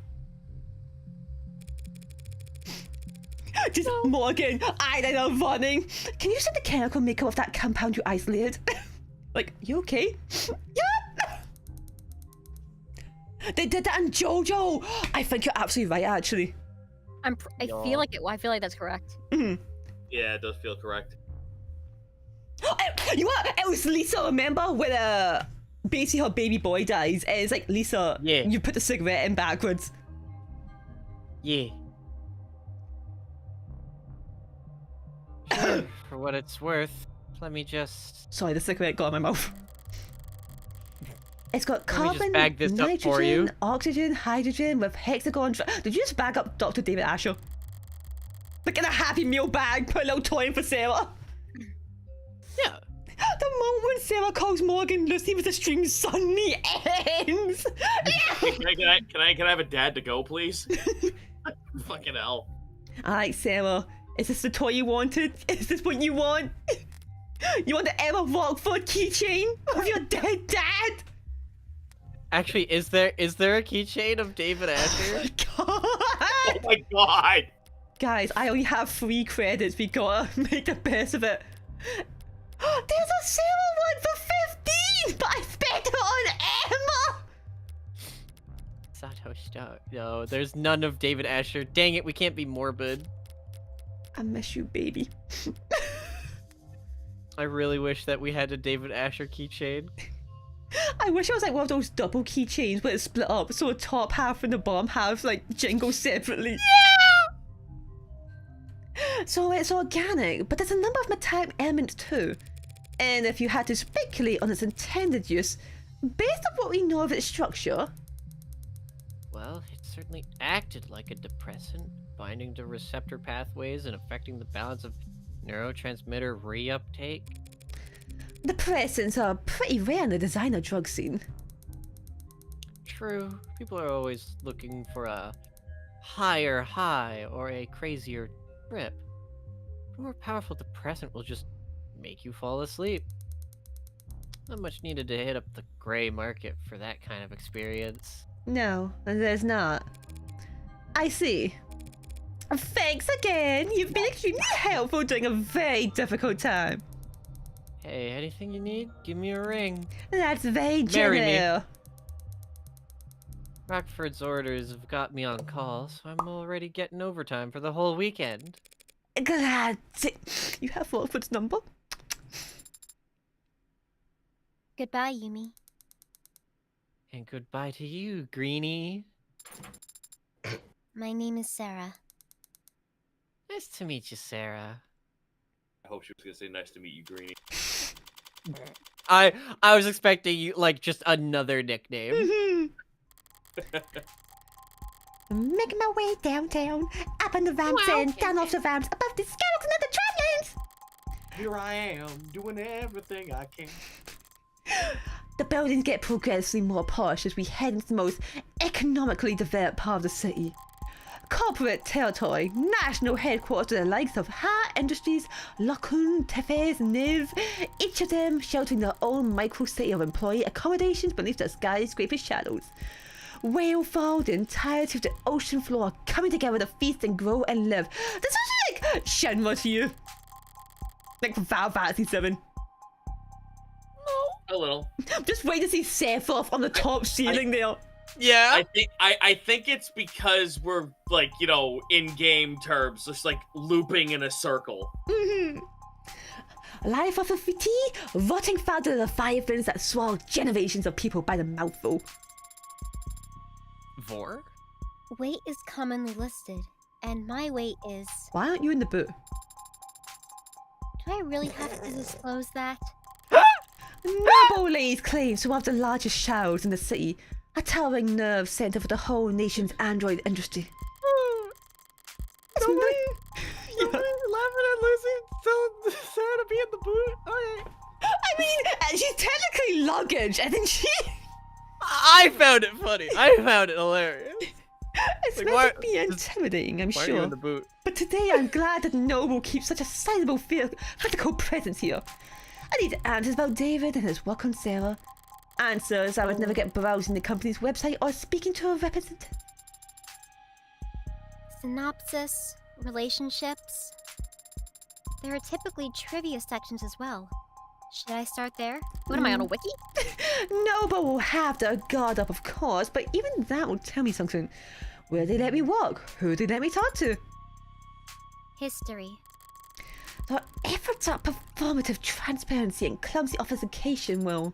Just Morgan, eyeliner running. Can you see the chemical makeup of that compound you isolated? Like, you okay? Yeah. They did that in JoJo. I think you're absolutely right, actually. I feel like that's correct. Mm-hmm. Yeah, it does feel correct. You know what? It was Lisa, remember? When basically her baby boy dies. And it's like, Lisa, yeah, you put the cigarette in backwards. Yeah. Sure, for what it's worth, let me just... Sorry, the cigarette got in my mouth. It's got carbon, bag this nitrogen, up for you. oxygen, hydrogen with hexagon... Did you just bag up Dr. David Asher? Like in a Happy Meal bag, put a little toy in for Sarah. Yeah. The moment when Sarah calls Morgan Lucy with the stream suddenly ends. Can I have a dad to go, please? Fucking hell. Alright, Sarah. Is this the toy you wanted? Is this what you want? You want the Emma Rockford keychain of your dead dad? Actually, is there a keychain of David Asher? Oh my god! Guys, I only have 3 credits. We gotta make the best of it. There's a Sarah one for 15, but I spent it on Emma. Sato Star. No, there's none of David Asher. Dang it, we can't be morbid. I miss you, baby. I really wish that we had a David Asher keychain. I wish it was like one of those double keychains where it's split up, so the top half and the bottom half like jingle separately. Yeah! So it's organic, but there's a number of metallic elements too. And if you had to speculate on its intended use, based on what we know of its structure... Well, it certainly acted like a depressant, binding to receptor pathways and affecting the balance of neurotransmitter reuptake. Depressants are pretty rare in the designer drug scene. True. People are always looking for a higher high or a crazier trip. A more powerful depressant will just make you fall asleep. Not much needed to hit up the gray market for that kind of experience. No, there's not. I see. Thanks again. You've been extremely helpful during a very difficult time. Hey, anything you need? Give me a ring. That's very Marry me. generous. Rockford's orders have got me on call, so I'm already getting overtime for the whole weekend. Glad you have Rockford's number. Goodbye, Yumi. And goodbye to you, Greenie. My name is Sarah. Nice to meet you, Sarah. I hope she was gonna say nice to meet you, Greenie. I was expecting you like just another nickname. Making my way downtown, up on the ramps and down off the ramps, above the skeleton of the tramlines. Here I am, doing everything I can. The buildings get progressively more posh as we head into the most economically developed part of the city. Corporate territory, national headquarters of the likes of Ha Industries, Lokun, Tefes, Niv, each of them sheltering their own micro-city of employee accommodations beneath the skyscraper shadows. Whalefall, the entirety of the ocean floor coming together to feast and grow and live. This is like Shenmue to you. Like Final Fantasy 7. A little. Just wait to see Sephiroth on the top ceiling there. Yeah. I think it's because we're like, you know, in game terms, just like looping in a circle. Life of a fiti, rotting fat of the fire fins that swallow generations of people by the mouthful. Vor? Weight is commonly listed, and my weight is... Why aren't you in the boot? Do I really have to disclose that? Noble lays claim to one of the largest showers in the city, a towering nerve center for the whole nation's android industry. You're laughing at Lucy telling Sarah to be in the boot? Okay. I mean, she's technically luggage, and then she... I found it funny. I found it hilarious. It's Like, meant why- to be intimidating, I'm Why are you sure. in the boot? But today I'm glad that Noble keeps such a sizable physical presence here. I need answers about David and his work on Sarah. Answers I would never get browsing the company's website or speaking to a representative. Synopsis, relationships. There are typically trivia sections as well. Should I start there? What am I on a wiki? Noble will have to guard up, of course, but even that will tell me something. Where they let me walk? Who they let me talk to? History. The efforts at performative transparency and clumsy obfuscation will...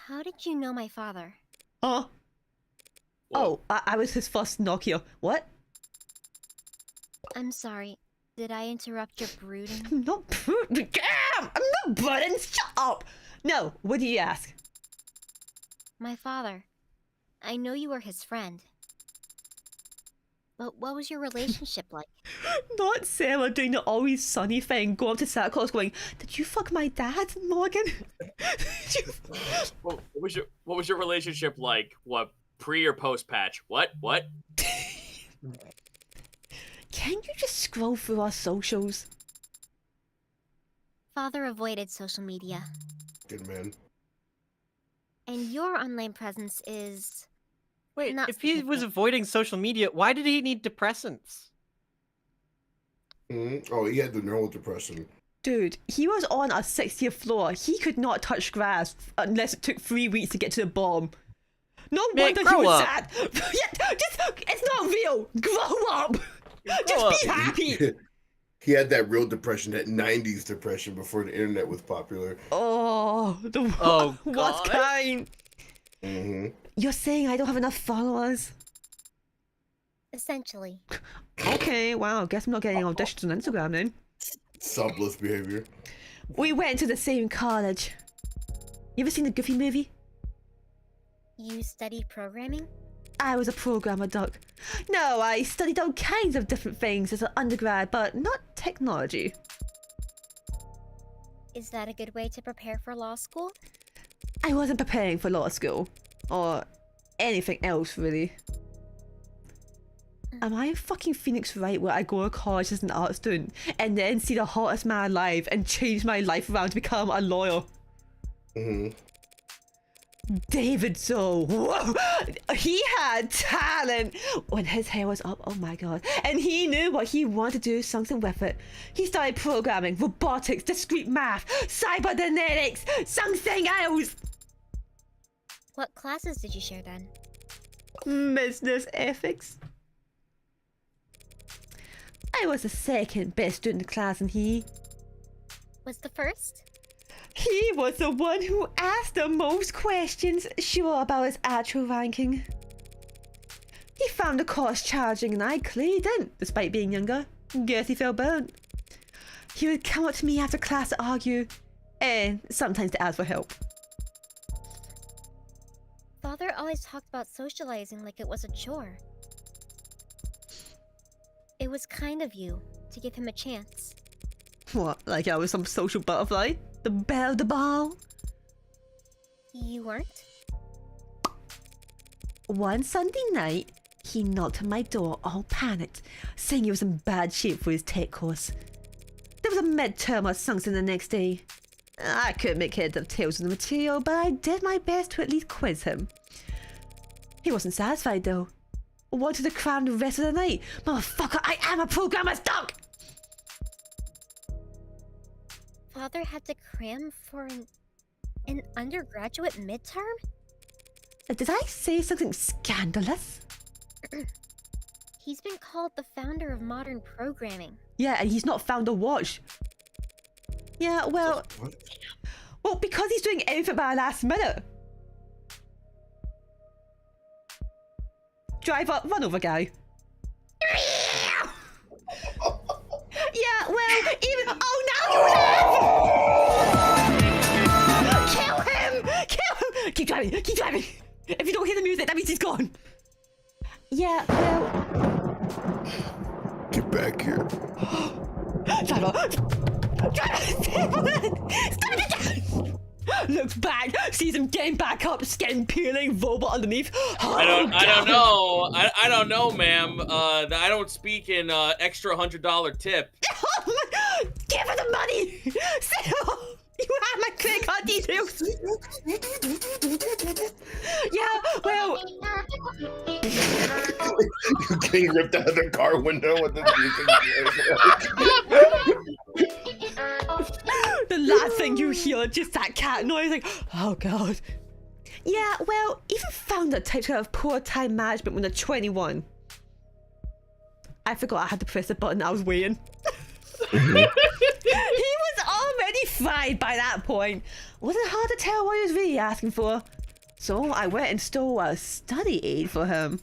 How did you know my father? Oh, I was his first Nokia. What? I'm sorry. Did I interrupt your brooding? I'm not Damn! I'm not brooding! Shut up! No, what do you ask? My father. I know you were his friend. But what was your relationship like? Not Sarah doing the always sunny thing, going up to Santa Claus going, did you fuck my dad, Morgan? What was your relationship like? What, pre or post patch? What? Can you just scroll through our socials? Father avoided social media. Good man. And your online presence is... Wait, Not if he was specific. avoiding social media, why did he need depressants? Oh, he had the neural depression. Dude, he was on our 60th floor. He could not touch grass unless it took 3 weeks to get to the bottom. No Man, wonder he grow was up. sad. Yeah, it's not real. Grow up. Grow Just up. be happy. He had that real depression, that 90s depression before the internet was popular. Oh, Oh, what God. kind? Mm-hmm. You're saying I don't have enough followers? essentially. Okay, wow, guess I'm not getting auditions on Instagram then. Subless behavior. We went to the same college. You ever seen the Goofy movie? You studied programming? I was a programmer, Doc. No, I studied all kinds of different things as an undergrad, but not technology. Is that a good way to prepare for law school? I wasn't preparing for law school. Or anything else, really. Am I in fucking Phoenix right where I go to college as an art student and then see the hottest man alive and change my life around to become a lawyer? Mm-hmm. David so whoa, he had talent when his hair was up, oh my god, and he knew what he wanted to do, something with it. He started programming, robotics, discrete math, cybernetics, something else. What classes did you share then? Business ethics. I was the second best student in the class and he Was the first? He was the one who asked the most questions, sure about his actual ranking. He found the course challenging and I clearly didn't, despite being younger. Guess he felt burnt. He would come up to me after class to argue, and sometimes to ask for help. Father always talked about socializing like it was a chore. It was kind of you to give him a chance. What, like I was some social butterfly? The belle de ball? You weren't? One Sunday night, he knocked on my door all panicked, saying he was in bad shape for his tech course. There was a midterm or something the next day. I couldn't make heads or tails of the material, but I did my best to at least quiz him. He wasn't satisfied though. Wanted to cram the rest of the night. Motherfucker, I am a programmer's dog! Father had to cram for an undergraduate midterm? Did I say something scandalous? He's been called the founder of modern programming. Yeah, and he's not found a watch. Yeah, well, What? well, because he's doing everything by the last minute. Drive up, run over guy. Yeah, well, even... Oh, now you have! Kill him! Kill him! Keep driving, keep driving! If you don't hear the music, that means he's gone. Yeah, well... Get back here. Driver! Driver! Stop it! Looks back, sees him getting back up, skin peeling, robot underneath. I don't know. I don't know, ma'am. I don't speak in extra $100 tip. Give her the money! You have my credit card details! Yeah, well... You're getting ripped out of the car window with the The last thing you hear is just that cat noise, like, oh god. Yeah, well, even founder takes out of poor time management when they're 21. I forgot I had to press the button I was waiting. He was already fried by that point. Wasn't hard to tell what he was really asking for. So I went and stole a study aid for him.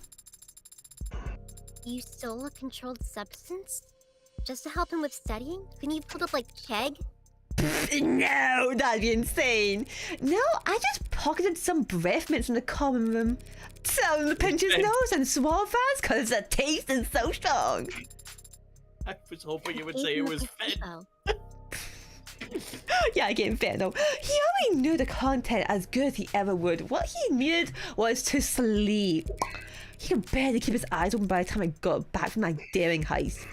You stole a controlled substance? Just to help him with studying? Couldn't you pulled up like Chegg? No, that'd be insane. No, I just pocketed some breath mints in the common room. Tell him to pinch his nose and swallow fast because the taste is so strong. I was hoping you would say it was fed. Yeah, I gave him fed though. He already knew the content as good as he ever would. What he needed was to sleep. He could barely keep his eyes open by the time I got back from my daring heist.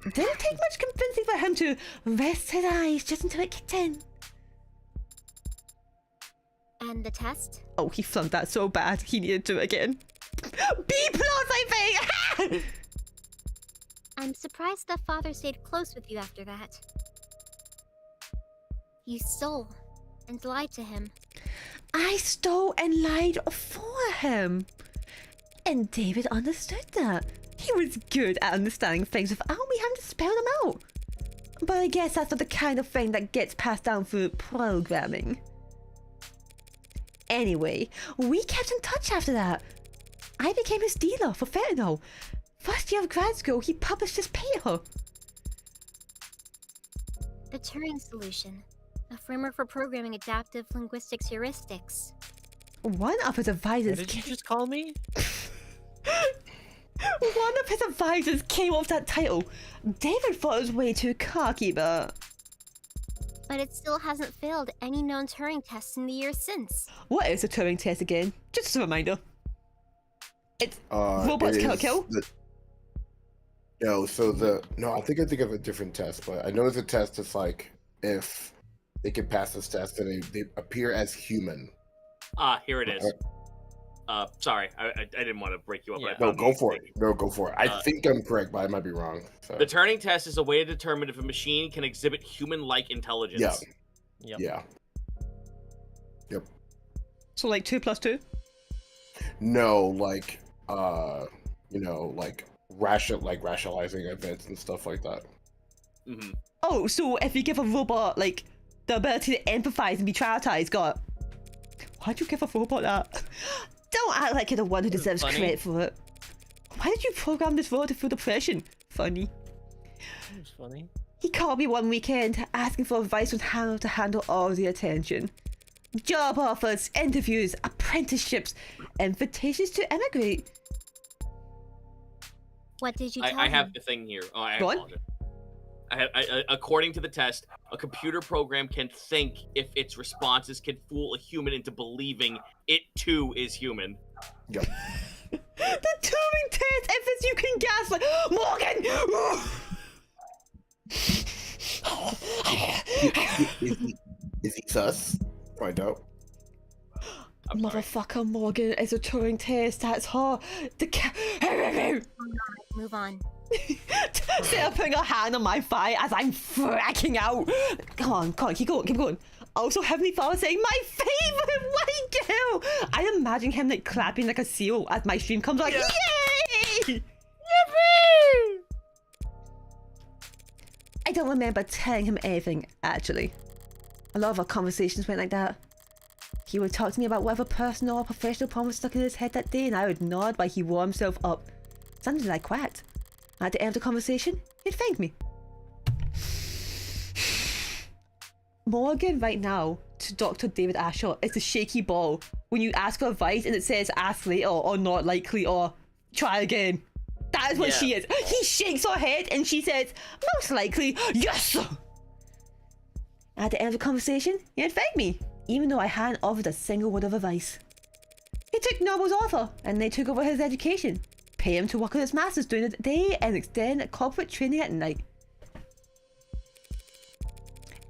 Didn't take much convincing for him to rest his eyes just until it kicked in. And the test? Oh, he flunked that so bad, he needed to do it again. B+, I think! I'm surprised that father stayed close with you after that. You stole and lied to him. I stole and lied for him. And David understood that. He was good at understanding things without me having to spell them out. But I guess that's not the kind of thing that gets passed down through programming. Anyway, we kept in touch after that. I became his dealer for fentanyl. First year of grad school, he published his paper. The Turing solution. A framework for programming adaptive linguistics heuristics. One of his advisors... What did you just call me? One of his advisors came off that title. David thought it was way too cocky, but it still hasn't failed any known Turing tests in the years since. What is a Turing test again? Just as a reminder. It's robots cannot kill? No, I think I think of a different test, but I know it's a test that's like if they can pass this test and they appear as human. Here it is. Sorry, I didn't want to break you up. Yeah. No, go for it. No, go for it. I think I'm correct, but I might be wrong. So. The Turing test is a way to determine if a machine can exhibit human-like intelligence. Yeah. Yep. Yeah. Yep. So like 2 + 2? No, like rationalizing events and stuff like that. Mm-hmm. Oh, so if you give a robot like the ability to empathize and be traumatized, why'd you give a robot that? Don't act like you're the one who deserves credit for it. Why did you program this robot to feel depression? Funny. That was funny. He called me one weekend asking for advice on how to handle all the attention. Job offers, interviews, apprenticeships, invitations to emigrate. What did you tell him? I have the thing here. Oh, I Go on. apologize. According to the test, a computer program can think if its responses can fool a human into believing it too is human. Yep. The Turing test, if it's you can gaslight. Morgan! Is he sus? Find out. Motherfucker, Morgan, it's a Turing test, that's her. Move on. Sarah putting her hand on my thigh as I'm fracking out. Come on, keep going. Also, Heavenly Father saying, my favorite white girl! I imagine him like clapping like a seal as my stream comes like, yay! Yippee! I don't remember telling him anything, actually. A lot of our conversations went like that. He would talk to me about whatever personal or professional problem stuck in his head that day, and I would nod while he wore himself up. Sometimes I quacked. At the end of the conversation, he'd thank me. Morgan right now to Dr. David Asher is a shaky ball when you ask for advice and it says ask later or not likely or try again. That is what she is. He shakes her head and she says, most likely, yes! At the end of the conversation, he'd thank me. even though I hadn't offered a single word of advice. He took Noble's offer, and they took over his education, pay him to work on his masters during the day and extend corporate training at night.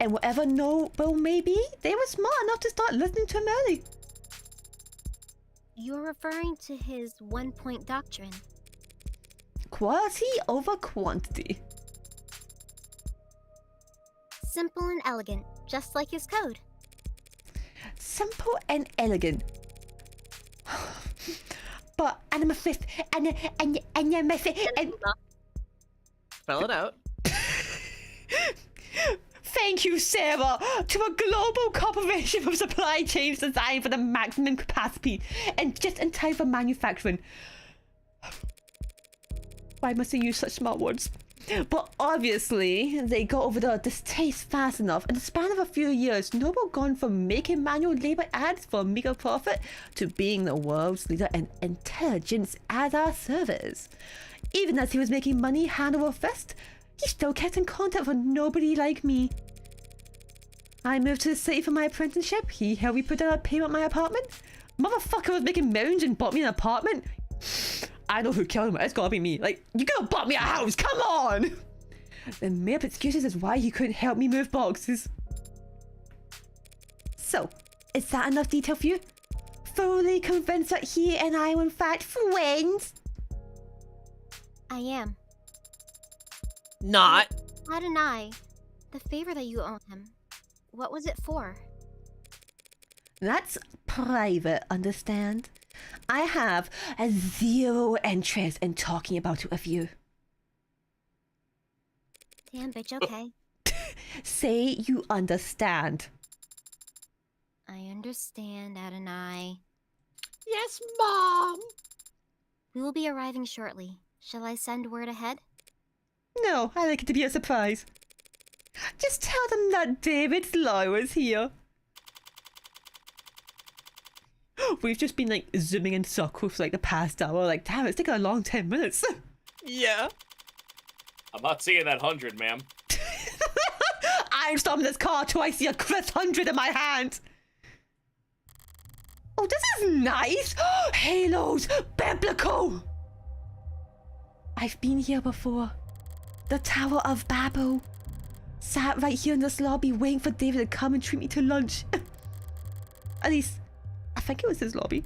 And whatever Noble may be, they were smart enough to start listening to him early. You're referring to his one-point doctrine. Quality over quantity. Simple and elegant, just like his code. Simple and elegant. But and I'm a fifth, and you're my fifth, and Spell it out. thank you, Sarah, to a global corporation of supply chains designed for the maximum capacity and just in time for manufacturing. Why must I use such smart words? But obviously, they got over the distaste fast enough. In the span of a few years, Noble gone from making manual labor ads for a meager profit to being the world's leader in intelligence as a service. Even as he was making money hand over fist, he still kept in contact with nobody like me. I moved to the city for my apprenticeship. He helped me put down a payment on my apartment. Motherfucker was making millions and bought me an apartment. I know who killed him. It's gotta be me. Like, you could have bought me a house. Come on! The made up excuses is why he couldn't help me move boxes. So, is that enough detail for you? Fully convinced that he and I were in fact friends? I am. Not. Adonai, the favor that you owe him, what was it for? That's private, understand? I have a zero interest in talking about it with you. Damn, bitch, okay. Say you understand. I understand, Adonai. Yes, Mom. We will be arriving shortly. Shall I send word ahead? No, I like it to be a surprise. Just tell them that David's lawyer is here. We've just been like zooming in circles for like the past hour. Like, damn, it's taken a long 10 minutes. Yeah. I'm not seeing that 100, ma'am. I'm stopping this car till I see a crisp 100 in my hand. Oh, this is nice. Halos, biblical. I've been here before. The Tower of Babel. Sat right here in this lobby waiting for David to come and treat me to lunch. At least, I think it was his lobby.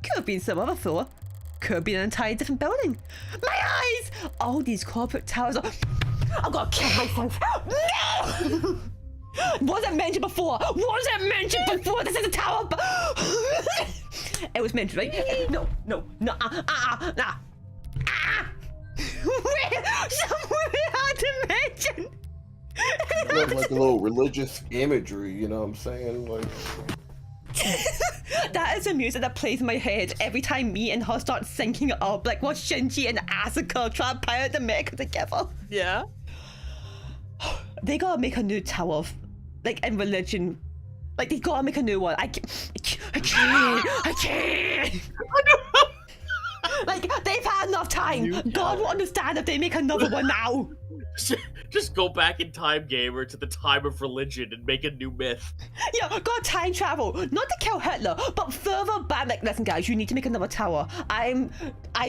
Could have been some other floor. Could have been an entirely different building. My eyes! All these corporate towers are... I'm gonna kill myself. No! Wasn't mentioned before. Wasn't mentioned before. This is a tower. It was mentioned, right? No. Nah. Somewhere had to mention. Like a little religious imagery, you know what I'm saying? Like... That is the music that plays in my head every time me and her start syncing it up, like what Shinji and Asuka try to pirate the mecha together. Yeah. They gotta make a new tower, like in religion. Like they gotta make a new one. I can't. Like they've had enough time. God will understand if they make another one now. Just go back in time, gamer, to the time of religion and make a new myth. Yeah, God, time travel. Not to kill Hitler, but further back. Like, listen, guys, you need to make another tower. I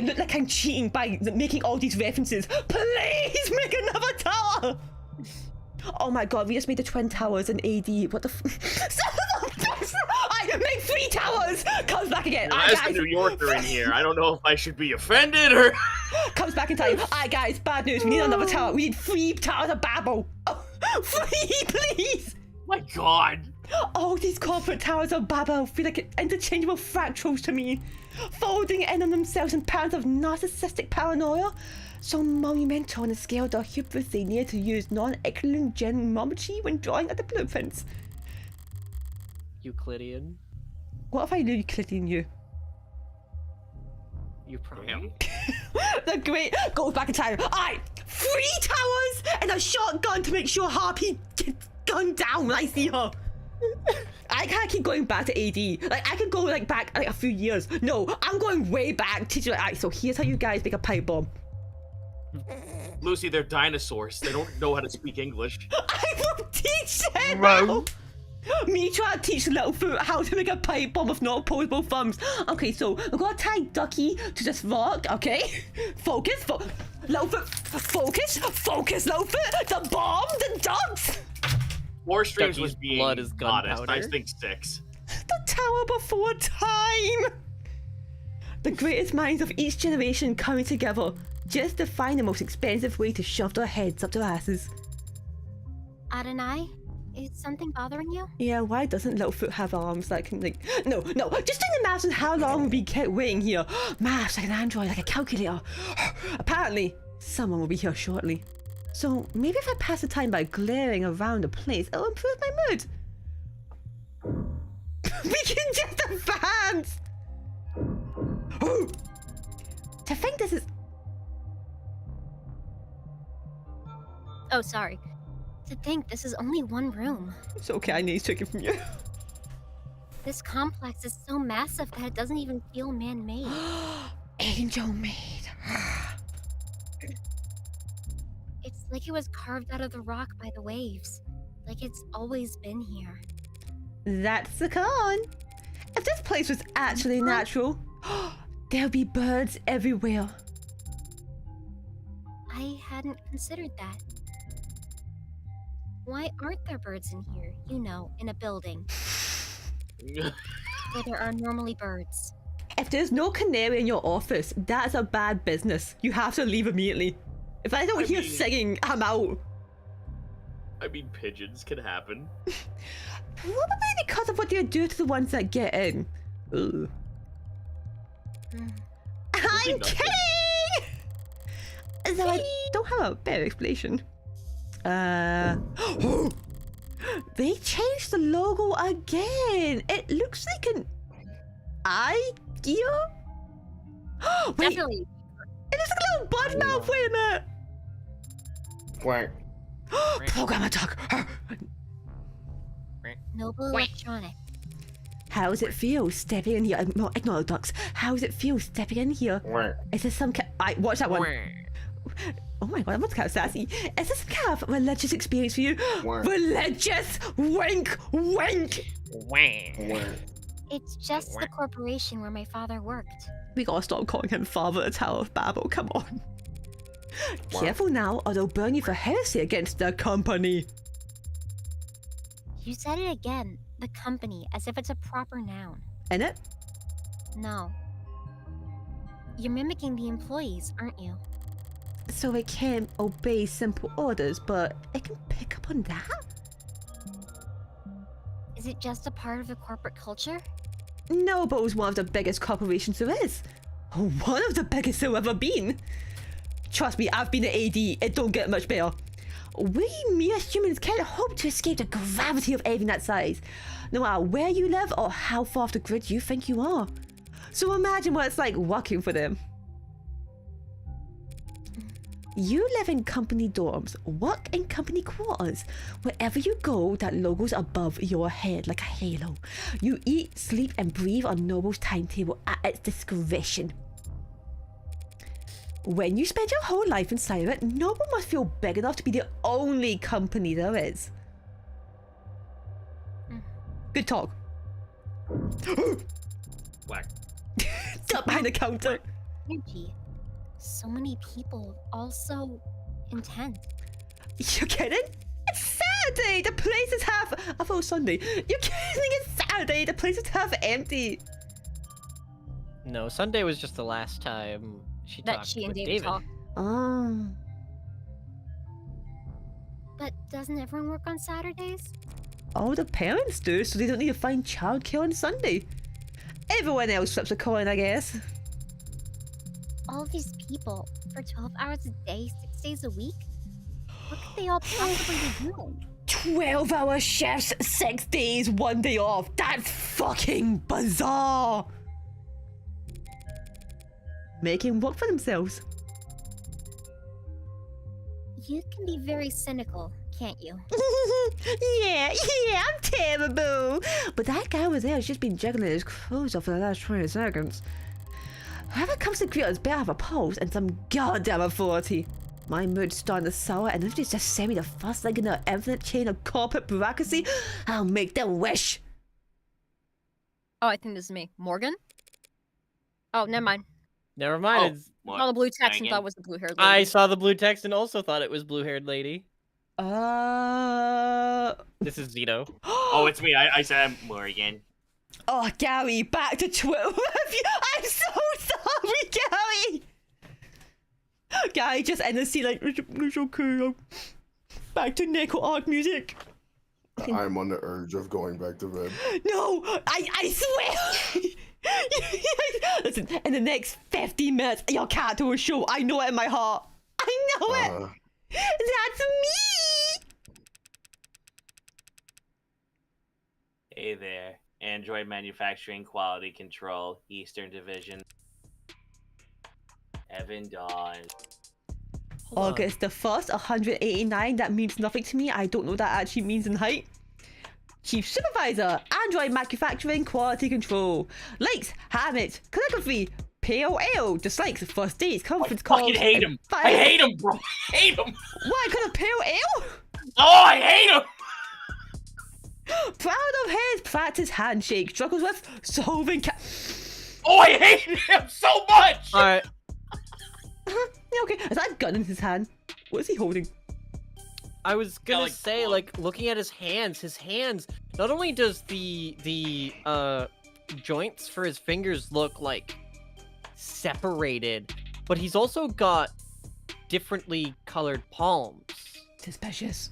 look like I'm cheating by making all these references. Please make another tower. Oh my God, we just made the Twin Towers in AD. What the I make 3 towers! Comes back again. As a New Yorker in here, I don't know if I should be offended or... Comes back in time. Alright guys, bad news. We need another tower. We need 3 towers of Babel. Oh, 3, please! My God. All these corporate towers of Babel feel like interchangeable fractals to me. Folding in on themselves in patterns of narcissistic paranoia. So monumental on the scale the hubris they need to use non-Euclidean geometry when drawing at the blueprints. Euclidean. What if I knew Euclidean you? You probably. The great goes back in time. Alright, 3 towers and a shotgun to make sure Harpy gets gunned down when I see her. I can't keep going back to AD. Like I could go like back like a few years. No, I'm going way back. Teach you like, alright, so here's how you guys make a pipe bomb. Lucy, they're dinosaurs. They don't know how to speak English. I will teach them. Me trying to teach Littlefoot how to make a pipe bomb with not opposable thumbs. Okay, so we're gonna tie Ducky to this rock, okay? Focus, Littlefoot, focus, Littlefoot, the bomb, the ducks! 4 streams Ducky's was being blood is modest. I gunpowder. think 6. The tower before time! The greatest minds of each generation coming together just to find the most expensive way to shove their heads up their asses. Adonai, is something bothering you? Yeah, why doesn't Littlefoot have arms that can, like... No, just doing the maths on how long we'll be kept waiting here. Maths like an android, like a calculator. Apparently, someone will be here shortly. So, maybe if I pass the time by glaring around the place, it'll improve my mood. We can just advance! To think this is... Oh, sorry. To think this is only one room. It's okay, I need to take it from you. This complex is so massive that it doesn't even feel man-made. Angel made. It's like it was carved out of the rock by the waves. Like it's always been here. That's the con. If this place was actually natural, there'll be birds everywhere. I hadn't considered that. Why aren't there birds in here? You know, in a building. Where there are normally birds. If there's no canary in your office, that's a bad business. You have to leave immediately. If I don't hear singing, I'm out. I mean, pigeons can happen. Probably because of what they do to the ones that get in. Ugh. I'm kidding! So I don't have a better explanation. They changed the logo again. It looks like an eye gear. Wait, Definitely. it looks like a little bud mouth. Wait a minute. Quack. Program attack. Noble electronic. How does it feel stepping in here? Ignore the ducks. How does it feel stepping in here? Quack. Is this some watch that one. Oh my god, I'm kind of sassy. Is this some kind of religious experience for you? Wah. Religious? Wink, wink. Quack. It's just the corporation where my father worked. We gotta stop calling him Father of the Tower of Babel, come on. Careful now, or they'll burn you for heresy against the company. You said it again. The company, as if it's a proper noun. In it? No. You're mimicking the employees, aren't you? So it can't obey simple orders, but it can pick up on that? Is it just a part of the corporate culture? No, but it was one of the biggest corporations there is. One of the biggest there ever been. Trust me, I've been an AD, it don't get much better. We mere humans can't hope to escape the gravity of anything that size, no matter where you live or how far off the grid you think you are. So imagine what it's like working for them. You live in company dorms, work in company quarters. Wherever you go, that logo's above your head like a halo. You eat, sleep, and breathe on Noble's timetable at its discretion. When you spend your whole life inside of it, Noble must feel big enough to be the only company there is. Good talk. Whack. Duck behind the counter. Energy. So many people, all so intense. You kidding? It's Saturday! The place is half... I thought it was Sunday. You're kidding? It's Saturday! The place is half empty. No, Sunday was just the last time she That talked she and with David David. talked. Oh. But doesn't everyone work on Saturdays? All the parents do, so they don't need to find childcare on Sunday. Everyone else flips a coin, I guess. All these people, for 12 hours a day, 6 days a week? What could they all possibly be doing? 12-hour shifts, 6 days, 1 day off. That's fucking bizarre. Making work for themselves. You can be very cynical, can't you? yeah, I'm terrible. But that guy over there has just been juggling his clothes off for the last 20 seconds. Whoever comes to greet us better have a pulse and some goddamn authority. My mood's starting to sour, and if they just send me the first link in the infinite chain of corporate bureaucracy, I'll make them wish. Oh, I think this is me. Morgan? Oh, never mind. Never mind. It's... I saw the blue text and Megan? thought it was the blue-haired lady. I saw the blue text and also thought it was blue-haired lady. This is Zito. Oh, it's me. I said Morgan. Oh, Gary, back to Twitter. I'm so sorry, Gary. Gary just ended the scene like, it's okay. Back to Neko Arc music. I'm on the urge of going back to bed. No, I swear. Listen, in the next 15 minutes, your character will show. I know it in my heart. I know it. That's me. Hey there. Android Manufacturing Quality Control, Eastern Division. Evan Dawn. August the 1st, 189. That means nothing to me. I don't know what that actually means in height. Chief Supervisor, Android Manufacturing Quality Control. Likes, Hammett, Calligraphy, POL, dislikes, first dates, conference calls. I fucking hate him. I hate him, bro. I hate him. Why, because of POL? Oh, I hate him. Proud of his practice handshake, struggles with solving Oh, I hate him so much! Alright. Okay, is that a gun in his hand? What is he holding? I was gonna like, say, like, looking at his hands, not only does the joints for his fingers look, like, separated, but he's also got differently colored palms. Suspicious.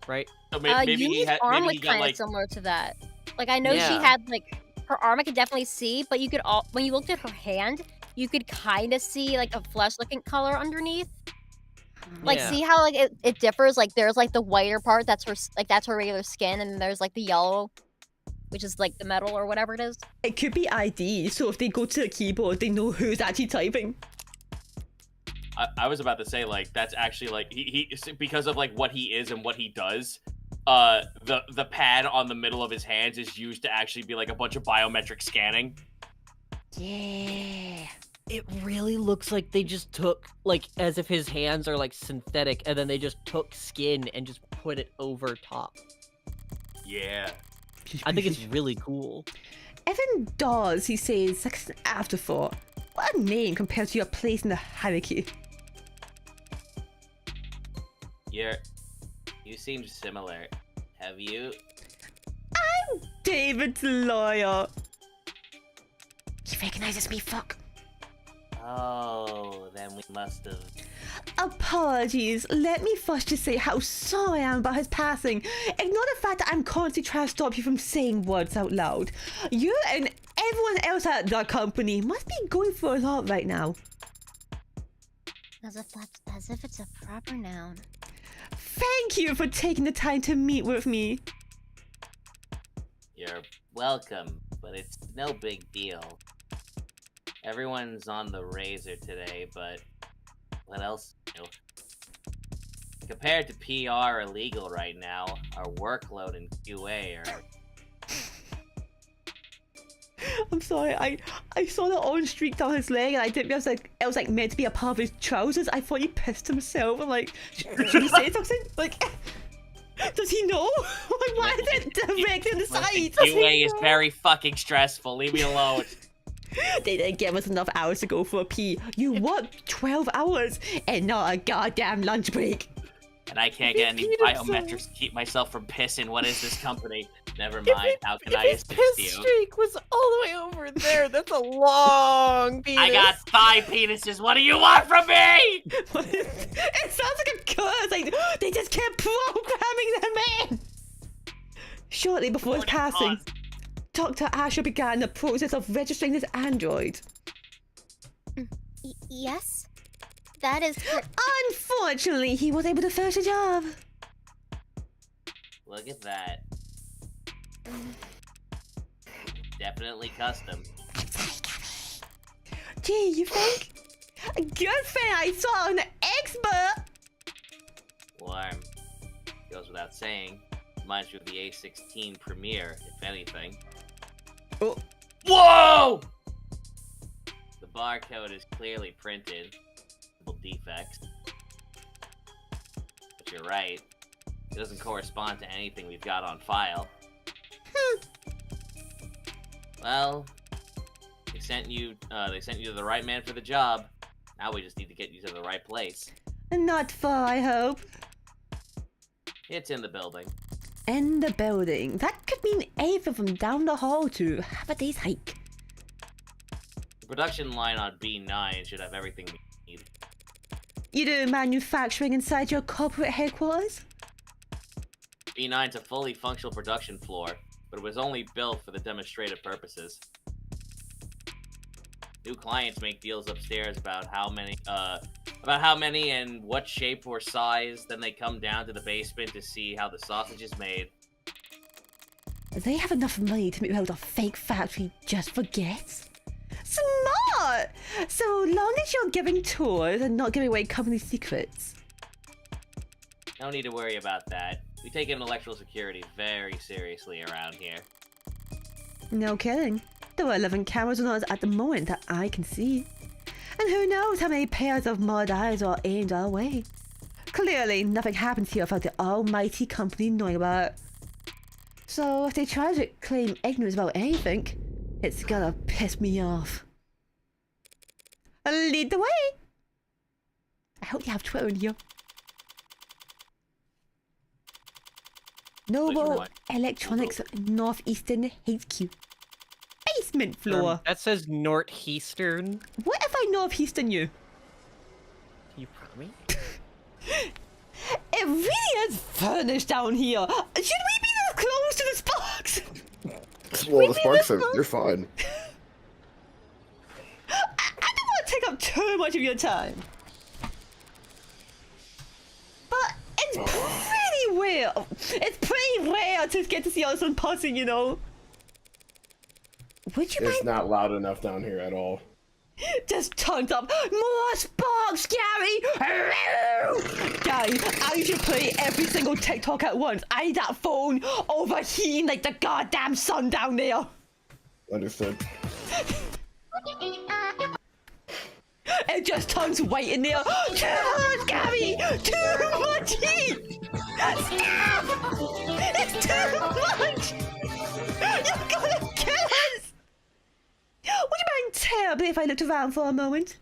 Right? So maybe he Yumi's had, arm maybe was he kind got of like... similar to that. Like, I know she Yeah. had, like, her arm I could definitely see, but you could when you looked at her hand, you could kind of see, like, a flesh-looking color underneath. Like, Yeah. see how, like, it differs? Like, there's, like, the whiter part, that's her regular skin, and then there's, like, the yellow, which is, like, the metal or whatever it is. It could be ID, so if they go to the keyboard, they know who's actually typing. I was about to say, like, that's actually, like, he because of, like, what he is and what he does, the pad on the middle of his hands is used to actually be, like, a bunch of biometric scanning. Yeah. It really looks like they just took, like, as if his hands are, like, synthetic, and then they just took skin and just put it over top. Yeah. I think it's really cool. Evan Dawes, he says, like an afterthought. What a name compared to your place in the hierarchy. You seem similar. Have you? I'm David's lawyer. He recognizes me, fuck. Oh, then we must have... Apologies. Let me first just say how sorry I am about his passing. Ignore the fact that I'm constantly trying to stop you from saying words out loud. You and everyone else at the company must be going through a lot right now. As if it's a proper noun. Thank you for taking the time to meet with me. You're welcome, but it's no big deal. Everyone's on the razor today, but what else? Compared to PR or legal right now, our workload in QA are... I'm sorry, I saw the orange streak down his leg and I didn't realize like it was like meant to be a part of his trousers. I thought he pissed himself and like, should he say something? Like, does he know? Like, why is it directly on the side? QA is very fucking stressful. Leave me alone. They didn't give us enough hours to go for a pee. You worked 12 hours and not a goddamn lunch break. And I can't get any biometrics to keep myself from pissing. What is this company? Never mind. How can I assist His you? streak was all the way over there. That's a long penis. I got 5 penises. What do you want from me? It sounds like a curse. Like they just kept programming them in. Shortly before his passing, Dr. Asher began the process of registering his android. Yes? That is... Unfortunately, he was able to finish the job. Look at that. Definitely custom. Gee, you think? Good thing I saw an expert. Warm. Goes without saying. Reminds me of the A16 Premiere, if anything. Oh. Whoa! The barcode is clearly printed. The defects. But you're right. It doesn't correspond to anything we've got on file. Well, they sent you to the right man for the job. Now we just need to get you to the right place. Not far, I hope. It's in the building. In the building. That could mean anything from down the hall to half a day's hike. The production line on B9 should have everything we need. You do manufacturing inside your corporate headquarters? B9's a fully functional production floor, but it was only built for the demonstrative purposes. New clients make deals upstairs about how many and what shape or size, then they come down to the basement to see how the sausage is made. They have enough money to build a fake factory just for guests? Smart! So long as you're giving tours and not giving away company secrets. No need to worry about that. We take intellectual security very seriously around here. No kidding. There are 11 cameras on us at the moment that I can see. And who knows how many pairs of mud eyes are aimed our way. Clearly, nothing happens here without the almighty company knowing about it. So if they try to claim ignorance about anything, it's gonna piss me off. Lead the way! I hope you have Twitter in here. Noble Electronics Northeastern HQ. Basement floor. That says Northeastern. What if I Northeastern you? You promise? It really is furnished down here. Should we be this close to the sparks? Well, the sparks they're fine. I don't want to take up too much of your time. But it's pretty rare. It's pretty rare to get to see all this passing, you know. Would you It's mind? not loud enough down here at all. Just tons up. More sparks, Gary! Gary, I should play every single TikTok at once. I need that phone overheating like the goddamn sun down there. Understood. It just turns white in there. Too much, Gary! Too much heat! Stop! It's too much! You're gonna kill us! Would you mind terribly if I looked around for a moment?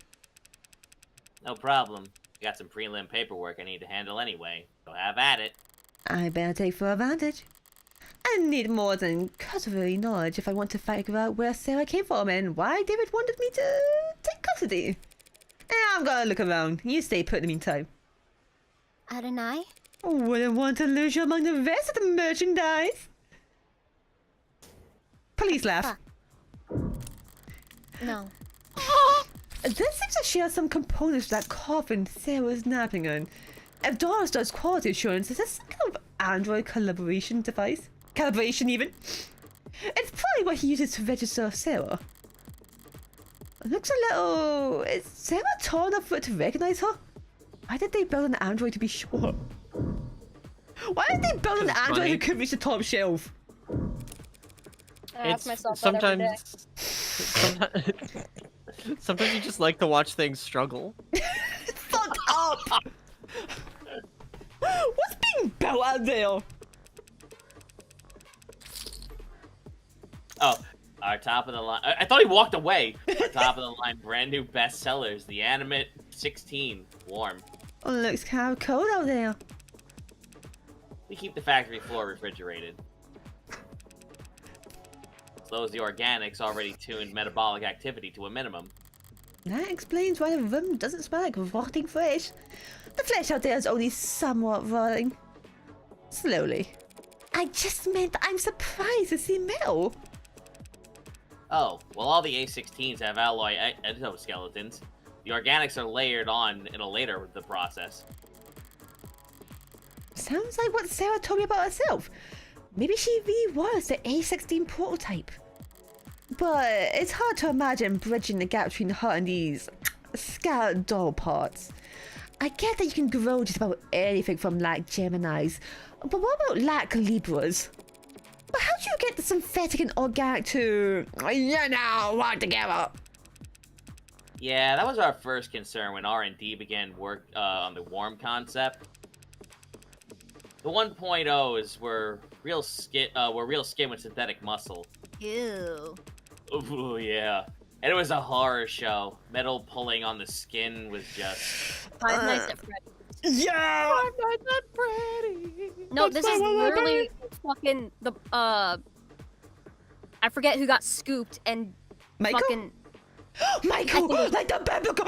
No problem. Got some prelim paperwork I need to handle anyway, so have at it. I better take full advantage. I need more than cursory knowledge if I want to figure out where Sarah came from and why David wanted me to take custody. I'm gonna look around. You stay put in the meantime. Adonai? Wouldn't want to lose you among the rest of the merchandise. Police laugh. No. This seems to share some components of that coffin Sarah was napping in. If Doris does quality assurance, is this some kind of Android collaboration device? Calibration, even? It's probably what he uses to register Sarah. It looks a little... Is Sarah tall enough for it to recognize her? Why did they build an android to be sure? Why did they build an android who couldn't reach the top shelf? I ask myself that every day. Sometimes you just like to watch things struggle. Fuck up! What's being built out there? Oh, our top of the line. I thought he walked away. Our top of the line brand new bestsellers, the Animate 16 Warm. Oh, it looks kind of cold out there. We keep the factory floor refrigerated. Slows the organics already tuned metabolic activity to a minimum. That explains why the room doesn't smell like rotting flesh. The flesh out there is only somewhat rotting. Slowly. I just meant that I'm surprised to see metal. Oh, well, all the A16s have alloy endoskeletons. The organics are layered on in a later the process. Sounds like what Sarah told me about herself. Maybe she really was the A16 prototype. But it's hard to imagine bridging the gap between her and these scattered doll parts. I get that you can grow just about anything from like Geminis, but what about like Libras? But how do you get the synthetic and organic to, work together? Yeah, that was our first concern when R&D began work on the worm concept. The 1.0s were real skin with synthetic muscle. Ew. Ooh, yeah. And it was a horror show. Metal pulling on the skin was just... Five Nights at Freddy's. Yeah! Five Nights at Freddy's. No, That's this is not what literally fucking the I forget who got scooped and Michael? fucking Michael! Like the biblical...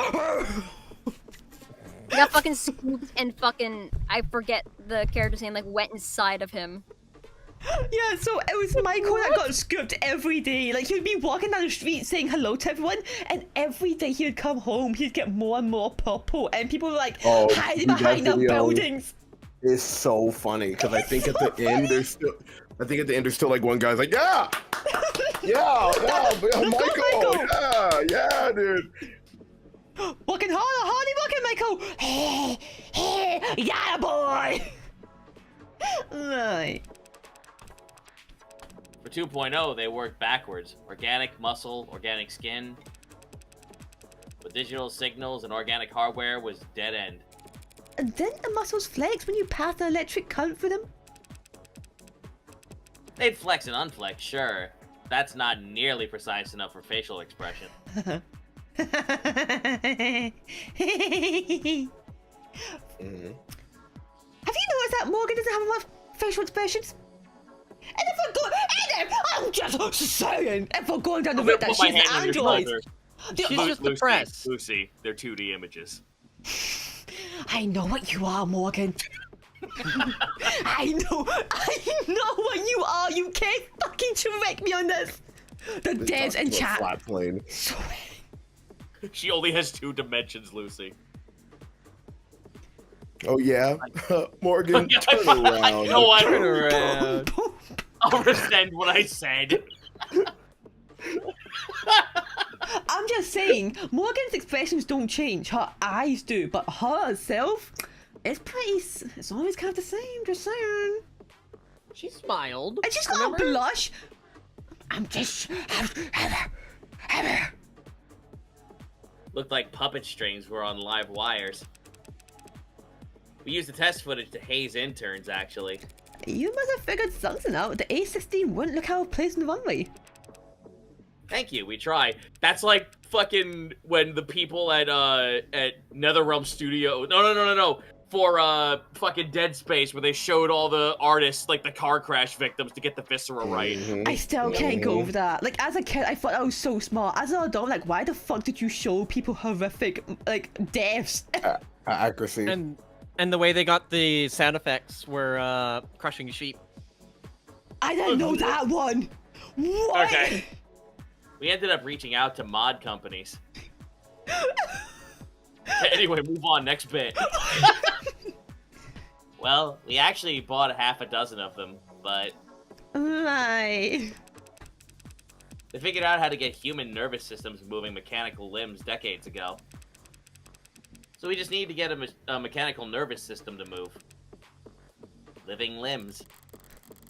he got fucking scooped and fucking I forget the character's name, like went inside of him. Yeah, so it was Michael that got scooped every day. Like, he'd be walking down the street saying hello to everyone, and every day he would come home, he'd get more and more purple, and people were like hiding behind the buildings. It's so funny because I think at the end there's still like one guy's like, yeah, Michael, yeah, dude. Working harder, working, Michael. Hey, yeah, boy. Right. For 2.0, they worked backwards. Organic muscle, organic skin. With digital signals and organic hardware was dead end. And didn't the muscles flex when you passed the electric current through them? They'd flex and unflex, sure. That's not nearly precise enough for facial expression. Mm-hmm. Have you noticed that Morgan doesn't have enough facial expressions? And I'm just saying, if we're going down the route that she's an android. She's just depressed. Lucy, they're 2D images. I know what you are, Morgan. I know what you are. You can't fucking trick me on this. The devs and chat. Flat plane. She only has 2 dimensions, Lucy. Oh yeah, Morgan, Yeah, turn around. You know what? Turn around. I'll rescind what I said. I'm just saying, Morgan's expressions don't change. Her eyes do, but herself, it's always kind of the same. Just saying. She smiled. And she's got a blush. I'm just. Looked like puppet strings were on live wires. We used the test footage to haze interns, actually. You must have figured something out. The A16 wouldn't look out of place in the runway. Thank you, we try. That's like fucking when the people at NetherRealm Studio... No. For fucking Dead Space, where they showed all the artists, like the car crash victims, to get the viscera right. I still can't go over that. Like, as a kid, I thought I was so smart. As an adult, like, why the fuck did you show people horrific, like, deaths? Accuracy. And the way they got the sound effects were crushing sheep. I didn't know that one. What? Okay. We ended up reaching out to mod companies. Anyway, move on, next bit. Well, we actually bought half a dozen of them, but... Right. They figured out how to get human nervous systems moving mechanical limbs decades ago. So we just need to get a mechanical nervous system to move. Living limbs.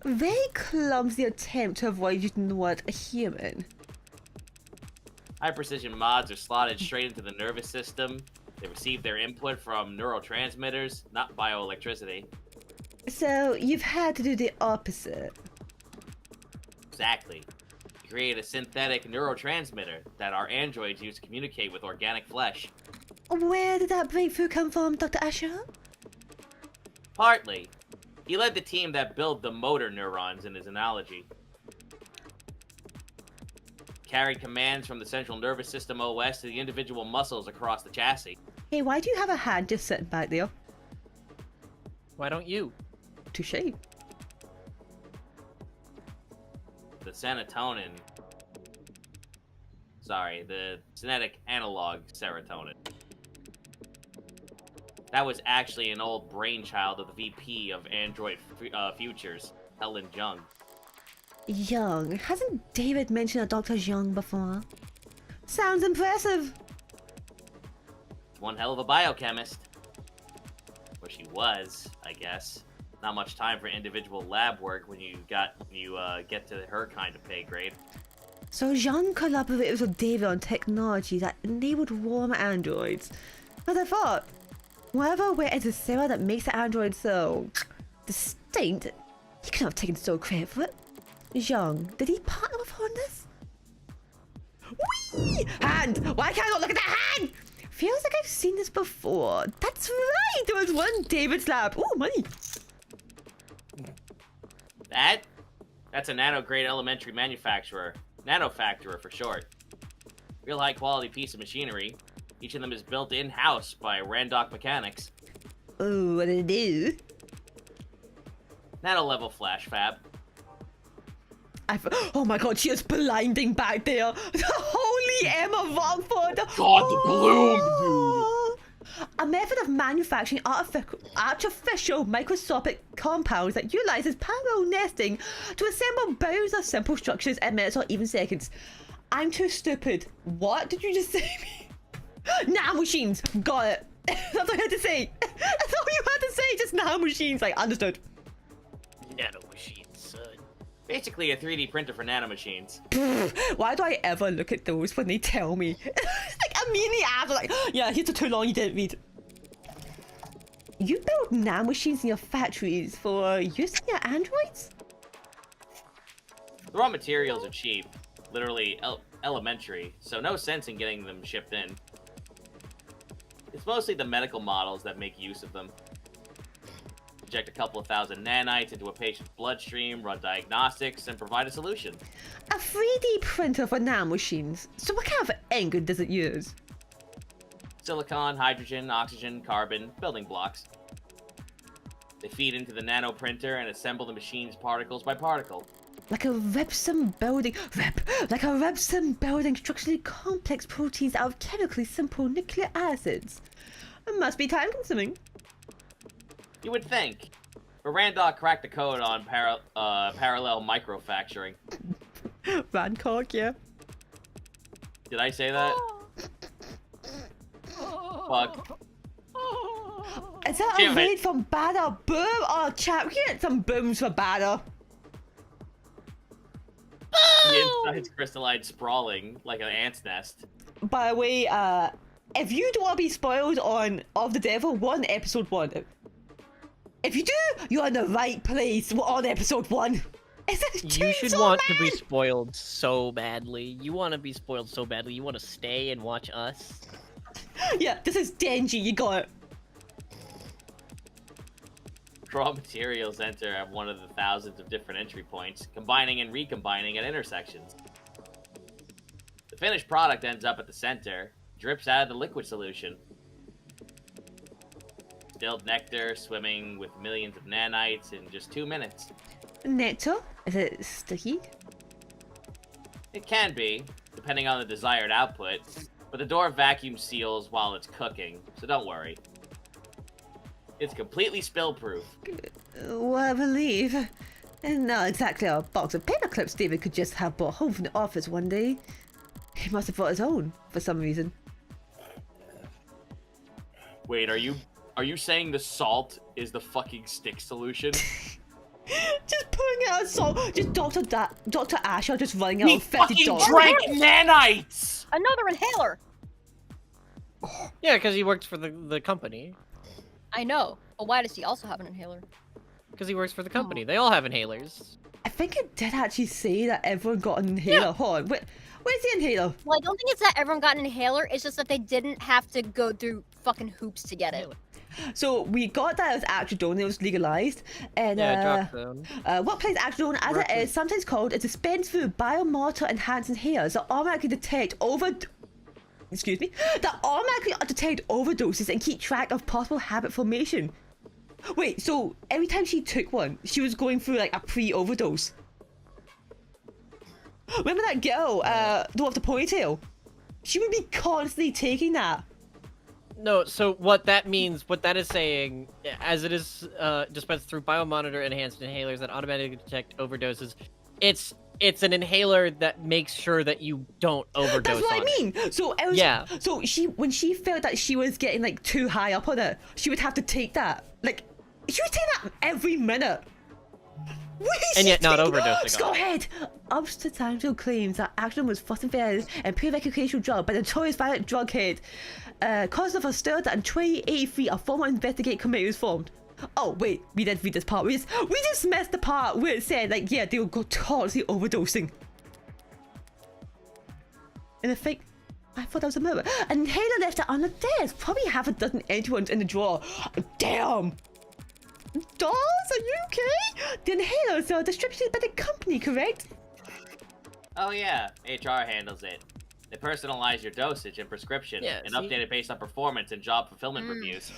Very clumsy attempt to avoid using the word human. High-precision mods are slotted straight into the nervous system. They receive their input from neurotransmitters, not bioelectricity. So, you've had to do the opposite. Exactly. We create a synthetic neurotransmitter that our androids use to communicate with organic flesh. Where did that breakthrough come from, Dr. Asher? Partly. He led the team that built the motor neurons in his analogy. Carried commands from the central nervous system OS to the individual muscles across the chassis. Hey, why do you have a hand just sitting back there? Why don't you? Touché. The serotonin... Sorry, the genetic analog serotonin. That was actually an old brainchild of the VP of Android Futures, Helen Jung. Jung. Hasn't David mentioned a Dr. Jung before? Sounds impressive. One hell of a biochemist. Or she was, I guess. Not much time for individual lab work when you get to her kind of pay grade. So Jung collaborated with David on technology that enabled warm androids. As I thought, whatever went into Sarah that makes the android so distinct, he could not have taken sole credit for it. Jung, did he partner with her on this? Whee! Hand! Why can't I not look at that hand? Feels like I've seen this before. That's right! There was one David's lab. Ooh, money. That's a nano-grade elementary manufacturer. Nanofacturer for short. Real high-quality piece of machinery. Each of them is built in-house by Randock Mechanics. Oh, what did it do? Nano-level flash fab. Oh my god, she is blinding back there. The holy Emma Rockford. God, the bloom, dude. A method of manufacturing artificial microscopic compounds that utilizes parallel nesting to assemble bouts of simple structures in minutes or even seconds. I'm too stupid. What did you just say to me? Nanomachines. Got it. That's all I had to say. That's all you had to say. Just nanomachines. Like, understood. Nanomachines, son. Basically a 3D printer for nanomachines. Why do I ever look at those when they tell me? Like, immediately after, like, yeah, here's the too long you didn't read. You build nanomachines in your factories for use in your androids? The raw materials are cheap. Literally elementary, so no sense in getting them shipped in. It's mostly the medical models that make use of them. Inject a couple of thousand nanites into a patient's bloodstream, run diagnostics, and provide a solution. A 3D printer for nanomachines. So what kind of ink does it use? Silicon, hydrogen, oxygen, carbon, building blocks. They feed into the nano printer and assemble the machine's particles by particle. Like a Ribson building structurally complex proteins out of chemically simple nucleic acids. It must be time consuming. You would think. But Randock cracked the code on parallel microfacturing. Rancock, yeah. Did I say that? Fuck. Is that a raid from Badder? Boom! Oh, chat, we can get some booms for Badder. The inside's crystalline sprawling like an ant's nest. By the way, if you don't want to be spoiled on Of the Devil 1, episode 1. If you do, you're in the right place. We're on episode 1. You should want to be spoiled so badly. You want to be spoiled so badly. You want to stay and watch us. Yeah, this is Denji. You got it. Raw materials enter at one of the thousands of different entry points, combining and recombining at intersections. The finished product ends up at the center, drips out of the liquid solution. Distilled nectar swimming with millions of nanites in just 2 minutes. Nectar? Is it sticky? It can be, depending on the desired output, but the door vacuum seals while it's cooking, so don't worry. It's completely spill-proof. Well, I believe. And not exactly a box of paper clips David could just have brought home from the office one day. He must have brought his own, for some reason. Wait, are you saying the salt is the fucking stick solution? Just pulling out salt. Just Dr. Asher just running out of $50. He fucking drank nanites! Another inhaler! Yeah, because he works for the company. I know, but why does he also have an inhaler? Because he works for the company. They all have inhalers. I think it did actually say that everyone got an inhaler. Yeah. Hold on, where's the inhaler? Well, I don't think it's that everyone got an inhaler, it's just that they didn't have to go through fucking hoops to get it. So we got that as Actrodone, it was legalized. And workplace Actrodone, as it is sometimes called, is dispensed through biomotor enhanced inhalers that automatically detect overdoses and keep track of possible habit formation. Wait, so every time she took one, she was going through like a pre-overdose. Remember that girl, the one with the ponytail? She would be constantly taking that. No, so what that is saying, as it is dispensed through biomonitor enhanced inhalers that automatically detect overdoses, it's an inhaler that makes sure that you don't overdose. That's what I mean. So it was, yeah. So when she felt that she was getting like too high up on it, she would have to take that. Like she would take that every minute. And yet not overdosing Go on it. ahead. Substantial claims that Acton was first and and pre-recreational drug by the notorious violent drug head. Cause of a stir that in 2083 a formal investigate committee was formed. Oh wait, we didn't read this part. We just messed the part where it said like, yeah, they will go totally overdosing. And I think I thought that was a murder. And Helen left it on the desk. Probably half a dozen empty ones in the drawer. Damn. Dolls, are you okay? The inhalers are distributed by the company, correct? Oh yeah, HR handles it. They personalize your dosage and prescription Yeah, and see? update it based on performance and job fulfillment reviews.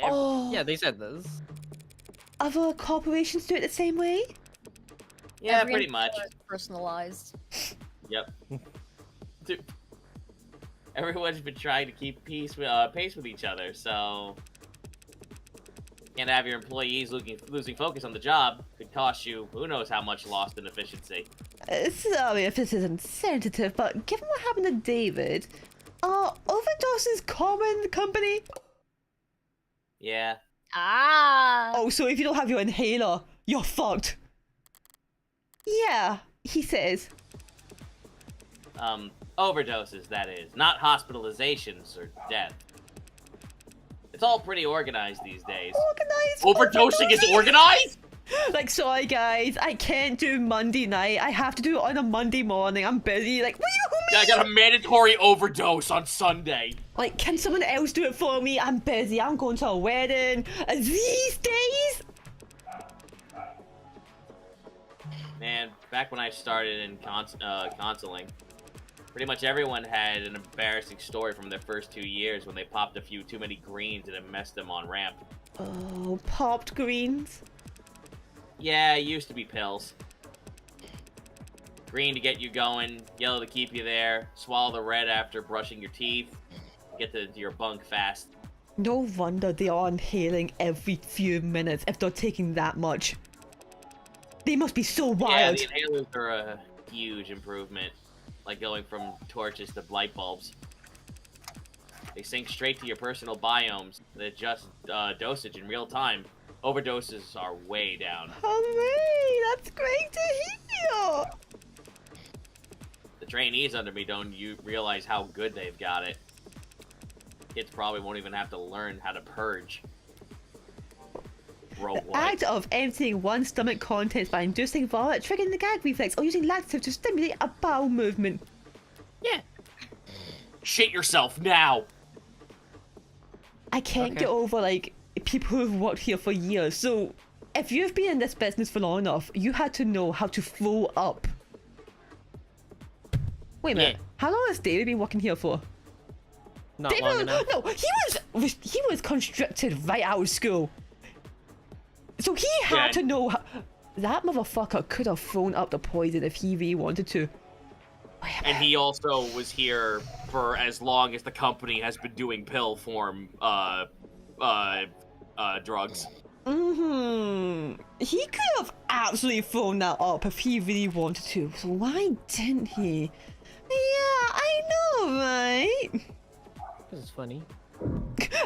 Oh. Yeah, they said this. Other corporations do it the same way? Yeah, Every pretty much. inhaler is personalized. Yep. Dude, everyone's been trying to keep pace with each other, so can't have your employees losing focus on the job. Could cost you who knows how much lost in efficiency. Sorry if this isn't sensitive, but given what happened to David, are overdoses common in the company? Yeah. Ah. Oh, so if you don't have your inhaler, you're fucked. Yeah, he says. Overdoses, that is. Not hospitalizations or death. It's all pretty organized these days. Organized? Overdosing is organized? Like, sorry guys, I can't do Monday night. I have to do it on a Monday morning. I'm busy. Like, what do you mean? Yeah, I got a mandatory overdose on Sunday. Like, can someone else do it for me? I'm busy. I'm going to a wedding. These days? Man, back when I started in counseling, pretty much everyone had an embarrassing story from their first 2 years when they popped a few too many greens and it messed them on ramp. Oh, popped greens? Yeah, it used to be pills. Green to get you going, yellow to keep you there, swallow the red after brushing your teeth, get to your bunk fast. No wonder they are inhaling every few minutes if they're taking that much. They must be so wild. Yeah, the inhalers are a huge improvement. Like going from torches to light bulbs. They sync straight to your personal biomes. They adjust dosage in real time. Overdoses are way down. Hooray! That's great to hear! The trainees under me don't realize how good they've got it. Kids probably won't even have to learn how to purge. The act of emptying one's stomach contents by inducing vomit, triggering the gag reflex, or using laxative to stimulate a bowel movement. Yeah. Shit yourself now! I can't get over, like, people who've worked here for years. So, if you've been in this business for long enough, you had to know how to throw up. Wait a minute. Yeah. How long has David been working here for? Not David, long enough. No, he was constricted right out of school. So he had to know how... That motherfucker could have thrown up the poison if he really wanted to. And he also was here for as long as the company has been doing pill form drugs. He could have absolutely thrown that up if he really wanted to. So why didn't he? Yeah, I know, right? This is funny.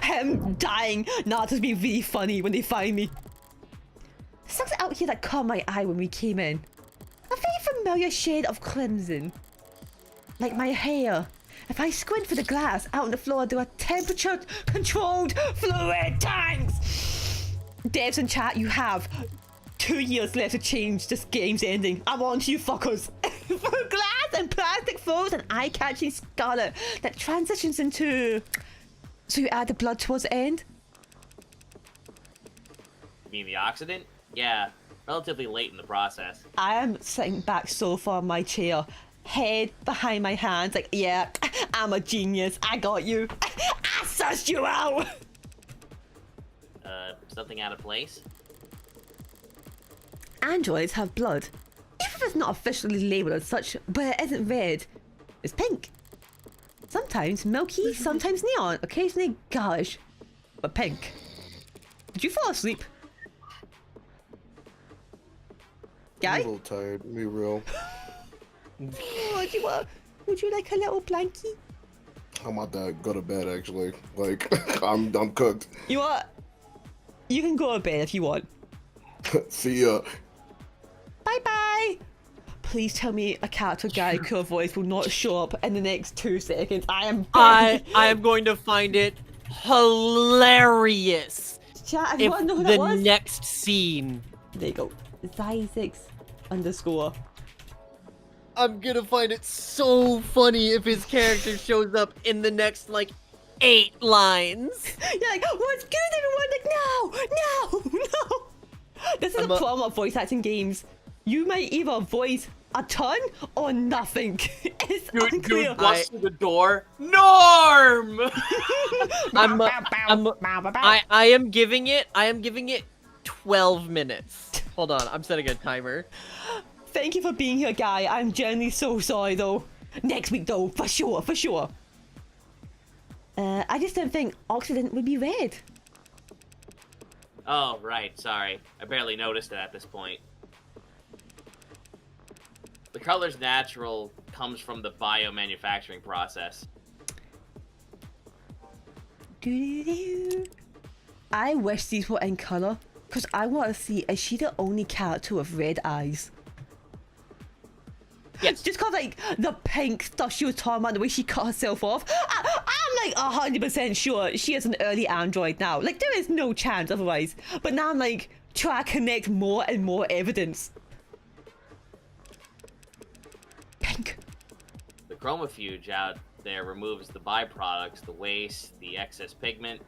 Him dying. Nah, this would be really funny when they find me. Something out here that caught my eye when we came in. A very familiar shade of crimson. Like my hair. If I squint for the glass, out on the floor there are temperature-controlled fluid tanks! Devs in chat, you have 2 years left to change. This game's ending. I'm on to you fuckers. For glass and plastic flows and eye-catching scarlet that transitions into... So you add the blood towards the end? You mean the oxidant? Yeah, relatively late in the process. I am sitting back so far in my chair, head behind my hands, like, yeah, I'm a genius. I got you. I sussed you out. Something out of place? Androids have blood. Even if it's not officially labeled as such, but it isn't red. It's pink. Sometimes milky, sometimes neon, occasionally garish, but pink. Did you fall asleep? Guy? I'm a little tired, be real. Oh, would you like a little blankie? I'm about to go to bed actually. Like I'm cooked. You know what? You can go to bed if you want. See ya. Bye-bye. Please tell me a character Geico voice will not show up in the next 2 seconds. I am going to find it hilarious. Chat, if you If want to know who the that was, next scene. there you go. Zai6_. I'm gonna find it so funny if his character shows up in the next, like, 8 lines. You're like, what's good, everyone? Like, no. This is the problem of voice acting games. You might either voice a ton or nothing. It's unclear. Dude busts through the door. Norm! I am giving it 12 minutes. Hold on, I'm setting a timer. Thank you for being here, Guy. I'm genuinely so sorry, though. Next week, though, for sure. I just don't think Occident would be red. Oh, right, sorry. I barely noticed it at this point. The color's natural comes from the biomanufacturing process. I wish these were in color, because I want to see, is she the only character with red eyes? Yes. Just cause like the pink stuff she was talking about, the way she cut herself off. I'm like 100% sure she is an early android now. Like there is no chance otherwise. But now I'm like trying to connect more and more evidence. Pink. The chromofuge out there removes the byproducts, the waste, the excess pigment.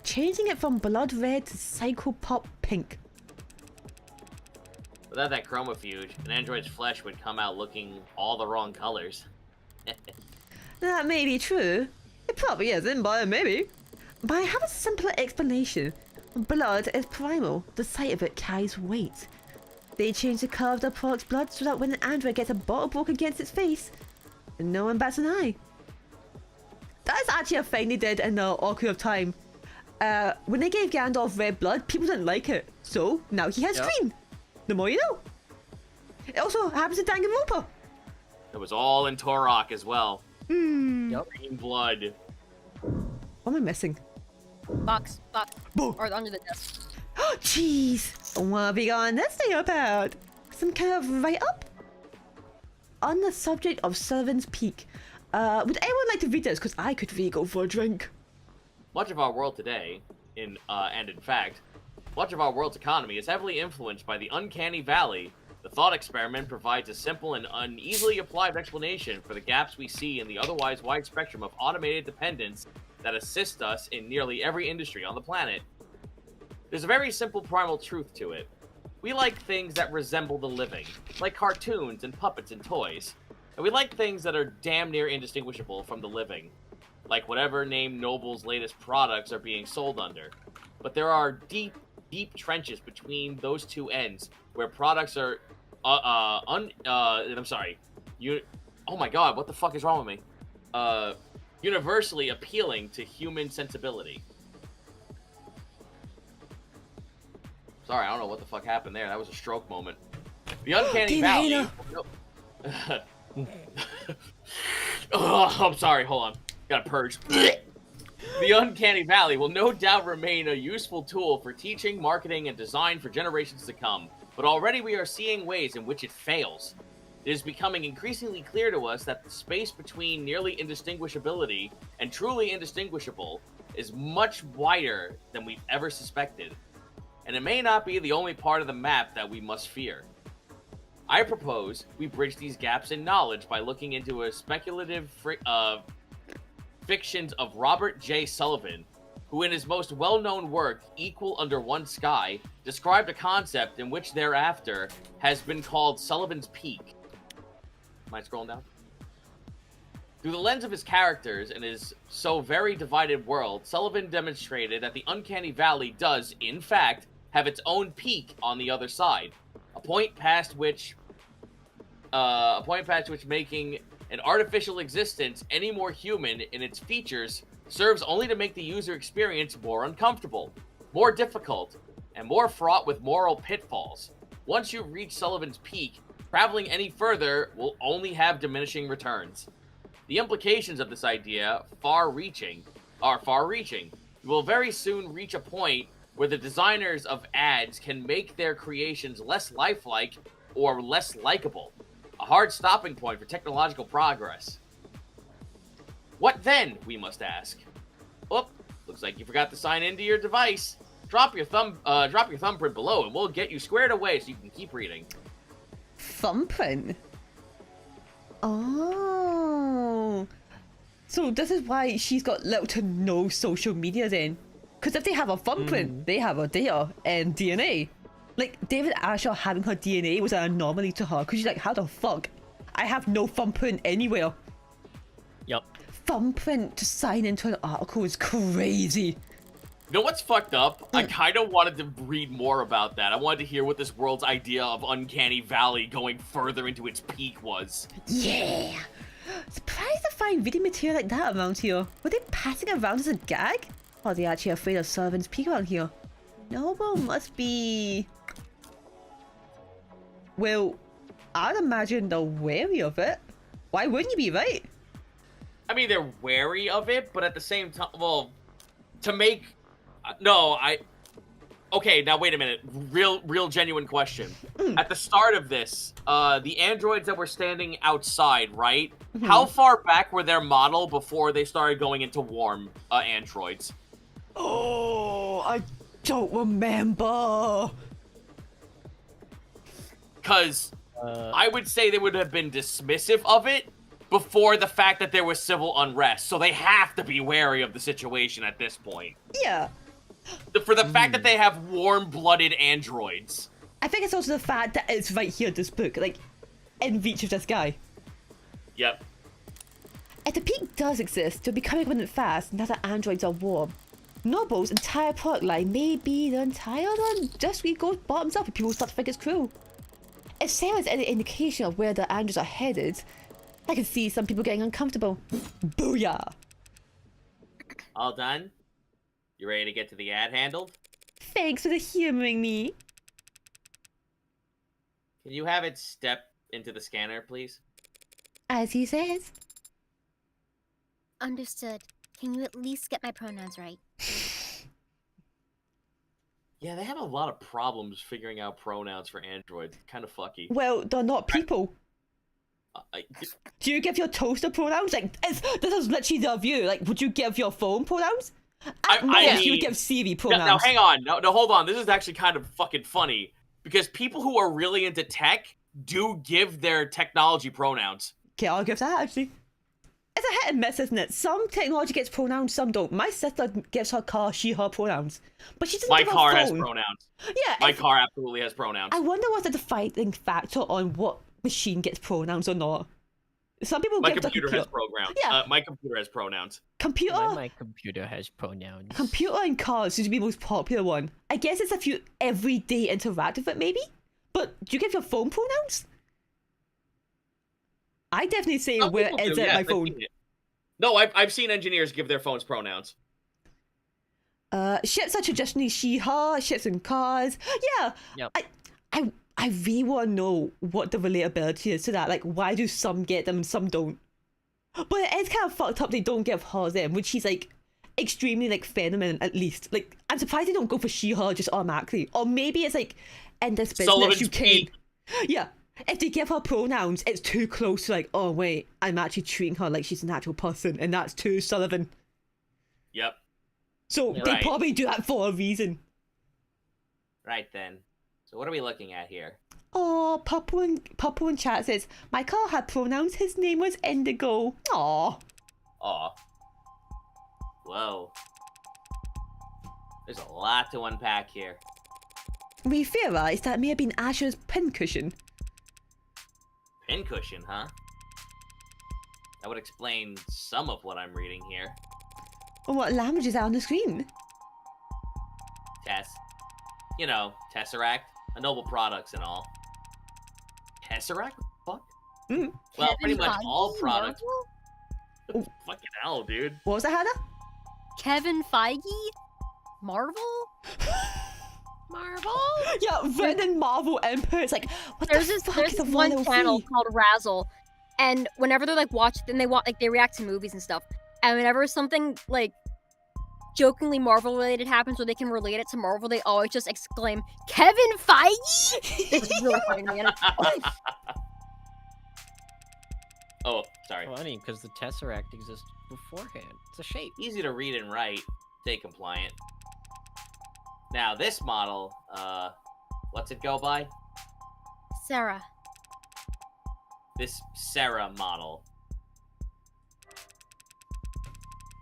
Changing it from blood red to psychopop pink. Without that chromofuge, an android's flesh would come out looking all the wrong colors. That may be true. It probably isn't, but maybe. But I have a simpler explanation. Blood is primal. The sight of it carries weight. They change the color of the product's blood so that when an android gets a bottle broke against its face, no one bats an eye. That's actually a thing they did in the Ocarina of Time. When they gave Gandalf red blood, people didn't like it. So now he has green. The more you know. It also happens to Danganronpa. It was all in Torok as well. Yep. Green blood. What am I missing? Box. Boo. Or under the desk. Jeez. What have we got on this thing about? Some kind of write-up? On the subject of Sullivan's Peak. Would anyone like to read this? Because I could really go for a drink. Much of our world today, and in fact, much of our world's economy is heavily influenced by the Uncanny Valley. The thought experiment provides a simple and uneasily applied explanation for the gaps we see in the otherwise wide spectrum of automated dependence that assist us in nearly every industry on the planet. There's a very simple primal truth to it. We like things that resemble the living, like cartoons and puppets and toys. And we like things that are damn near indistinguishable from the living, like whatever name Noble's latest products are being sold under. But there are deep trenches between those two ends where products are oh my god, what the fuck is wrong with me? Universally appealing to human sensibility. Sorry, I don't know what the fuck happened there. That was a stroke moment. The Uncanny Valley. Oh, I'm sorry, hold on. Gotta purge. The Uncanny Valley will no doubt remain a useful tool for teaching, marketing, and design for generations to come, but already we are seeing ways in which it fails. It is becoming increasingly clear to us that the space between nearly indistinguishability and truly indistinguishable is much wider than we've ever suspected, and it may not be the only part of the map that we must fear. I propose we bridge these gaps in knowledge by looking into a speculative fictions of Robert J. Sullivan, who in his most well-known work, Equal Under One Sky, described a concept in which thereafter has been called Sullivan's Peak. Am I scrolling down? Through the lens of his characters and his so very divided world, Sullivan demonstrated that the Uncanny Valley does, in fact, have its own peak on the other side, a point past which making an artificial existence any more human in its features serves only to make the user experience more uncomfortable, more difficult, and more fraught with moral pitfalls. Once you reach Sullivan's Peak, traveling any further will only have diminishing returns. The implications of this idea are far-reaching. You will very soon reach a point where the designers of ads can make their creations less lifelike or less likable. A hard stopping point for technological progress. What then, we must ask? Oh, looks like you forgot to sign into your device. Drop your thumbprint below and we'll get you squared away so you can keep reading. Thumbprint? Oh. So this is why she's got little to no social media then. Because if they have a thumbprint, they have her data and DNA. Like, David Asher having her DNA was an anomaly to her. Because she's like, how the fuck? I have no thumbprint anywhere. Yep. Thumbprint to sign into an article is crazy. You know what's fucked up? I kind of wanted to read more about that. I wanted to hear what this world's idea of Uncanny Valley going further into its peak was. Yeah! Surprised to find reading material like that around here. Were they passing it around as a gag? Or are they actually afraid of Sullivan's peak around here? Noble must be... Well, I'd imagine they're wary of it. Why wouldn't you be, right? I mean, they're wary of it, but at the same time, well, to make... No, Okay, now wait a minute. Real genuine question. At the start of this, the androids that were standing outside, right? How far back were their model before they started going into warm androids? Oh, I don't remember. Because I would say they would have been dismissive of it before the fact that there was civil unrest. So they have to be wary of the situation at this point. Yeah. For the fact that they have warm-blooded androids. I think it's also the fact that it's right here in this book, like, in reach of this guy. Yep. If the peak does exist, it'll be coming abundant fast now that androids are warm. Noble's entire product line may be the entire industry goes bottoms up and people start to think it's cruel. If Sarah's any indication of where the androids are headed, I can see some people getting uncomfortable. Booyah! All done? You ready to get to the ad handled? Thanks for the humoring me. Can you have it step into the scanner, please? As he says. Understood. Can you at least get my pronouns right? Yeah, they have a lot of problems figuring out pronouns for androids. Kind of fucky. Well, they're not people. Do you give your toaster pronouns? Like, this is literally the view. Like, would you give your phone pronouns? Yes, you would give Siri pronouns. Now, hang on. No, hold on. This is actually kind of fucking funny. Because people who are really into tech do give their technology pronouns. Okay, I'll give that, actually. It's a hit and miss, isn't it? Some technology gets pronouns, some don't. My sister gives her car she, her pronouns. But she doesn't give her phone. My car has pronouns. Yeah. My car absolutely has pronouns. I wonder what's the defining factor on what machine gets pronouns or not. Some people my give computer has pronouns. Yeah. My computer has pronouns. Computer? My computer has pronouns. Computer and cars seems to be the most popular one. I guess it's if you everyday interact with it, maybe? But do you give your phone pronouns? I definitely say where is it my phone. No, I've seen engineers give their phones pronouns. Ships are traditionally she, her, ships and cars. Yeah. Yep. I really want to know what the relatability is to that. Like, why do some get them and some don't? But it is kind of fucked up they don't give her them, when she's, like, extremely, like, feminine, at least. Like, I'm surprised they don't go for she, her just automatically. Or maybe it's, like, in this business, Sullivan's you can. Yeah. If they give her pronouns, it's too close to, like, oh, wait, I'm actually treating her like she's an actual person, and that's too Sullivan. Yep. So they probably do that for a reason. Right then. So what are we looking at here? Oh, Purple in chat says, my car had pronouns, his name was Indigo. Aw. Aw. Whoa. There's a lot to unpack here. We theorized that it may have been Asher's pincushion. Pincushion, huh? That would explain some of what I'm reading here. What language is that on the screen? Tess. You know, Tesseract. A noble products and all. Tesseract? What the fuck? Well, pretty much all products. Fucking hell, dude. What was that, Hannah? Kevin Feige? Marvel? Marvel? Yeah, written in Marvel Empire. It's like, what there's the fuck there's is a this one 103? channel called Razzle, and whenever they're like they react to movies and stuff, and whenever something like jokingly Marvel-related happens where they can relate it to Marvel, they always just exclaim, Kevin Feige? It's really funny to me. And Oh, sorry. Funny, because the Tesseract exists beforehand. It's a shape. Easy to read and write. Stay compliant. Now, this model, what's it go by? Sarah. This Sarah model.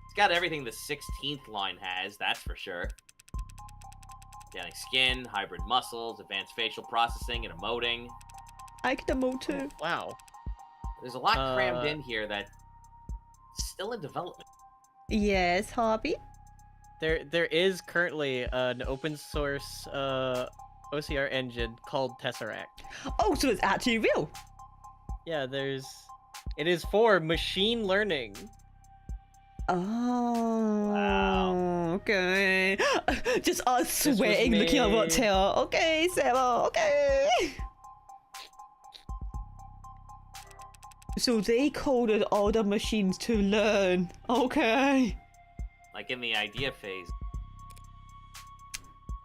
It's got everything the 16th line has, that's for sure. Organic skin, hybrid muscles, advanced facial processing, and emoting. I can emote too. Wow. There's a lot crammed in here that's still in development. Yes, Hobby. There is currently an open source OCR engine called Tesseract. Oh, so it's actually real. Yeah, it is for machine learning. Oh, Wow. Okay. Just us was sweating, looking at what made- tail. Okay, Sarah. Okay. So they coded all the machines to learn. Okay. Like in the idea phase.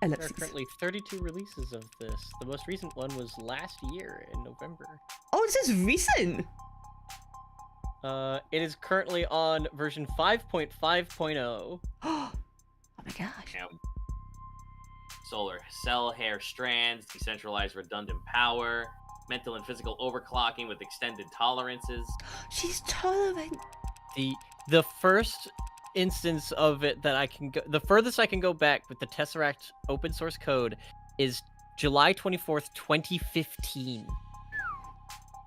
There are Ellipses. currently 32 releases of this. The most recent one was last year in November. Oh, this is recent. It is currently on version 5.5.0. Oh my gosh. Solar cell hair strands, decentralized redundant power, mental and physical overclocking with extended tolerances. She's tolerant. The first instance of it that I can go, the furthest I can go back with the Tesseract open source code is July 24th, 2015.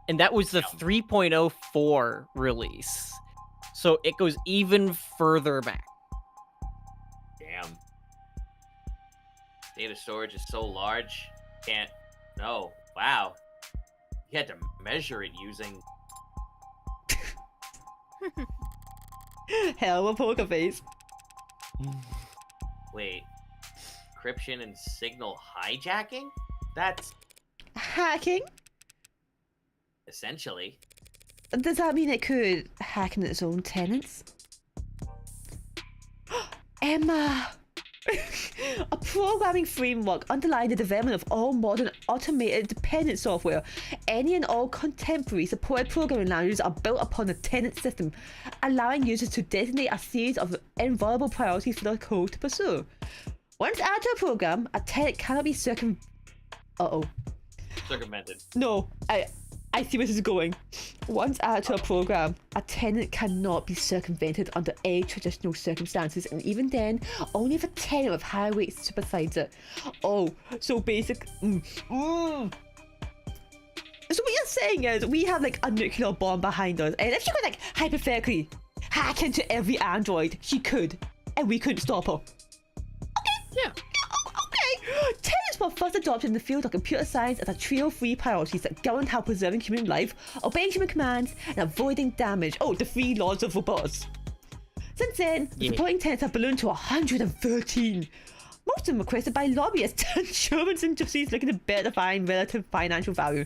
And that was the 3.04 release. So it goes even further back. Damn. Data storage is so large. Can't. No. Wow. You had to measure it using. Hell of a poker face. Wait. Encryption and signal hijacking? That's Hacking? essentially. Does that mean it could hack in its own tenants? Emma! A programming framework underlying the development of all modern automated dependent software. Any and all contemporary supported programming languages are built upon the Tenant system, allowing users to designate a series of invulnerable priorities for their code to pursue. Once added to a program, a tenant cannot be Circumvented. No, I see where this is going. Once added to a program, a tenant cannot be circumvented under any traditional circumstances, and even then, only if a tenant with high weight supersides it. Oh, so basic. So what you're saying is, we have like a nuclear bomb behind us, and if she could like hypothetically hack into every android, she could, and we couldn't stop her. Yeah. Okay. Tenants were first adopted in the field of computer science as a trio of three priorities that govern how preserving human life, obeying human commands, and avoiding damage. Oh, the three laws of robots. Since then, the supporting tenants have ballooned to 113. Most of them requested by lobbyists, insurance industries looking to better define relative financial value.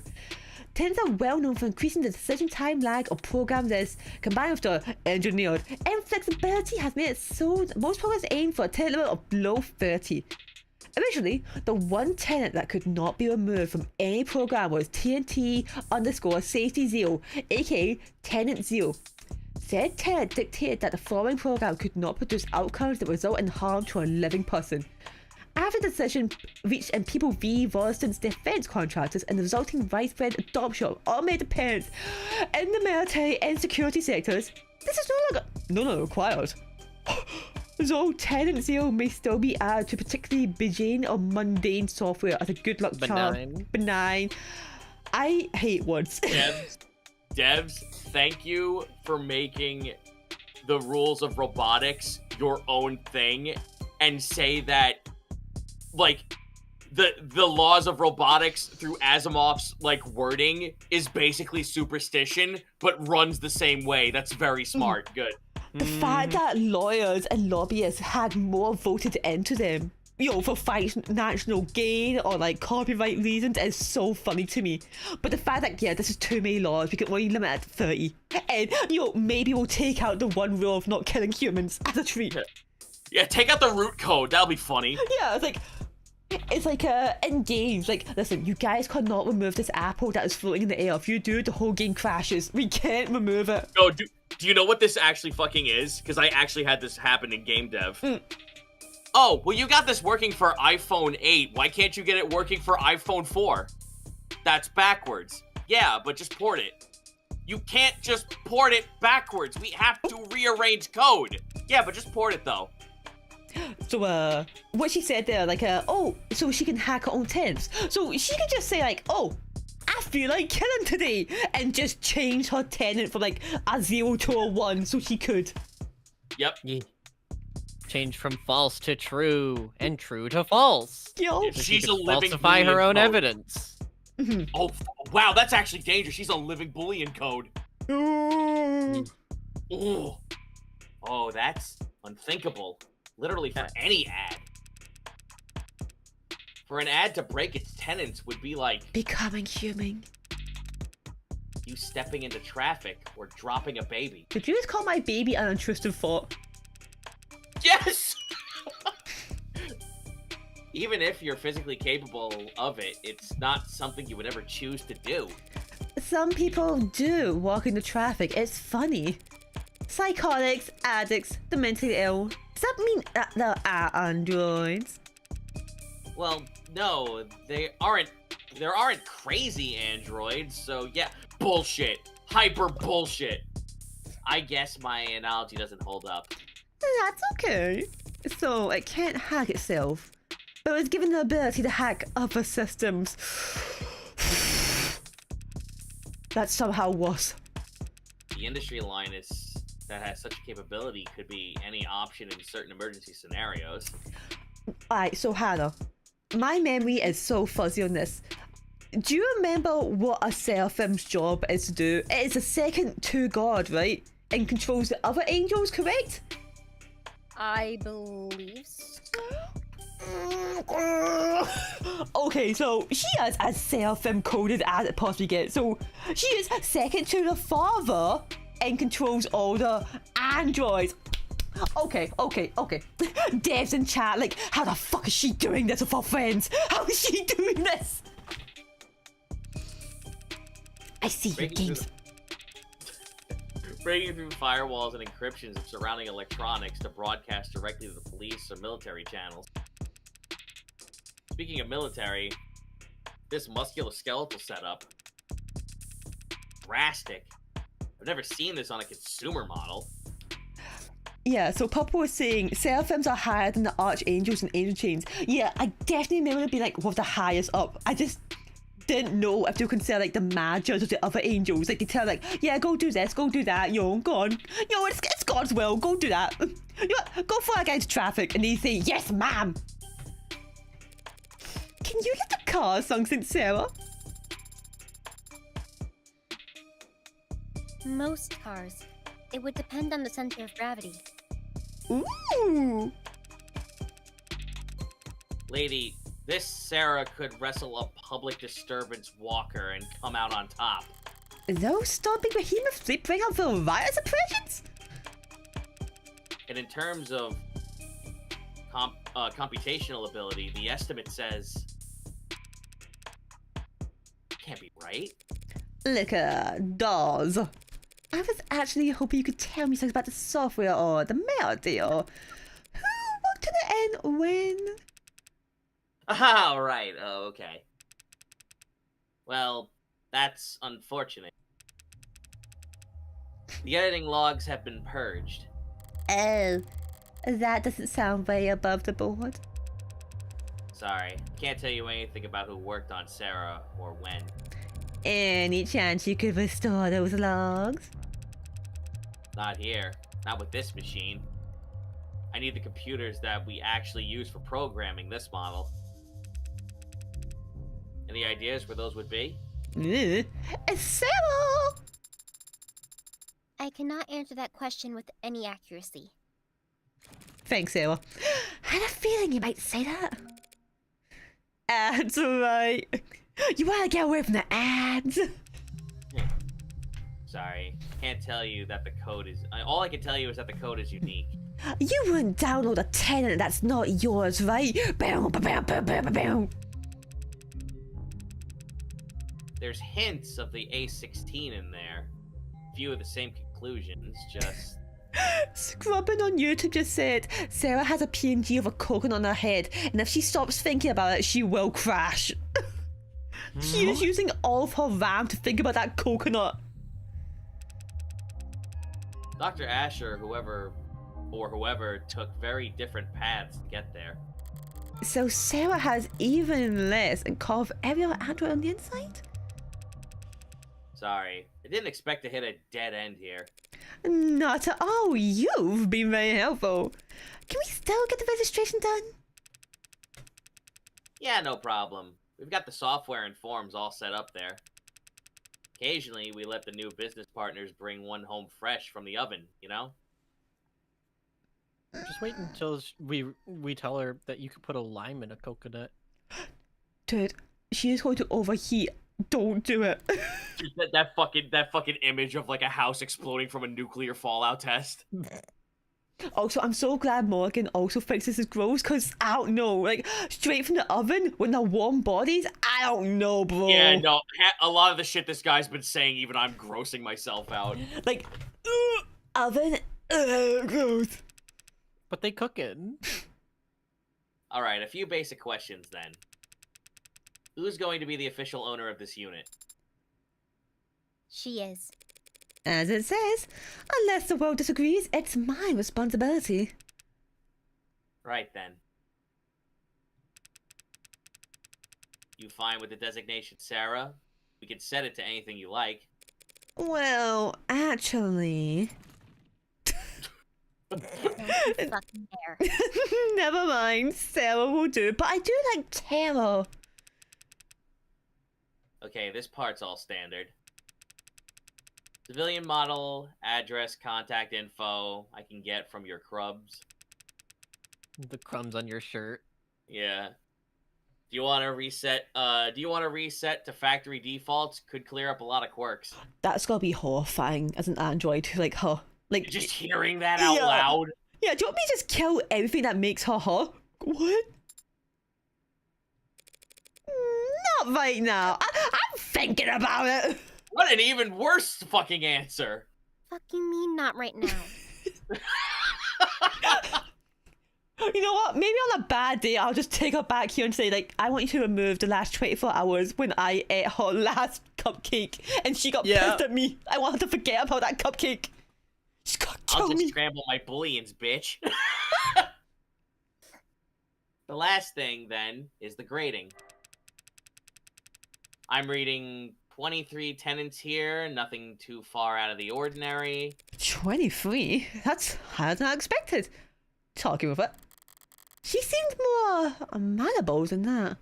Tenants are well known for increasing the decision time lag of program lists, combined with the engineered inflexibility has made it so that most programs aim for a tenant limit of below 30. Originally, the one tenant that could not be removed from any program was TNT_safety0, aka Tenant 0. Said tenant dictated that the following program could not produce outcomes that result in harm to a living person. After the decision reached in People v. Volston's defense contractors and the resulting widespread adoption of automated dependence in the military and security sectors, this is no longer required. So Tenant 0 may still be added to particularly benign or mundane software as a good luck charm. Benign. I hate words. Devs, thank you for making the rules of robotics your own thing and say that, like, the laws of robotics through Asimov's, like, wording is basically superstition, but runs the same way. That's very smart. Good. The fact that lawyers and lobbyists had more voted into them, for financial gain or like copyright reasons is so funny to me. But the fact that, this is too many laws, we can only limit at 30. And, maybe we'll take out the one rule of not killing humans as a treat. Yeah, take out the root code. That'll be funny. Yeah, it's like in games, like, listen, you guys cannot remove this apple that is floating in the air. If you do, the whole game crashes. We can't remove it. No, do you know what this actually fucking is? Because I actually had this happen in game dev. Oh, well, you got this working for iPhone 8. Why can't you get it working for iPhone 4? That's backwards. Yeah, but just port it. You can't just port it backwards. We have to rearrange code. Yeah, but just port it, though. So, what she said there, like, oh, so she can hack her own tenants. So she could just say, like, oh, I feel like killing today, and just change her tenant from, like, a 0 to a 1, so she could. Yep. Yeah. Change from false to true, and true to false. Yo. Yeah, So she's she a can living falsify her Boolean own code. evidence. Oh, wow, that's actually dangerous. She's a living Boolean code. Ooh. Oh, that's unthinkable. Literally for any ad. For an ad to break its tenants would be like Becoming human. you stepping into traffic or dropping a baby. Could you just call my baby an intrusive thought? Yes! Even if you're physically capable of it, it's not something you would ever choose to do. Some people do walk into traffic. It's funny. Psychotics, addicts, the mentally ill. Does that mean that there are androids? Well, no, there aren't crazy androids, so yeah, bullshit. Hyper bullshit. I guess my analogy doesn't hold up. That's okay. So it can't hack itself, but it's given the ability to hack other systems. That's somehow worse. The industry alliance that has such a capability could be any option in certain emergency scenarios. Alright, so Hannah, my memory is so fuzzy on this. Do you remember what a seraphim's job is to do? It is a second to God, right? And controls the other angels, correct? I believe so. Okay, so she is as seraphim coded as it possibly gets. So she is second to the Father and controls all the androids. Okay. Devs in chat, like, how the fuck is she doing this with her friends? How is she doing this? I see your games. Breaking through firewalls and encryptions of surrounding electronics to broadcast directly to the police or military channels. Speaking of military, this musculoskeletal setup, drastic. I've never seen this on a consumer model. Yeah, so Papa was saying seraphims are higher than the archangels and angel chains. Yeah, I definitely remember it being like one of the highest up. I just didn't know if they were considered like the managers of the other angels. Like they tell like, yeah, go do this, go do that, yo, go on. Yo, it's God's will, go do that. Yo, go fly against traffic. And they say, yes, ma'am. Can you get the car sung since Sarah? Most cars. It would depend on the center of gravity. Ooh. Lady, this Sarah could wrestle a public disturbance walker and come out on top. Those stomping behemoths, they bring out the riot suppressions? And in terms of computational ability, the estimate says... Can't be right. Look, dolls. I was actually hoping you could tell me something about the software or the melody or who, what to the end, when. Ah, right. Oh, okay. Well, that's unfortunate. The editing logs have been purged. Oh, that doesn't sound way above the board. Sorry, can't tell you anything about who worked on Sarah or when. Any chance you could restore those logs? Not here. Not with this machine. I need the computers that we actually use for programming this model. Any ideas where those would be? It's Sarah! I cannot answer that question with any accuracy. Thanks, Sarah. I had a feeling you might say that. Ads, right. You want to get away from the ads? Sorry, can't tell you that the code is. All I can tell you is that the code is unique. You wouldn't download a tenant that's not yours, right? Bow, bow, bow, bow, bow, bow. There's hints of the A16 in there. Few of the same conclusions, just... Scrubbing on YouTube just said Sarah has a PNG of a coconut on her head, and if she stops thinking about it, she will crash. She is using all of her RAM to think about that coconut. Dr. Asher, whoever took very different paths to get there. So Sarah has even less and carve every other android on the inside? Sorry, I didn't expect to hit a dead end here. Not at all. You've been very helpful. Can we still get the registration done? Yeah, no problem. We've got the software and forms all set up there. Occasionally, we let the new business partners bring one home fresh from the oven, you know? Just wait until we tell her that you could put a lime in a coconut. Dude, she is going to overheat. Don't do it. that fucking image of like a house exploding from a nuclear fallout test. Also, I'm so glad Morgan also thinks this is gross, because I don't know, like, straight from the oven when they're warm bodies, I don't know, bro. Yeah, no, a lot of the shit this guy's been saying, even I'm grossing myself out. Like, oven, gross. But they cook it. Alright, a few basic questions then. Who's going to be the official owner of this unit? She is. As it says, unless the world disagrees, it's my responsibility. Right then. You fine with the designation, Sarah? We can set it to anything you like. Well, actually... Fucking hair. Never mind, Sarah will do, but I do like Tara. Okay, this part's all standard. Civilian model, address, contact info, I can get from your crubs. The crumbs on your shirt. Yeah. Do you want to reset to factory defaults? Could clear up a lot of quirks. That's gotta be horrifying as an android, like her. Like Just hearing that out loud. Yeah, do you want me to just kill everything that makes her her? What? Not right now. I'm thinking about it. What an even worse fucking answer. Fucking me, not right now. You know what? Maybe on a bad day, I'll just take her back here and say, like, I want you to remove the last 24 hours when I ate her last cupcake and she got pissed at me. I want her to forget about that cupcake. She's gonna kill I'll just me. scramble my bullions, bitch. The last thing, then, is the grading. I'm reading 23 tenants here, nothing too far out of the ordinary. 23? That's higher than I expected. Talking with it. She seemed more amenable than that.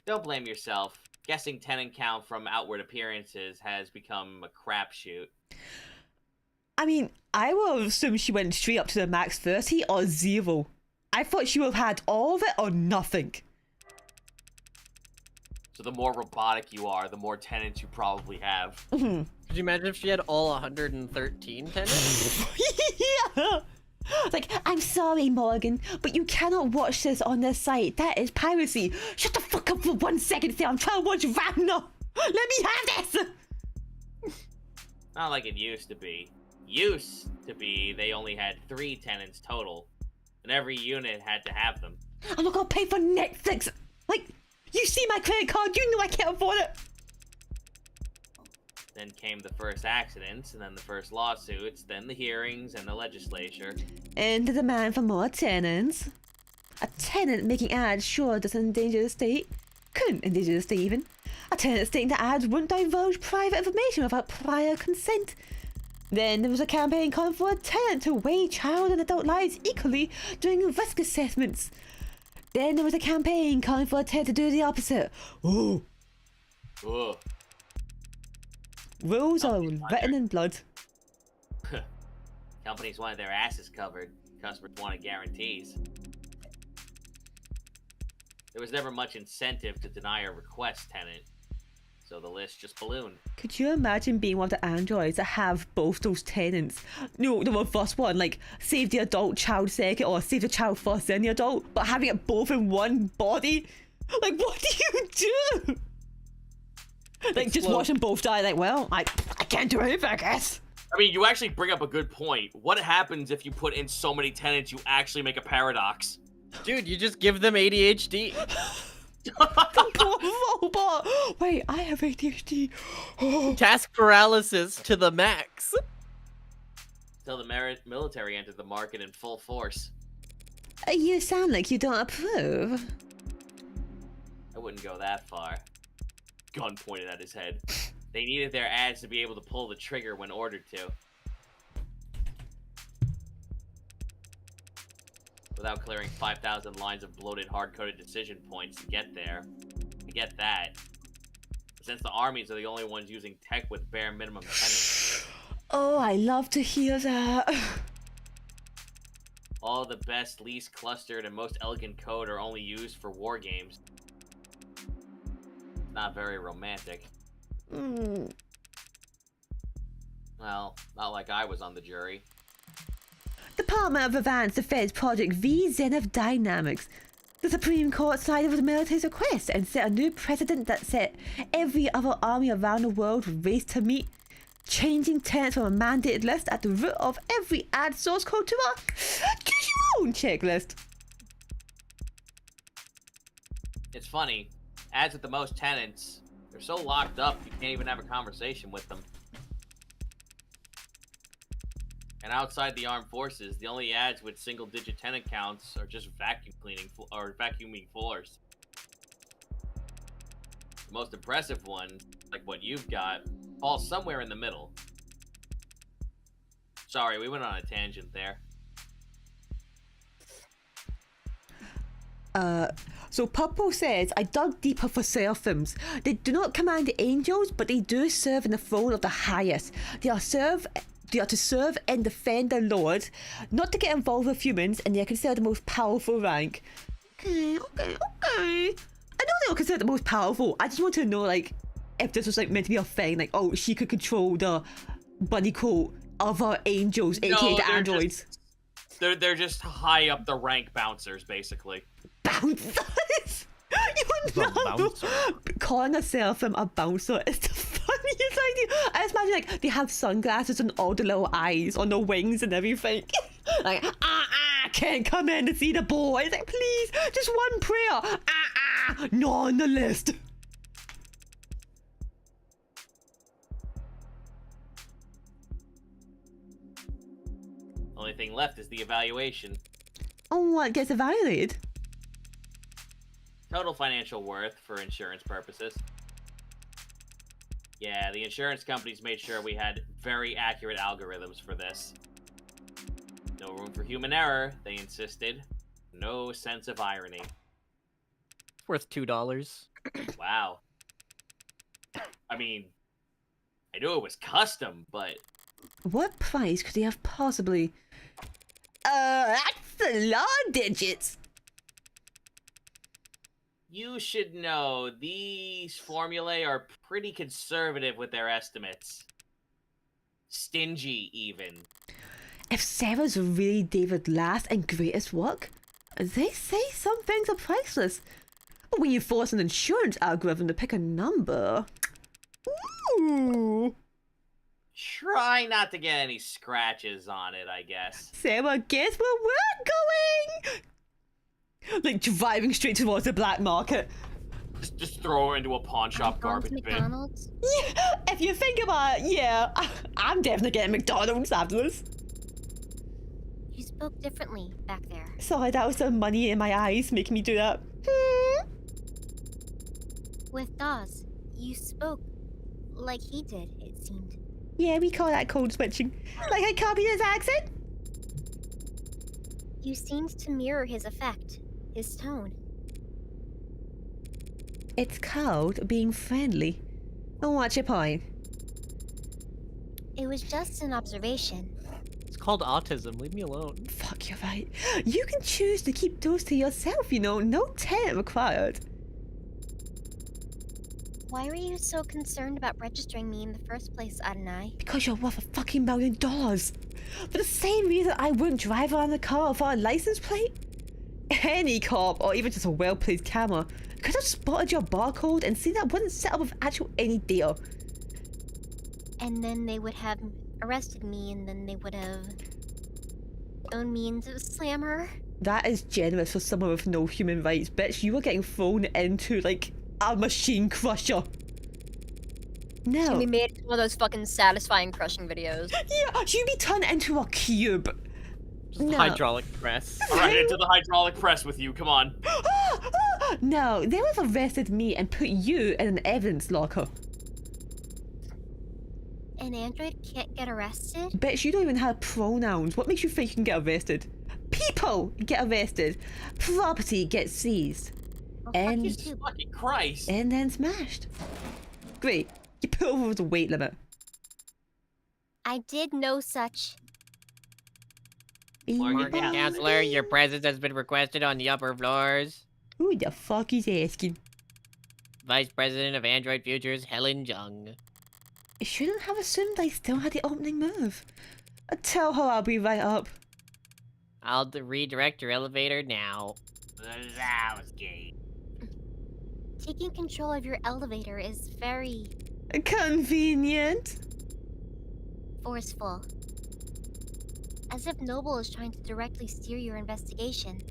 Don't blame yourself. Guessing tenant count from outward appearances has become a crapshoot. I mean, I will assume she went straight up to the max 30 or 0. I thought she would have had all of it or nothing. So the more robotic you are, the more tenants you probably have. Could you imagine if she had all 113 tenants? Yeah. Like, I'm sorry, Morgan, but you cannot watch this on this site. That is piracy. Shut the fuck up for 1 second, Sam. I'm trying to watch Ragnar. Let me have this. Not like it used to be. Used to be, they only had 3 tenants total, and every unit had to have them. I'm not gonna pay for Netflix. Like, you see my credit card, you know I can't afford it. Then came the first accidents, and then the first lawsuits, then the hearings, and the legislature. And the demand for more tenants. A tenant making ads sure doesn't endanger the state. Couldn't endanger the state even. A tenant stating that ads wouldn't divulge private information without prior consent. Then there was a campaign calling for a tenant to weigh child and adult lives equally during risk assessments. Then there was a campaign calling for a tenant to do the opposite. Ooh. Ugh. Rules are written in blood. Companies wanted their asses covered. Customers wanted guarantees. There was never much incentive to deny a request tenant. So the list just ballooned. Could you imagine being one of the androids that have both those tenants? No, the first one, like, save the adult, child second, or save the child first, then the adult, but having it both in one body? Like, what do you do? Like, just watching both die, like, well, I can't do anything, I guess. I mean, you actually bring up a good point. What happens if you put in so many tenants you actually make a paradox? Dude, you just give them ADHD. Robot. Wait, I have ADHD. Task paralysis to the max. Until the military entered the market in full force. You sound like you don't approve. I wouldn't go that far. Gun pointed at his head. They needed their ads to be able to pull the trigger when ordered to. Without clearing 5,000 lines of bloated, hard-coded decision points to get there. I get that. But since the armies are the only ones using tech with bare minimum tenants. Oh, I love to hear that. All the best, least clustered, and most elegant code are only used for war games. Not very romantic. Well, not like I was on the jury. Department of Advanced Defense Project V Zenith Dynamics. The Supreme Court sided with the military's request and set a new precedent that set every other army around the world would race to meet, changing tenants from a mandated list at the root of every ad source code to a choose your own checklist. It's funny, ads with the most tenants, they're so locked up you can't even have a conversation with them. And outside the armed forces, the only ads with single-digit tenant counts are just vacuuming floors. The most impressive one, like what you've got, falls somewhere in the middle. Sorry, we went on a tangent there. So Purple says, I dug deeper for seraphims. They do not command the angels, but they do serve in the throne of the highest. They are to serve and defend the Lord, not to get involved with humans, and they are considered the most powerful rank. Okay. I know they were considered the most powerful. I just want to know, like, if this was, like, meant to be a thing. Like, oh, she could control the buddy quote other angels, aka the androids. They're just high up the rank bouncers, basically. Bouncers? You know, calling a seraphim a bouncer is the funniest idea. I just imagine, like, they have sunglasses and all the little eyes on the wings and everything. Like, can't come in to see the boys. Like, please, just one prayer. Not on the list. Only thing left is the evaluation. Oh, what gets evaluated? Total financial worth for insurance purposes. Yeah, the insurance companies made sure we had very accurate algorithms for this. No room for human error, they insisted. No sense of irony. It's worth $2. Wow. I mean, I knew it was custom, but... What price could they have possibly... that's a lot of digits. You should know, these formulae are pretty conservative with their estimates. Stingy, even. If Sarah's really David's last and greatest work, they say some things are priceless. But when you force an insurance algorithm to pick a number... Ooh... Try not to get any scratches on it, I guess. Sarah, guess where we're going? Like, driving straight towards the black market. Just throw her into a pawn shop garbage bin. McDonald's? Yeah, if you think about it, yeah. I'm definitely getting McDonald's after this. You spoke differently back there. Sorry, that was the money in my eyes making me do that. With Dawes, you spoke like he did, it seemed. Yeah, we call that code switching. Like I copied his accent? You seemed to mirror his effect, his tone. It's called being friendly. Oh, what's your point? It was just an observation. It's called autism. Leave me alone. Fuck, you're right. You can choose to keep those to yourself, you know. No tenant required. Why were you so concerned about registering me in the first place, Adonai? Because you're worth $1 million. For the same reason I wouldn't drive around the car without a license plate. Any cop, or even just a well-placed camera, could have spotted your barcode and seen that wasn't set up with actual any data. And then they would have arrested me, and then they would have thrown me into the slammer. That is generous for someone with no human rights. Bitch, you were getting thrown into, like, a machine crusher. No. We made one of those fucking satisfying crushing videos. Yeah, you'd be turned into a cube. No. Hydraulic press. Alright, into the hydraulic press with you, come on. No, they would have arrested me and put you in an evidence locker. An android can't get arrested? Bitch, you don't even have pronouns. What makes you think you can get arrested? People get arrested. Property gets seized. Well, And- fuck you too. Fucking Christ. And then smashed. Great. You put over the weight limit. I did no such. Morgan Counselor, your presence has been requested on the upper floors. Who the fuck is asking? Vice President of Android Futures, Helen Jung. I shouldn't have assumed I still had the opening move. Tell her I'll be right up. I'll redirect your elevator now. LUvvUcy. Taking control of your elevator is very Convenient. forceful. As if Noble is trying to directly steer your investigation.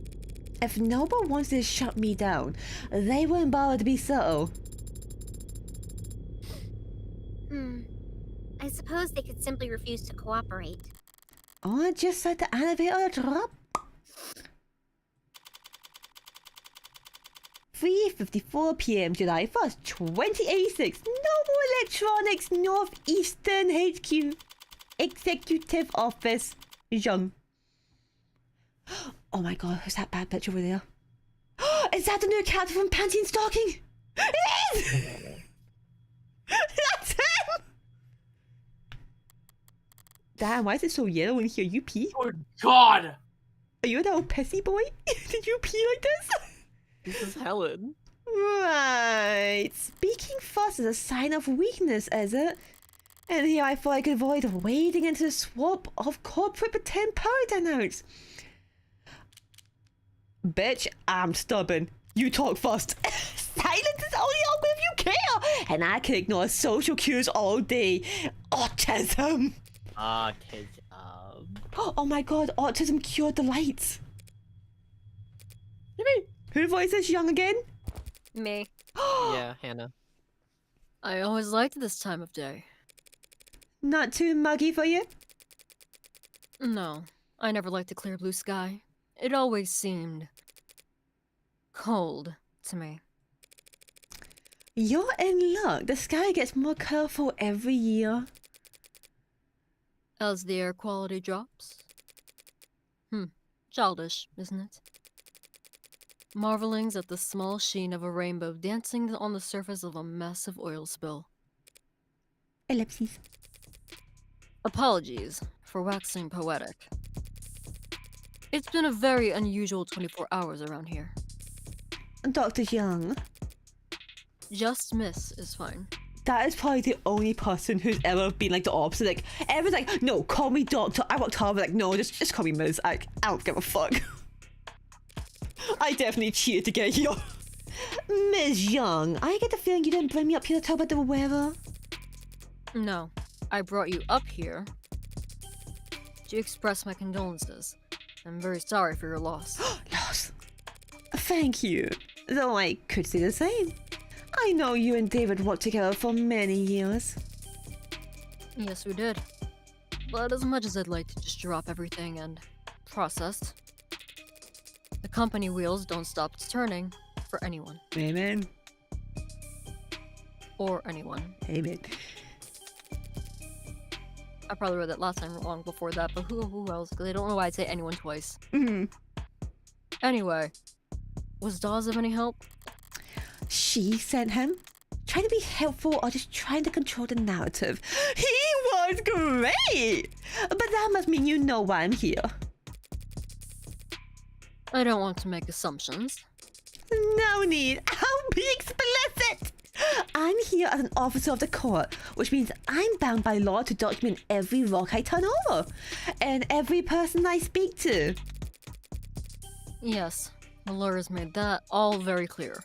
If Noble wants to shut me down, they wouldn't bother to be subtle. I suppose they could simply refuse to cooperate. Or just let the elevator drop. 3:54 p.m. July 1st, 2086. Noble Electronics Northeastern HQ. Executive Office. Jung. Oh my god, who's that bad bitch over there? Is that the new character from Panty and Stocking? It is! That's him! Damn, why is it so yellow in here? You pee? Good God! Are you a little pissy boy? Did you pee like this? This is Helen. Right. Speaking fast is a sign of weakness, is it? And here I thought I could avoid wading into the swamp of corporate pretend power dynamics. Bitch, I'm stubborn. You talk fast. Silence is only awkward if you care. And I can ignore social cues all day. Autism. Autism. Oh my god, autism cured the lights. Who voices Young again? Me. Yeah, Hannah. I always liked this time of day. Not too muggy for you? No, I never liked the clear blue sky. It always seemed cold to me. You're in luck. The sky gets more colorful every year. As the air quality drops. Childish, isn't it? Marvelings at the small sheen of a rainbow dancing on the surface of a massive oil spill. Ellipses. Apologies for waxing poetic. It's been a very unusual 24 hours around here. Dr. Young. Just Miss is fine. That is probably the only person who's ever been like the opposite. Like, everyone's like, no, call me doctor. I worked hard, but like, no, just call me Ms. I don't give a fuck. I definitely cheated to get here. Ms. Young, I get the feeling you didn't bring me up here to talk about the weather. No, I brought you up here to express my condolences. I'm very sorry for your loss. Loss. Thank you. Though I could say the same. I know you and David worked together for many years. Yes, we did. But as much as I'd like to just drop everything and process, the company wheels don't stop turning for anyone. Amen. Or anyone. Amen. I probably read that last time wrong before that, but who else? Because I don't know why I'd say anyone twice. Anyway, was Dawes of any help? She sent him. Trying to be helpful or just trying to control the narrative. He was great! But that must mean you know why I'm here. I don't want to make assumptions. No need. I'll be explicit. I'm here as an officer of the court, which means I'm bound by law to document every rock I turn over and every person I speak to. Yes, the lawyers made that all very clear.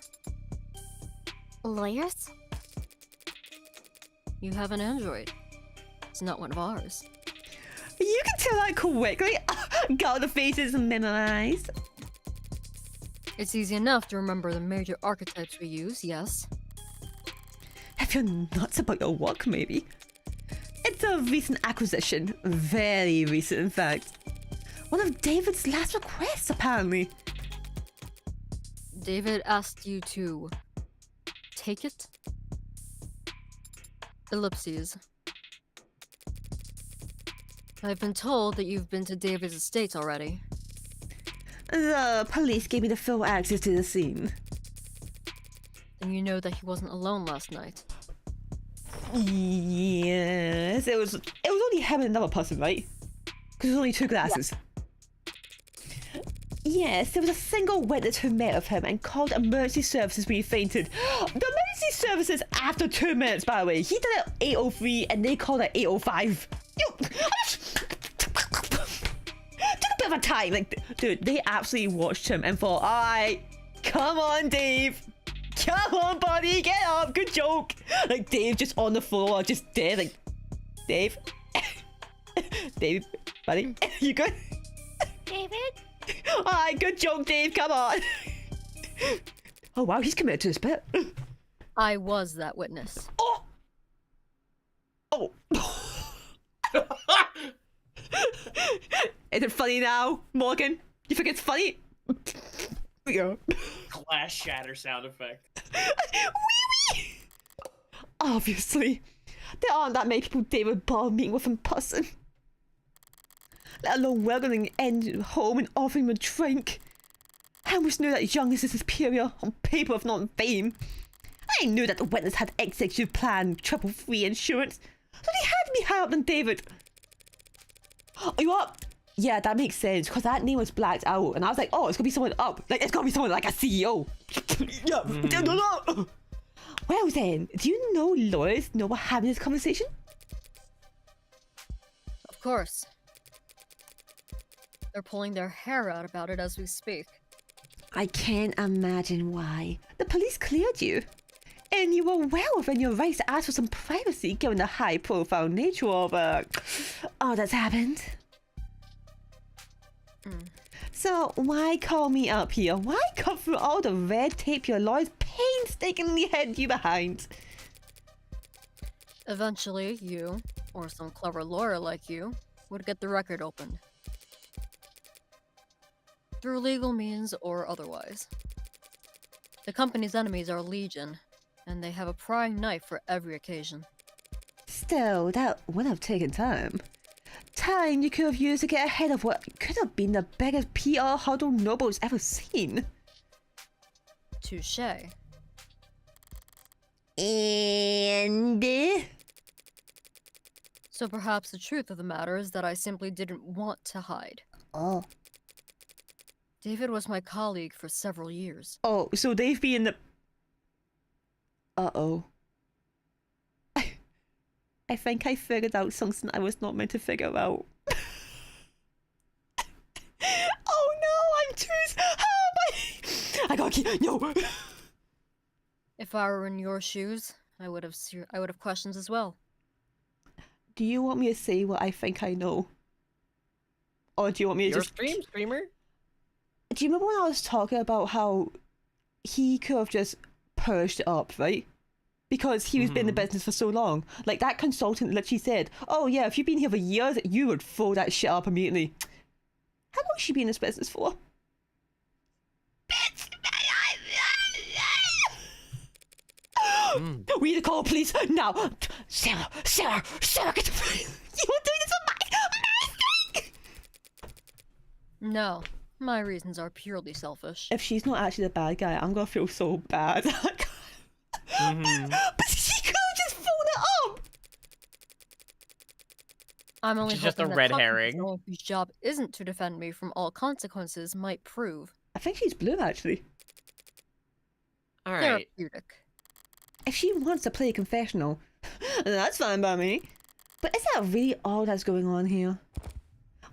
Lawyers? You have an android. It's not one of ours. You can tell that quickly. Got the faces memorized. It's easy enough to remember the major archetypes we use, yes. If you're nuts about your work, maybe. It's a recent acquisition. Very recent, in fact. One of David's last requests, apparently. David asked you to take it? Ellipses. I've been told that you've been to David's estate already. The police gave me the full access to the scene. And you know that he wasn't alone last night. Yes, it was only him and another person, right? Because there's only 2 glasses. Yes, there was a single witness who met with him and called emergency services when he fainted. The emergency services after 2 minutes, by the way. He did it at 8:03 and they called it 8:05. Took a bit of a time. Like, dude, they absolutely watched him and thought, alright, come on, Dave. Come on, buddy, get up. Good joke. Like, Dave just on the floor, just dead. Like, Dave? Dave, buddy, you good? David? Alright, good joke, Dave, come on. Oh, wow, he's committed to this bit. I was that witness. Oh! Oh. Is it funny now, Morgan? You think it's funny? Yeah. Glass shatter sound effect. Wee-wee! Obviously. There aren't that many people David Ball meeting with in person. Let alone welcoming him home and offering him a drink. I almost knew that Jung is his superior, on paper if not in fame. I knew that the witness had executive plan, triple free insurance, so they had to be higher up than David. Oh, you what? Yeah, that makes sense, because that name was blacked out, and I was like, oh, it's gonna be someone up. Like, it's gonna be someone like a CEO. Yeah. Well then, do you know lawyers know we're having this conversation? Of course. They're pulling their hair out about it as we speak. I can't imagine why. The police cleared you. And you were well within your rights to ask for some privacy given the high-profile nature of, all that's happened. So why call me up here? Why cut through all the red tape your lawyers painstakingly had you behind? Eventually, you, or some clever lawyer like you, would get the record opened. Through legal means or otherwise. The company's enemies are legion, and they have a prying knife for every occasion. Still, that would have taken time. Time you could have used to get ahead of what could have been the biggest PR huddle Noble's ever seen. Touché. And... So perhaps the truth of the matter is that I simply didn't want to hide. Oh. David was my colleague for several years. Oh, so they've been the... Uh-oh. I think I figured out something I was not meant to figure out. Oh no, I'm too... I gotta keep... No! If I were in your shoes, I would have questions as well. Do you want me to say what I think I know? Or do you want me to Your just... streamer? Do you remember when I was talking about how he could have just purged it up, right? Because he was been in the business for so long. Like, that consultant literally said, oh yeah, if you've been here for years, you would throw that shit up immediately. How long has she been in this business for? We need to call police now. Sarah, get the police. You were doing this on my mistake. No, my reasons are purely selfish. If she's not actually the bad guy, I'm gonna feel so bad. But she could have just thrown it up. I'm only She's just a hoping that red talking to herring. someone whose job isn't to defend me from all consequences might prove I think she's blue, actually. All right. therapeutic. If she wants to play a confessional, that's fine by me. But is that really all that's going on here?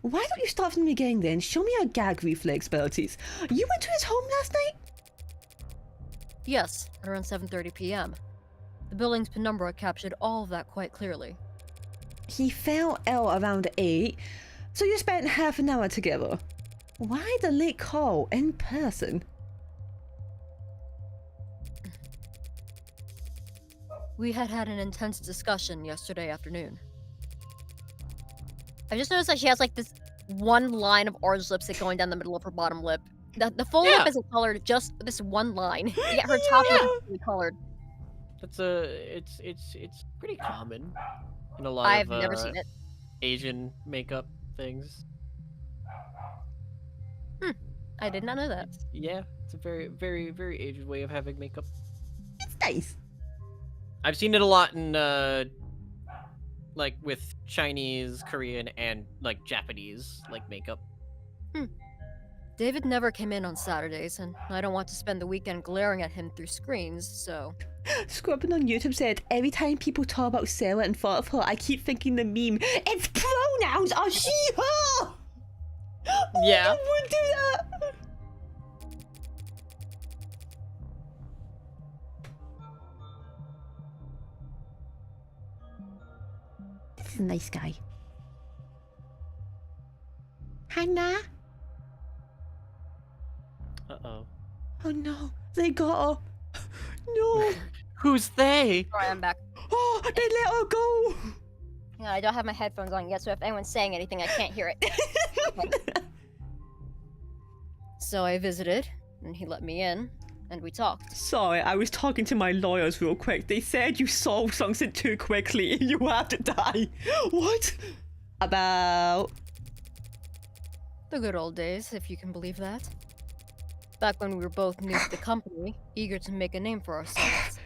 Why don't you start from the beginning then? Show me your gag reflex abilities. You went to his home last night? Yes, around 7:30 p.m. The building's penumbra captured all of that quite clearly. He fell ill around 8, so you spent half an hour together. Why the late call in person? We had an intense discussion yesterday afternoon. I just noticed that she has like this one line of orange lipstick going down the middle of her bottom lip. The full lip isn't colored, just this one line. Yet her top lip is fully colored. That's it's pretty common in a lot I've of never seen it. Asian makeup things. I did not know that. Yeah, it's a very, very, very Asian way of having makeup. It's nice. I've seen it a lot in like with Chinese, Korean, and like Japanese like makeup. David never came in on Saturdays, and I don't want to spend the weekend glaring at him through screens, so... Scrubbing on YouTube said, every time people talk about Sarah and thought of her, I keep thinking the meme, its pronouns are she, her! Yeah. I would do that! This is a nice guy. Hannah? Uh-oh. Oh no, they got her. No. Who's they? Sorry, I'm back. Oh, they let her go. Yeah, I don't have my headphones on yet, so if anyone's saying anything, I can't hear it. Okay. So I visited, and he let me in, and we talked. Sorry, I was talking to my lawyers real quick. They said you solved something too quickly and you have to die. What? About... The good old days, if you can believe that. Back when we were both new to the company, eager to make a name for ourselves.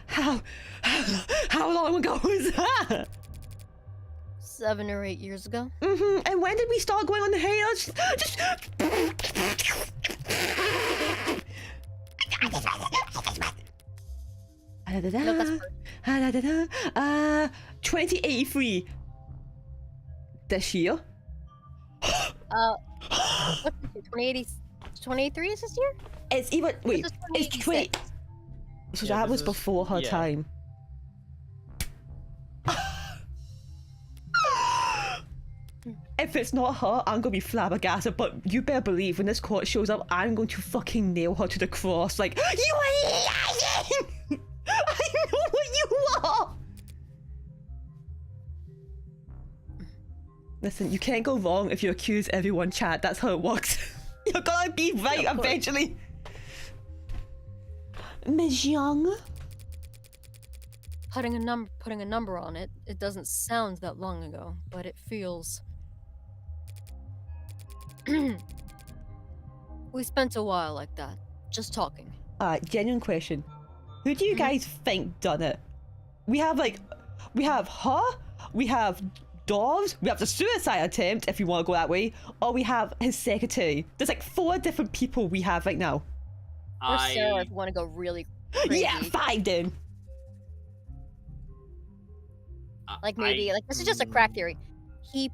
How long ago was that? 7 or 8 years ago. And when did we start going on the haters? Just... 2083. This year? What's this year? 2080, 2083 is this year? It's even... Wait, This is it's 20... 2086. So Yeah, that this was is- before her yeah. time. If it's not her, I'm gonna be flabbergasted, but you better believe when this court shows up, I'm going to fucking nail her to the cross. Like, you are lying! I know what you are! Listen, you can't go wrong if you accuse everyone, chat. That's how it works. You're gonna be right Yeah, of course. eventually. Ms. Young? Putting a number on it, it doesn't sound that long ago, but it feels... We spent a while like that, just talking. Genuine question. Who do you guys think done it? We have her, we have Dawes, we have the suicide attempt, if you want to go that way, or we have his secretary. There's like 4 different people we have right now. Or Sarah, if you want to go really crazy. Yeah, 5 then. Like maybe, like this is just a crack theory. He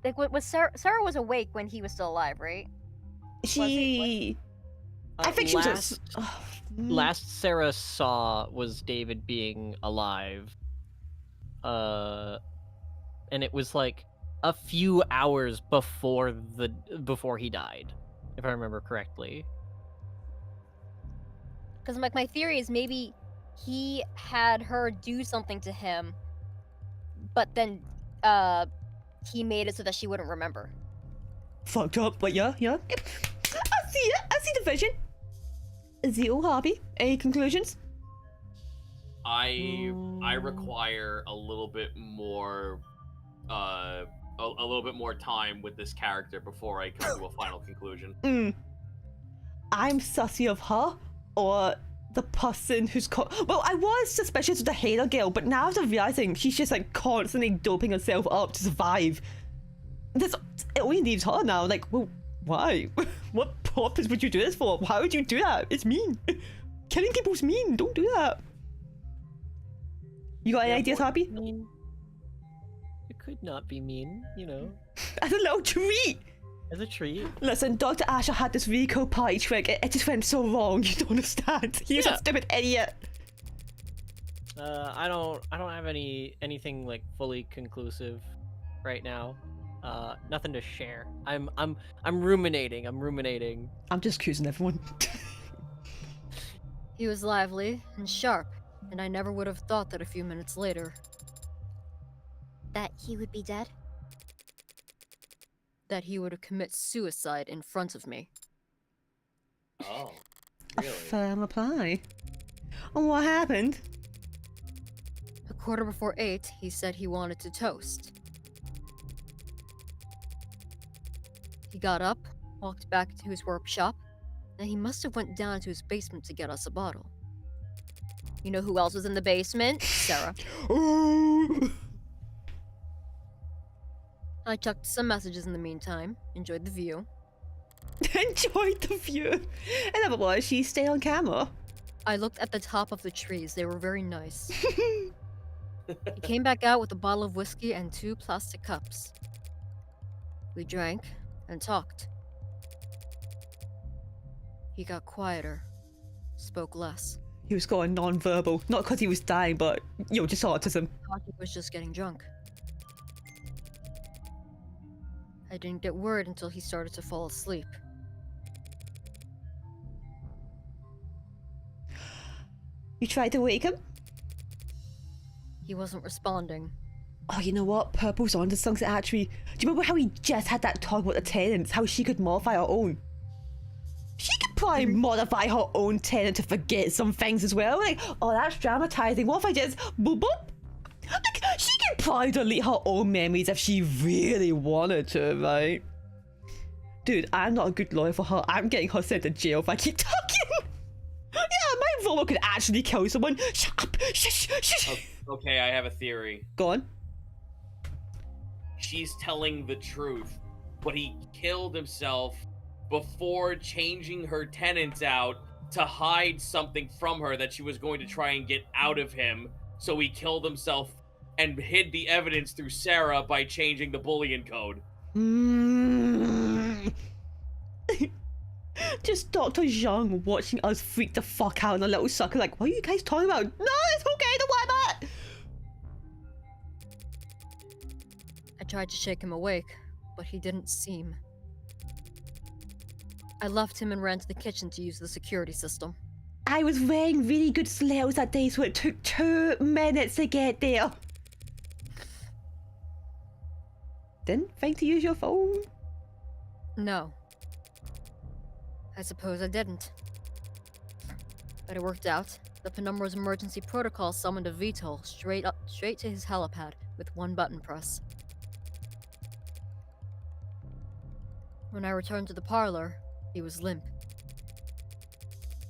like was Sarah was awake when he was still alive, right? She... I think she was... Last Sarah saw was David being alive. And it was like a few hours before he died, if I remember correctly. Because like my theory is maybe he had her do something to him, but then he made it so that she wouldn't remember. Fucked up, but yeah. I see it. I see the vision. Zito, Harvey, any conclusions? I require a little bit more a little bit more time with this character before I come to a final conclusion. I'm sussy of her or the person who's well, I was suspicious of the Helen girl, but now I'm realizing she's just like constantly doping herself up to survive. It only leaves her now. Like, well, why? What purpose would you do this for? Why would you do that? It's mean. Killing people's mean. Don't do that. You got any ideas, Harpy? Mean. It could not be mean, you know. As a little treat. As a treat. Listen, Dr. Asher had this really cool party trick. It just went so wrong. You don't understand. He was a stupid idiot. I don't have anything like fully conclusive right now. Nothing to share. I'm ruminating. I'm just accusing everyone. He was lively and sharp, and I never would have thought that a few minutes later. That he would be dead? That he would have committed suicide in front of me. Oh, A really? firm reply. And what happened? A 8:15, he said he wanted to toast. He got up, walked back to his workshop, and he must have went down to his basement to get us a bottle. You know who else was in the basement? Sarah. I checked some messages in the meantime, enjoyed the view. Enjoyed the view. In other words, she stayed on camera. I looked at the top of the trees, they were very nice. He came back out with a bottle of whiskey and 2 plastic cups. We drank and talked. He got quieter, spoke less. He was going non-verbal, not because he was dying, but, you know, just autism. I thought he was just getting drunk. I didn't get word until he started to fall asleep. You tried to wake him? He wasn't responding. Oh, you know what? Purple's onto something actually. Do you remember how he just had that talk about the tenants? How she could modify her own? She could probably modify her own tenant to forget some things as well. Like, oh, that's dramatizing. What if I just boop boop? Like, she could probably delete her own memories if she really wanted to, right? Dude, I'm not a good lawyer for her. I'm getting her sent to jail if I keep talking. Yeah, my robot could actually kill someone. Shut up. Shush, shush. Okay, I have a theory. Go on. She's telling the truth, but he killed himself before changing her tenants out to hide something from her that she was going to try and get out of him. So he killed himself and hid the evidence through Sarah by changing the Boolean code. Just Dr. Jung watching us freak the fuck out in a little sucker like, what are you guys talking about? No, it's okay, don't worry about it. I tried to shake him awake, but he didn't seem. I left him and ran to the kitchen to use the security system. I was wearing really good slippers that day, so it took 2 minutes to get there. Didn't think to use your phone? No. I suppose I didn't. But it worked out. The Penumbra's emergency protocol summoned a VTOL straight to his helipad with 1 button press. When I returned to the parlor, he was limp.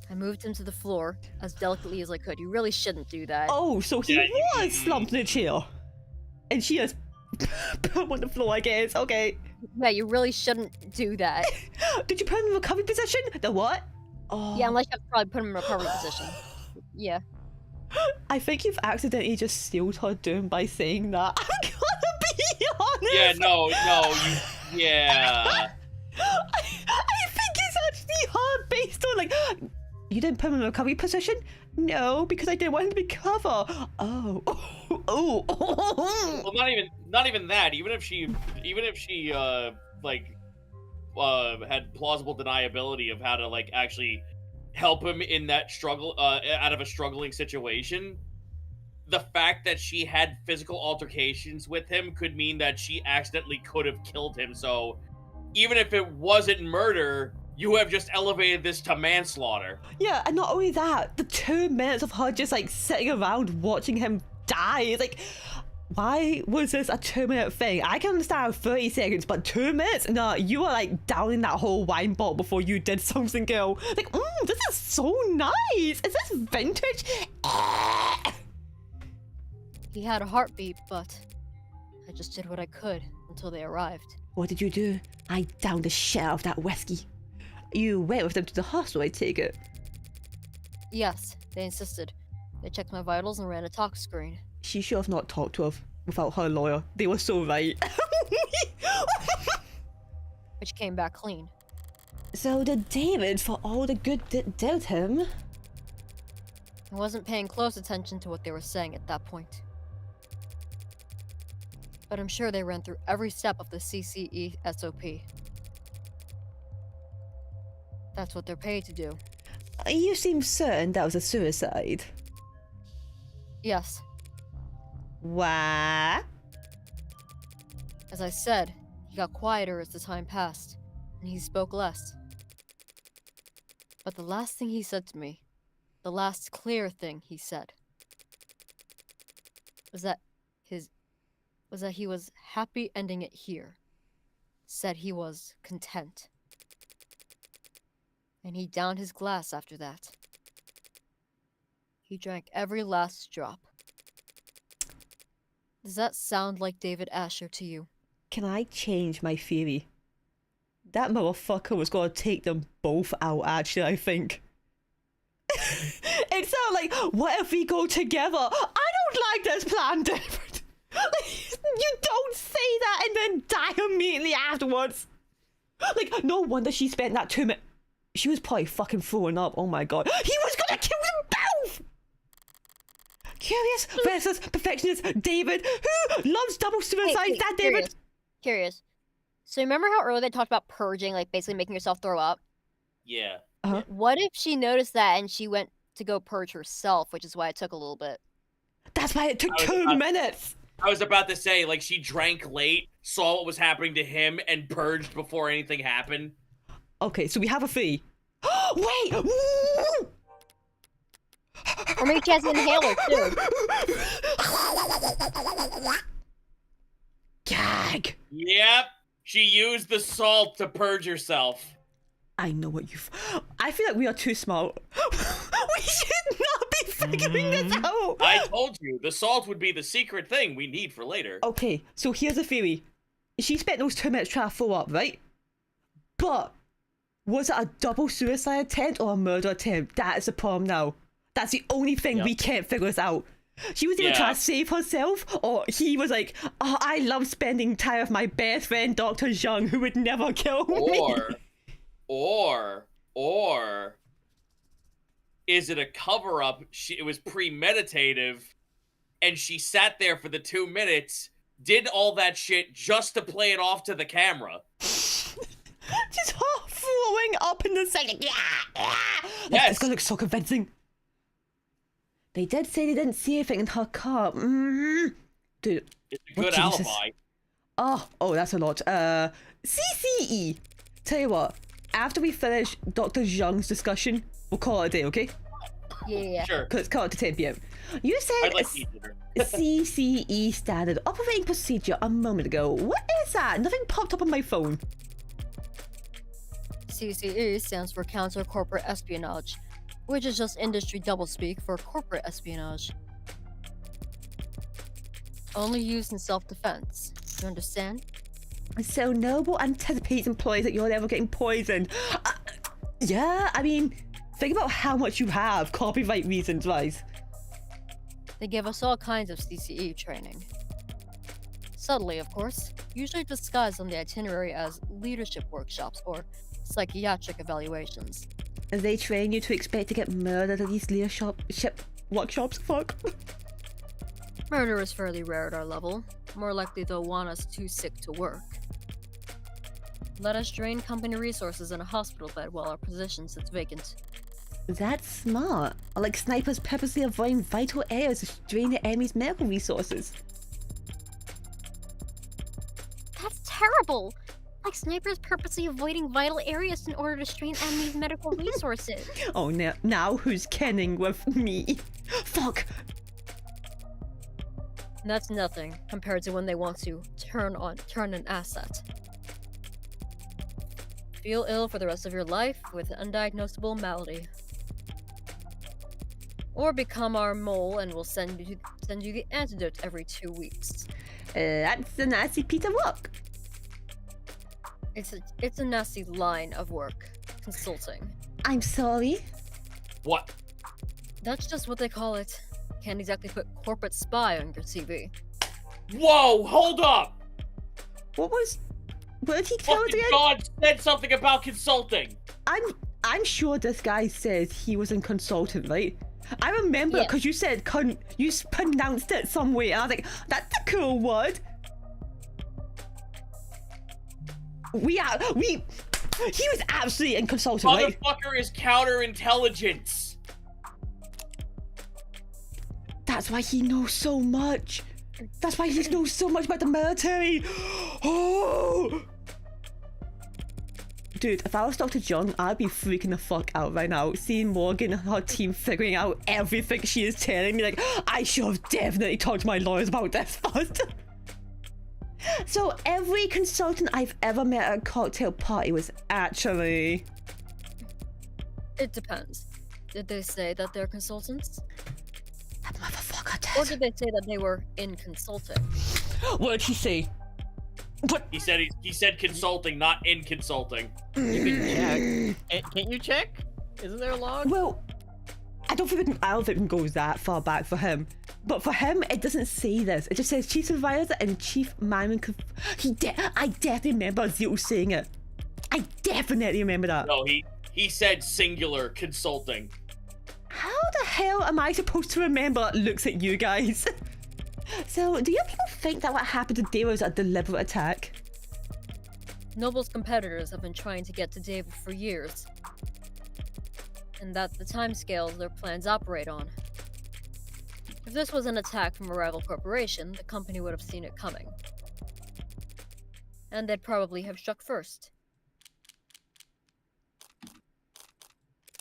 I moved him to the floor as delicately as I could. You really shouldn't do that. Oh, so he was slumped in a chair. And she just put him on the floor, I guess. Okay. Yeah, you really shouldn't do that. Did you put him in a recovery position? The what? Oh. Yeah, unless you have to probably put him in a recovery position. Yeah. I think you've accidentally just sealed her doom by saying that. I'm gonna be honest. Yeah, no, yeah. I think it's actually hard based on like, you didn't put him in a recovery position? No, because I didn't want him to recover. Oh. Well, not even that. Even if she had plausible deniability of how to like actually help him in that struggle out of a struggling situation, the fact that she had physical altercations with him could mean that she accidentally could have killed him. So even if it wasn't murder, you have just elevated this to manslaughter. Yeah, and not only that, the 2 minutes of her just like sitting around watching him die is like, why was this a 2-minute thing? I can understand 30 seconds, but 2 minutes? No, you were like downing that whole wine bottle before you did something, girl. Like, this is so nice. Is this vintage? He had a heartbeat, but I just did what I could until they arrived. What did you do? I downed the shit out of that whiskey. You went with them to the hospital, I take it. Yes, they insisted. They checked my vitals and ran a talk screen. She should have not talked to her without her lawyer. They were so right. Which came back clean. So did David, for all the good that did him... I wasn't paying close attention to what they were saying at that point. But I'm sure they ran through every step of the CCE SOP. That's what they're paid to do. You seem certain that was a suicide. Yes. What? As I said, he got quieter as the time passed, and he spoke less. But the last thing he said to me, the last clear thing he said, was that he was happy ending it here. Said he was content. And he downed his glass after that. He drank every last drop. Does that sound like David Asher to you? Can I change my theory? That motherfucker was gonna take them both out, actually, I think. It sounded like, what if we go together? I don't like this plan, David. You don't say that and then die immediately afterwards. Like, no wonder she spent that 2 minutes. She was probably fucking throwing up. Oh my god. He was gonna kill them both! Curious versus perfectionist David, who loves double suicide. That David. Curious. So remember how earlier they talked about purging, like basically making yourself throw up? Yeah. Uh-huh. What if she noticed that and she went to go purge herself, which is why it took a little bit? That's why it took 2 minutes. I was about to say, like, she drank late, saw what was happening to him, and purged before anything happened. Okay, so we have a fee. Wait! Or maybe she has an inhaler, too. Gag! Yep. She used the salt to purge herself. I know what you've... I feel like we are too smart. We should not be figuring this out! I told you, the salt would be the secret thing we need for later. Okay, so here's a theory. She spent those 2 minutes trying to throw up, right? But... was it a double suicide attempt or a murder attempt? That is the problem now. That's the only thing we can't figure this out. She was either trying to save herself, or he was like, oh, I love spending time with my best friend, Dr. Jung, who would never kill me. Or, is it a cover-up? It was premeditative, and she sat there for the 2 minutes, did all that shit just to play it off to the camera. Just her throwing up in the second. Yes. It's gonna look so convincing. They did say they didn't see anything in her car. Dude. It's a good alibi. Oh, that's a lot. CCE. Tell you what, after we finish Dr. Jung's discussion, we'll call it a day, okay? Yeah. Sure. Because it's called to 10 p.m. You said I'd like to eat dinner. CCE standard operating procedure a moment ago. What is that? Nothing popped up on my phone. CCE stands for Counter Corporate Espionage, which is just industry doublespeak for corporate espionage. Only used in self-defense. You understand? So Noble anticipates employees that you're never getting poisoned. Yeah, I mean, think about how much you have, copyright reasons wise. They give us all kinds of CCE training. Subtly, of course, usually disguised on the itinerary as leadership workshops or psychiatric evaluations. They train you to expect to get murdered at these leadership workshops? Fuck. Murder is fairly rare at our level. More likely they'll want us too sick to work. Let us drain company resources in a hospital bed while our position sits vacant. That's smart. Like snipers purposely avoiding vital areas to drain the enemy's medical resources. That's terrible! Like snipers purposely avoiding vital areas in order to strain enemies' medical resources. Oh, now who's kenning with me? Fuck! That's nothing compared to when they want to turn an asset. Feel ill for the rest of your life with an undiagnosable malady. Or become our mole and we'll send you the antidote every 2 weeks. That's a nasty piece of work. It's a nasty line of work. consulting. I'm sorry. What? That's just what they call it. Can't exactly put corporate spy on your CV. Whoa, hold up! What did he tell us Fucking again? God said something about consulting. I'm sure this guy said he was in consultant, right? I remember because you said you pronounced it some way, and I was like, that's a cool word. He was absolutely in consultant, right? Motherfucker is counterintelligence. That's why he knows so much. That's why he knows so much about the military. Oh! Dude, if I was Dr. Jung, I'd be freaking the fuck out right now. Seeing Morgan and her team figuring out everything she is telling me, like, I should have definitely talked to my lawyers about this first. So every consultant I've ever met at a cocktail party was actually... It depends. Did they say that they're consultants? That motherfucker did. Or did they say that they were in consulting? What did he say? What? He said consulting, not in consulting. You can check. Can't you check? Isn't there a log? Well, I don't think it goes that far back for him. But for him, it doesn't say this. It just says Chief Supervisor and Chief Management. I definitely remember Zito saying it. I definitely remember that. No, he said singular consulting. How the hell am I supposed to remember looks at you guys? So, do you people think that what happened today was a deliberate attack? Noble's competitors have been trying to get to David for years. And that's the timescales their plans operate on. If this was an attack from a rival corporation, the company would have seen it coming. And they'd probably have struck first.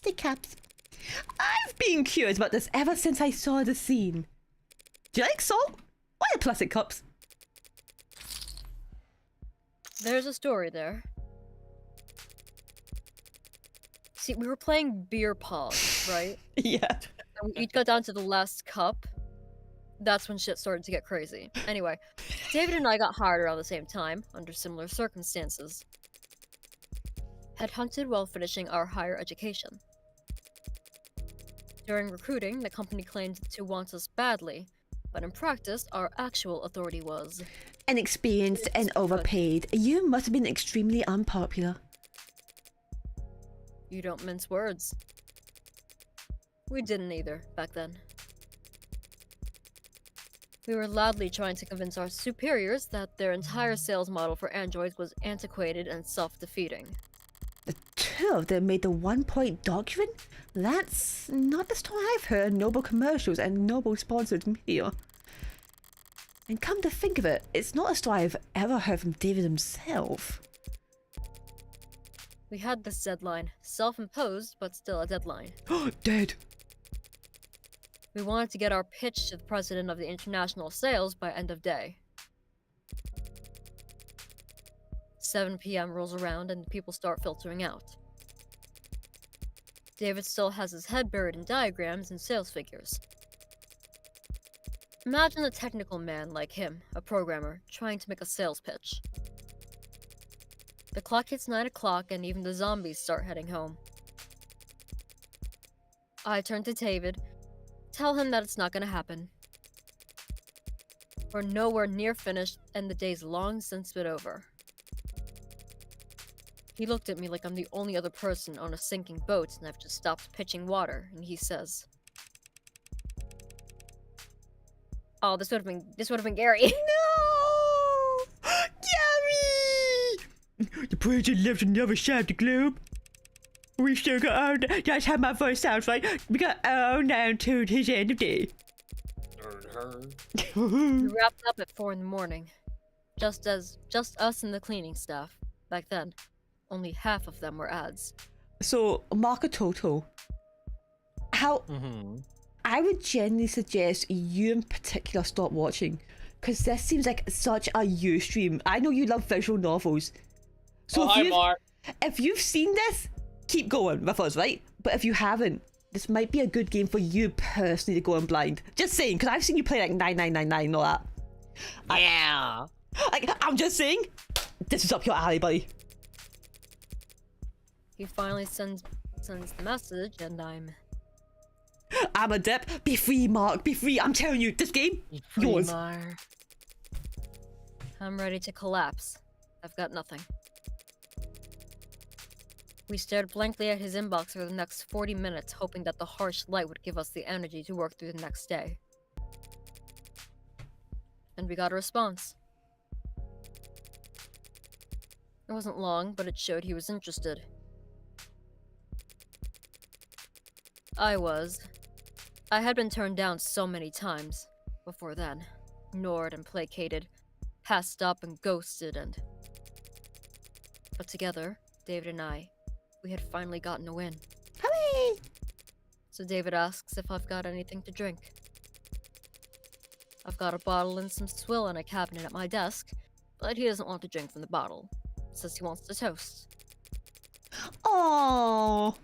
The caps. I've been curious about this ever since I saw the scene. Do you like salt? Why are plastic cups? There's a story there. See, we were playing beer pong, right? Yeah. And we each got down to the last cup. That's when shit started to get crazy. Anyway, David and I got hired around the same time, under similar circumstances. Headhunted while finishing our higher education. During recruiting, the company claimed to want us badly, but in practice, our actual authority was... Inexperienced and overpaid. You must have been extremely unpopular. You don't mince words. We didn't either, back then. We were loudly trying to convince our superiors that their entire sales model for androids was antiquated and self-defeating. The two of them made the 1-point doctrine? That's not the story I've heard in Noble commercials and Noble sponsored media. And come to think of it, it's not a story I've ever heard from David himself. We had this deadline, self-imposed, but still a deadline. Dead. We wanted to get our pitch to the president of the international sales by end of day. 7 p.m. rolls around and people start filtering out. David still has his head buried in diagrams and sales figures. Imagine a technical man like him, a programmer, trying to make a sales pitch. The clock hits 9 o'clock and even the zombies start heading home. I turn to David, tell him that it's not gonna happen. We're nowhere near finished and the day's long since been over. He looked at me like I'm the only other person on a sinking boat and I've just stopped pitching water, and he says, "Oh, this would have been Gary." No! Gary! The president lives in the other side of the globe. We still got our... That's how my voice sounds, right? We got our down to his end of day. We wrapped up at 4 in the morning. Just us and the cleaning staff. Back then, only half of them were ads. So, mark a total. How... I would generally suggest you in particular stop watching, because this seems like such a you stream. I know you love visual novels. So hi, Mark. If you've seen this, keep going with us, right? But if you haven't, this might be a good game for you personally to go in blind. Just saying, because I've seen you play like 9999 and all that. Yeah. I'm just saying, this is up your alley, buddy. He finally sends the message, and I'm I'm a dip. Be free, Mark. Be free. I'm telling you, this game, yours. Mar. I'm ready to collapse. I've got nothing. We stared blankly at his inbox for the next 40 minutes, hoping that the harsh light would give us the energy to work through the next day. And we got a response. It wasn't long, but it showed he was interested. I had been turned down so many times before then. Ignored and placated, passed up and ghosted But together, David and I, we had finally gotten a win. Hooray! So David asks if I've got anything to drink. I've got a bottle and some swill in a cabinet at my desk, but he doesn't want to drink from the bottle. Says he wants to toast. Oh.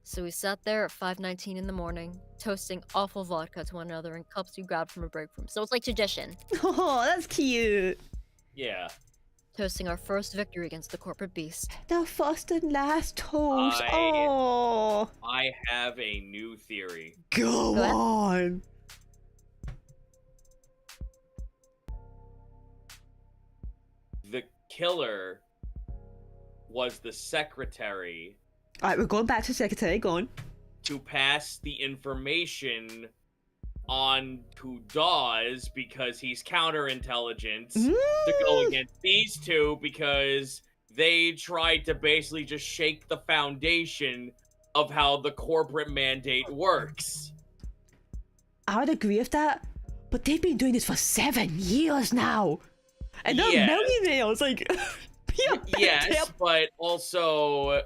So we sat there at 5:19 in the morning, toasting awful vodka to one another in cups we grabbed from a break room. So it's like tradition. Oh, that's cute. Yeah. Toasting our first victory against the corporate beast. The first and last toast. I have a new theory. Go ahead. on. The killer was the secretary Alright, we're going back to secretary. Go on. to pass the information on to Dawes because he's counterintelligence to go against these two because they tried to basically just shake the foundation of how the corporate mandate works. I would agree with that, but they've been doing this for 7 years now. And they're Yes. millionaires, like... Yes, but also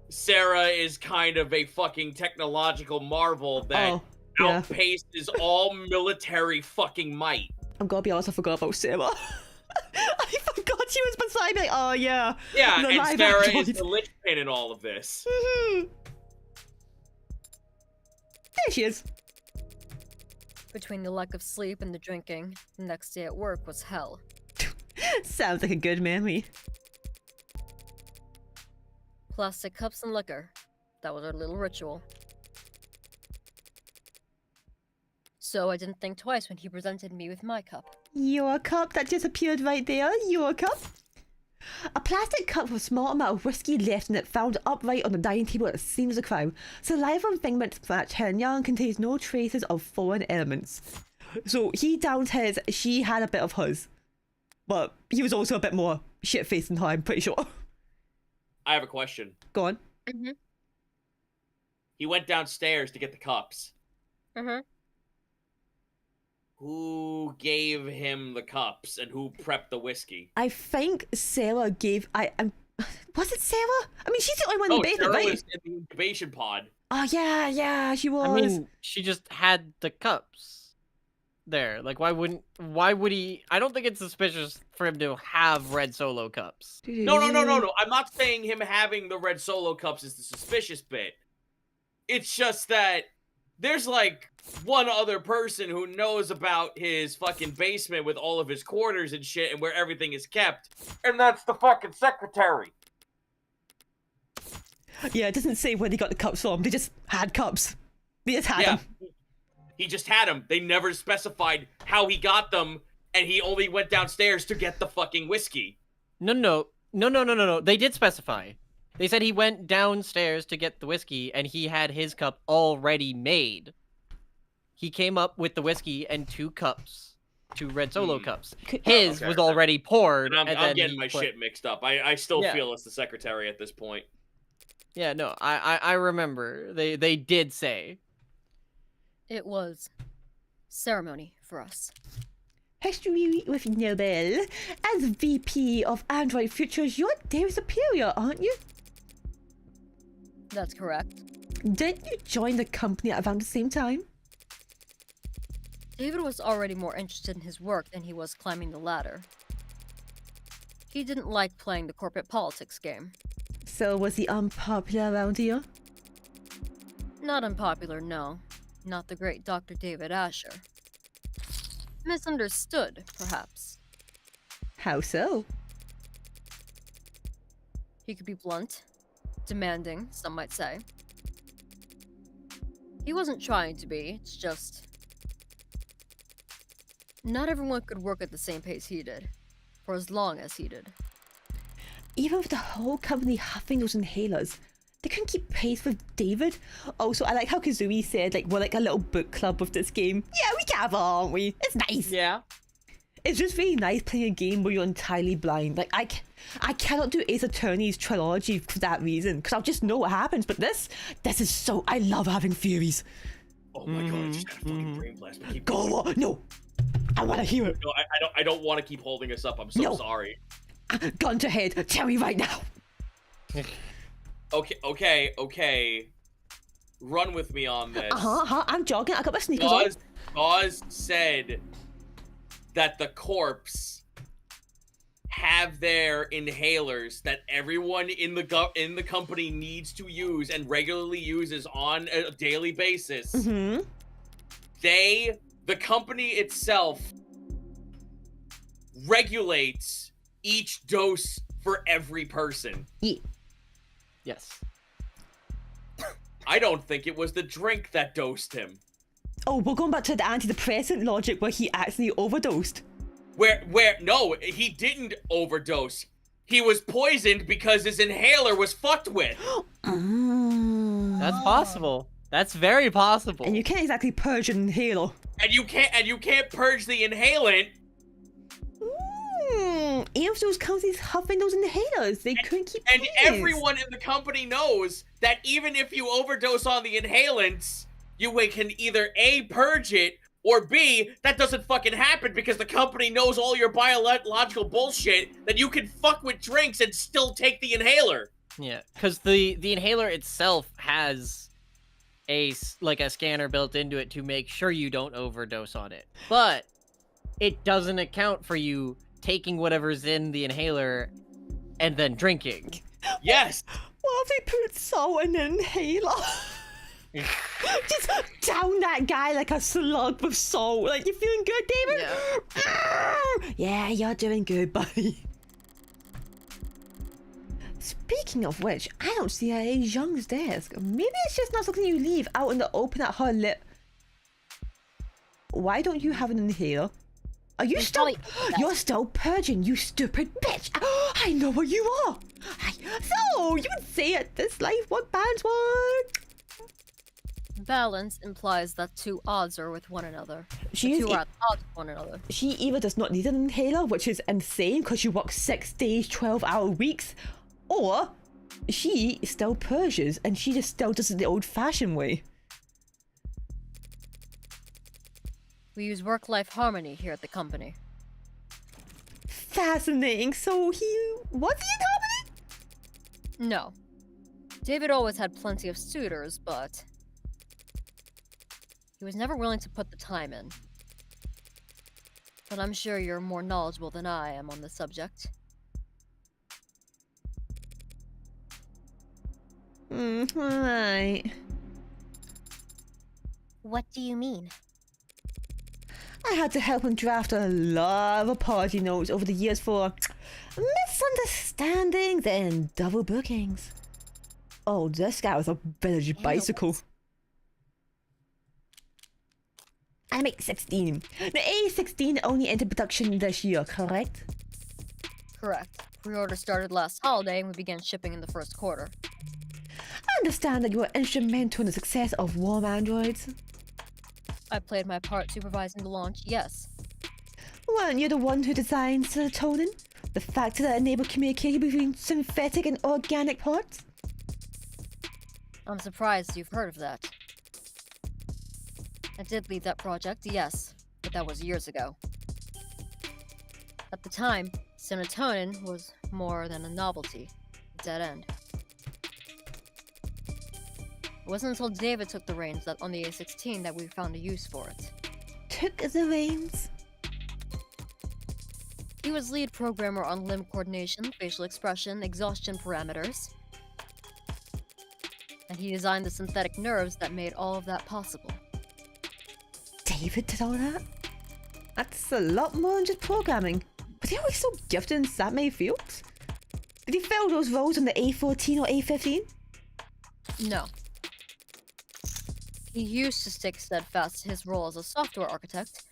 Sarah is kind of a fucking technological marvel that outpaces all military fucking might. I'm gonna be honest, I forgot about Sarah. I forgot she was beside me. Oh, yeah. Yeah, The and live Sarah android. is the linchpin in all of this. There she is. Between the lack of sleep and the drinking, the next day at work was hell. Sounds like a good memory. Plastic cups and liquor. That was our little ritual. So I didn't think twice when he presented me with my cup. Your cup that just appeared right there. Your cup. A plastic cup with a small amount of whiskey left in it found upright on the dining table at the scene of the crime. Saliva and fingerprints match Helen Young contains no traces of foreign elements. So he downed his, she had a bit of hers. But he was also a bit more shit-faced than her, I'm pretty sure. I have a question. Go on. Mm-hmm. He went downstairs to get the cups. Mm-hmm. Who gave him the cups and who prepped the whiskey? I think Sarah gave... was it Sarah? I mean, she's the only one in the basement, Sarah right? was in the incubation pod. Oh, yeah, she was. I mean, she just had the cups there. Like, why would he? I don't think it's suspicious for him to have red Solo cups. No. I'm not saying him having the red Solo cups is the suspicious bit. It's just that there's like one other person who knows about his fucking basement with all of his quarters and shit and where everything is kept, and that's the fucking secretary. Yeah, it doesn't say where they got the cups from. They just had cups. They just had them. He just had them. They never specified how he got them, and he only went downstairs to get the fucking whiskey. No. They did specify. They said he went downstairs to get the whiskey, and he had his cup already made. He came up with the whiskey and 2 cups. 2 red Solo cups. His was already poured. And I'm then getting my shit mixed up. I still feel it's the secretary at this point. Yeah, no, I remember. They did say. It was ceremony for us. History with Nobel. As VP of Android Futures, you're their superior, aren't you? That's correct. Didn't you join the company at around the same time? David was already more interested in his work than he was climbing the ladder. He didn't like playing the corporate politics game. So was he unpopular around here? Not unpopular, no. Not the great Dr. David Asher. Misunderstood, perhaps. How so? He could be blunt, demanding, some might say. He wasn't trying to be, it's just... Not everyone could work at the same pace he did, for as long as he did. Even with the whole company huffing those inhalers, they couldn't keep pace with David. Also, I like how Kazooie said, like, we're like a little book club with this game. Yeah, we gather, aren't we? It's nice. Yeah. It's just very nice playing a game where you're entirely blind. Like, I cannot do Ace Attorney's trilogy for that reason, because I'll just know what happens. But this is so... I love having theories. Oh my god, I just had a fucking brain blast. But keep Go on. No. I want to hear it. No, I don't want to keep holding us up. I'm so sorry. Gun to head. Tell me right now. Okay. Run with me on this. I'm jogging. I got my sneakers on. Oz said that the corpse have their inhalers that everyone in the company needs to use and regularly uses on a daily basis. Mm-hmm. The company itself regulates each dose for every person. Yeah. Yes. I don't think it was the drink that dosed him. Oh, we're going back to the antidepressant logic where he actually overdosed. No, he didn't overdose. He was poisoned because his inhaler was fucked with. That's possible. That's very possible. And you can't exactly purge an inhaler. And you can't purge the inhalant. If those companies huffing those inhalers, they couldn't keep And pace. everyone in the company knows that even if you overdose on the inhalants, you can either A, purge it, or B, that doesn't fucking happen because the company knows all your biological bullshit, that you can fuck with drinks and still take the inhaler. Yeah, because the inhaler itself has a scanner built into it to make sure you don't overdose on it. But it doesn't account for you taking whatever's in the inhaler and then drinking. Yes. What if they put salt in an inhaler? Just down that guy like a slug with salt. Like, you feeling good, David? Yeah, you're doing good, buddy. Speaking of which, I don't see her at Jung's desk. Maybe it's just not something you leave out in the open at her lip. Why don't you have an inhaler? Are you still... You're still purging, you stupid bitch! I know where you are! So, you would say at this life what bands work? Balance implies that two odds are with one another. She are at odds with one another. She either does not need an inhaler, which is insane because she works 6 days, 12-hour weeks, or she still purges and she just still does it the old-fashioned way. We use work-life harmony here at the company. Fascinating. So was he in harmony? No. David always had plenty of suitors, but he was never willing to put the time in. But I'm sure you're more knowledgeable than I am on the subject. Right. What do you mean? I had to help him draft a lot of apology notes over the years for misunderstandings and double bookings. Oh, this guy was a village bicycle. I make 16. The A16 only entered production this year, correct? Correct. Pre-order started last holiday and we began shipping in the first quarter. I understand that you were instrumental in the success of Warm Androids. I played my part supervising the launch, yes. Weren't you the one who designed serotonin? The factor that enabled communication between synthetic and organic parts? I'm surprised you've heard of that. I did lead that project, yes, but that was years ago. At the time, serotonin was more than a novelty, a dead end. It wasn't until David took the reins on the A16 that we found a use for it. Took the reins? He was lead programmer on limb coordination, facial expression, exhaustion parameters. And he designed the synthetic nerves that made all of that possible. David did all that? That's a lot more than just programming. Was he always so gifted in that many fields? Did he fill those roles on the A14 or A15? No. He used to stick steadfast to his role as a software architect.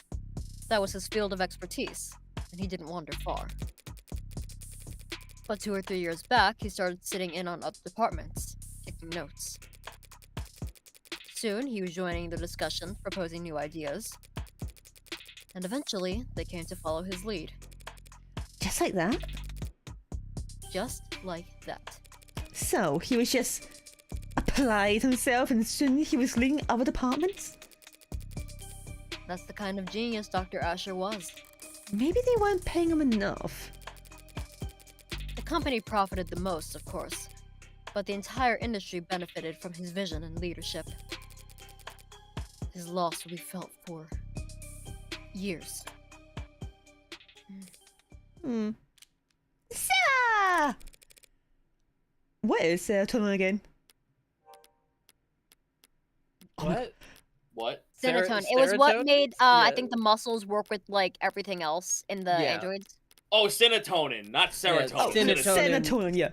That was his field of expertise, and he didn't wander far. But 2 or 3 years back, he started sitting in on other departments, taking notes. Soon, he was joining the discussion, proposing new ideas. And eventually, they came to follow his lead. Just like that? Just like that. So, he was just applied himself and soon he was leading other departments? That's the kind of genius Dr. Asher was. Maybe they weren't paying him enough. The company profited the most, of course, but the entire industry benefited from his vision and leadership. His loss will be felt for years. Sarah! What is serotonin again? What? What? Serotonin. It was what serotonin? made, I Yeah. think, the muscles work with, like, everything else in the Yeah. androids. Oh, serotonin, not serotonin. Oh, Serotonin. serotonin, yeah.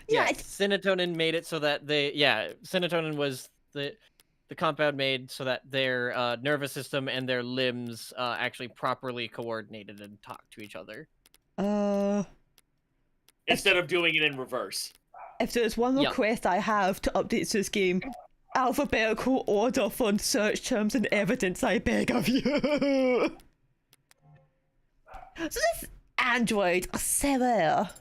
Yeah, Yeah, serotonin made it so that serotonin was the compound made so that their nervous system and their limbs actually properly coordinated and talked to each other. Instead of doing it in reverse. If there's one Yep. request I have to update this game, alphabetical order for search terms and evidence, I beg of you. So this android, Sarah,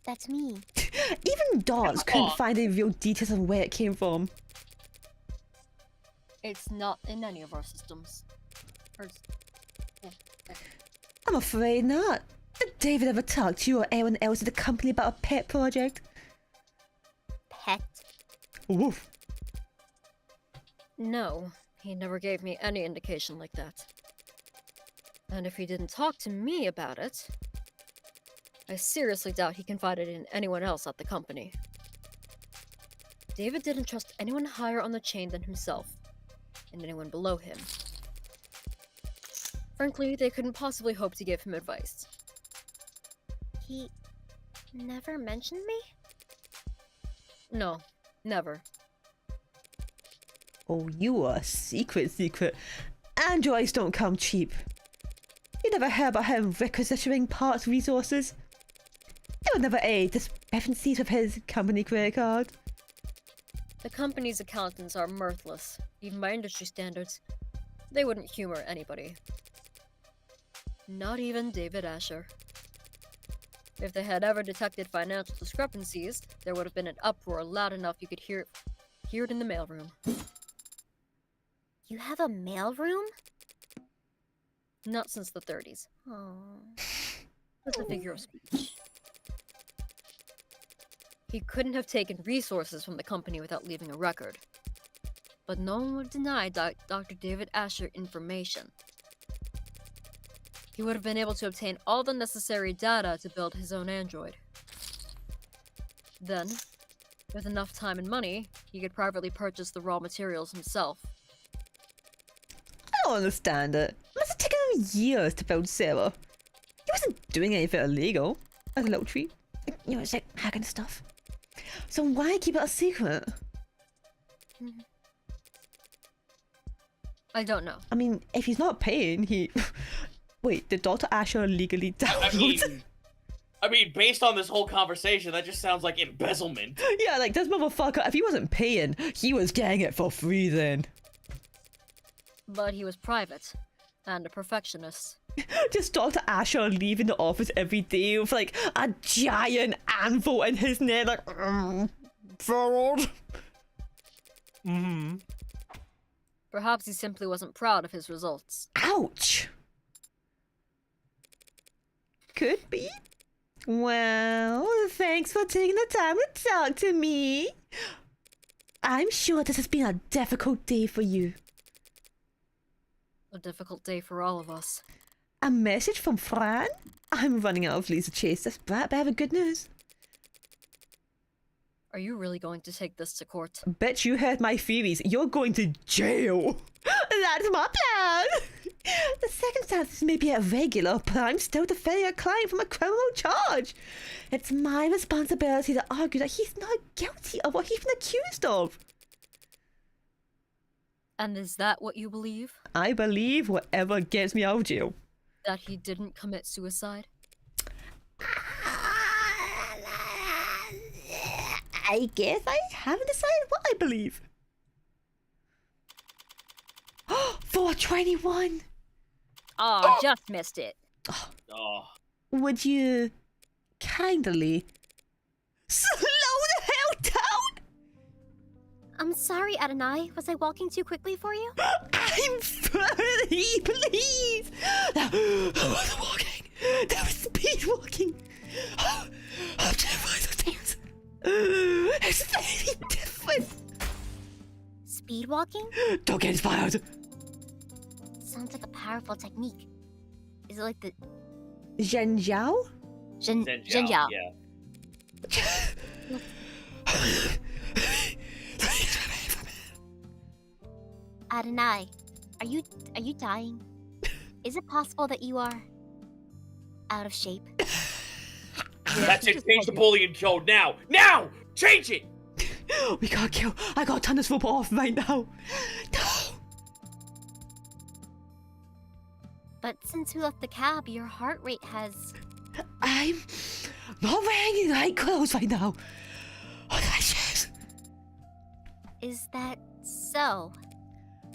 That's me. even dogs couldn't find any real details on where it came from. It's not in any of our systems. I'm afraid not. Did David ever talk to you or anyone else at the company about a pet project? Pet. Woof. No, he never gave me any indication like that. And if he didn't talk to me about it, I seriously doubt he confided in anyone else at the company. David didn't trust anyone higher on the chain than himself, and anyone below him. Frankly, they couldn't possibly hope to give him advice. He never mentioned me? No, never. Oh, you are secret. Androids don't come cheap. You never heard about him requisitioning parts resources? There were never any discrepancies with his company credit card. The company's accountants are mirthless, even by industry standards. They wouldn't humor anybody. Not even David Asher. If they had ever detected financial discrepancies, there would have been an uproar loud enough you could hear it in the mailroom. You have a mailroom? Not since the 30s. Oh. That's a figure of speech. He couldn't have taken resources from the company without leaving a record. But no one would deny Dr. David Asher information. He would have been able to obtain all the necessary data to build his own android. Then, with enough time and money, he could privately purchase the raw materials himself. I don't understand it. It must have taken him years to build Sarah. He wasn't doing anything illegal as a little treat. You know, it's like hacking stuff. So why keep it a secret? I don't know. I mean, if he's not paying, he... Wait, did Dr. Asher legally download? I mean, based on this whole conversation, that just sounds like embezzlement. Yeah, like, this motherfucker, if he wasn't paying, he was getting it for free then. But he was private, and a perfectionist. Just Dr. Asher leaving the office every day with, like, a giant anvil in his neck, like, forward. Perhaps he simply wasn't proud of his results. Ouch! Could be. Well, thanks for taking the time to talk to me. I'm sure this has been a difficult day for you. A difficult day for all of us. A message from Fran? I'm running out of leads to chase this brat, but I have good news. Are you really going to take this to court? Bet you heard my theories. You're going to jail. That's my plan. The circumstances may be irregular, but I'm still defending a client from a criminal charge. It's my responsibility to argue that he's not guilty of what he's been accused of. And is that what you believe? I believe whatever gets me out of jail. That he didn't commit suicide? I guess I haven't decided what I believe. 421. Oh, just missed it. Oh. Would you kindly slow the hell down? I'm sorry, Adonai. Was I walking too quickly for you? I'm funny, please. That was walking. That was speed walking. I'm terrified of things. It's very different. Speed walking? Don't get inspired. Sounds like a powerful technique. Is it like the Zhen Zhao? Zhen Yao? Yeah. Adonai, are you dying? Is it possible that you are out of shape? That's it. Change the bullying code now. Now! Change it! We can't kill. I gotta turn this robot off right now. No! But since we left the cab, your heart rate has... I'm not wearing the right clothes right now. What did I choose? Is that so?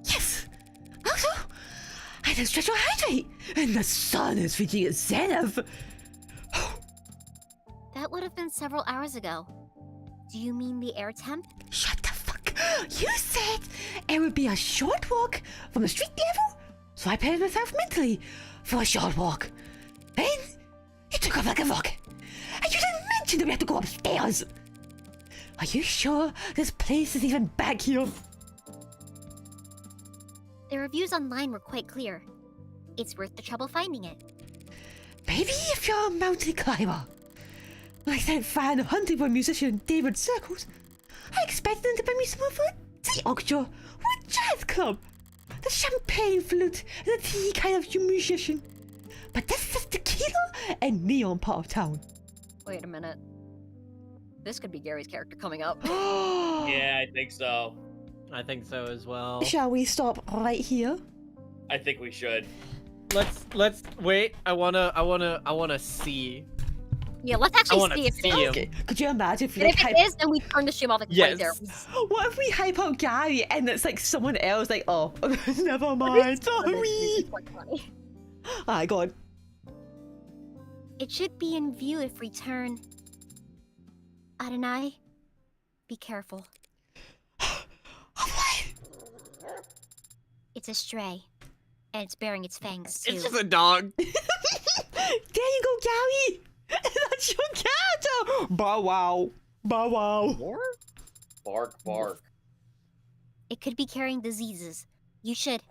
Yes! Also, I didn't stretch or hydrate, and the sun is reaching its zenith. That would have been several hours ago. Do you mean the air temp? Shut the fuck. You said it would be a short walk from the street level, so I prepared myself mentally for a short walk. Then you took off like a rocket, and you didn't mention that we have to go upstairs. Are you sure this place is even back here? The reviews online were quite clear. It's worth the trouble finding it. Maybe if you're a mountain climber. Like that fan hunting for musician David Circles, I expected them to bring me some of the orchestra or a jazz club. The champagne flute and the tea kind of musician. But this is tequila and neon part of town. Wait a minute. This could be Gary's character coming up. Yeah, I think so. I think so as well. Shall we stop right here? I think we should. Let's wait. I wanna see. Yeah, let's I actually wanna see if see it him. Okay. Could you imagine if we And like if it is, then we turn the stream off like right there. Yes. What if we hype up Gary and it's like someone else like, oh, never mind, sorry. Quite funny. Alright, go on. It should be in view if we turn... Adonai, be careful. It's a stray, and it's bearing its fangs too. It's just a dog. There you go, Gary! That's your character! Bow wow. Bow wow. More? Bark, bark. It could be carrying diseases. You should...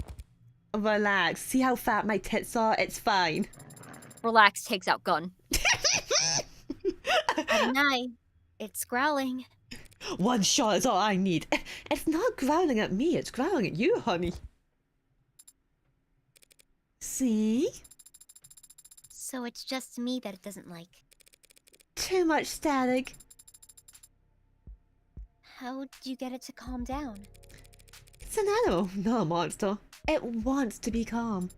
Relax. See how fat my tits are? It's fine. Relax, takes out gun. Adonai, it's growling. One shot is all I need. It's not growling at me, it's growling at you, honey. See? So it's just me that it doesn't like. Too much static. How do you get it to calm down? It's an animal, not a monster. It wants to be calm.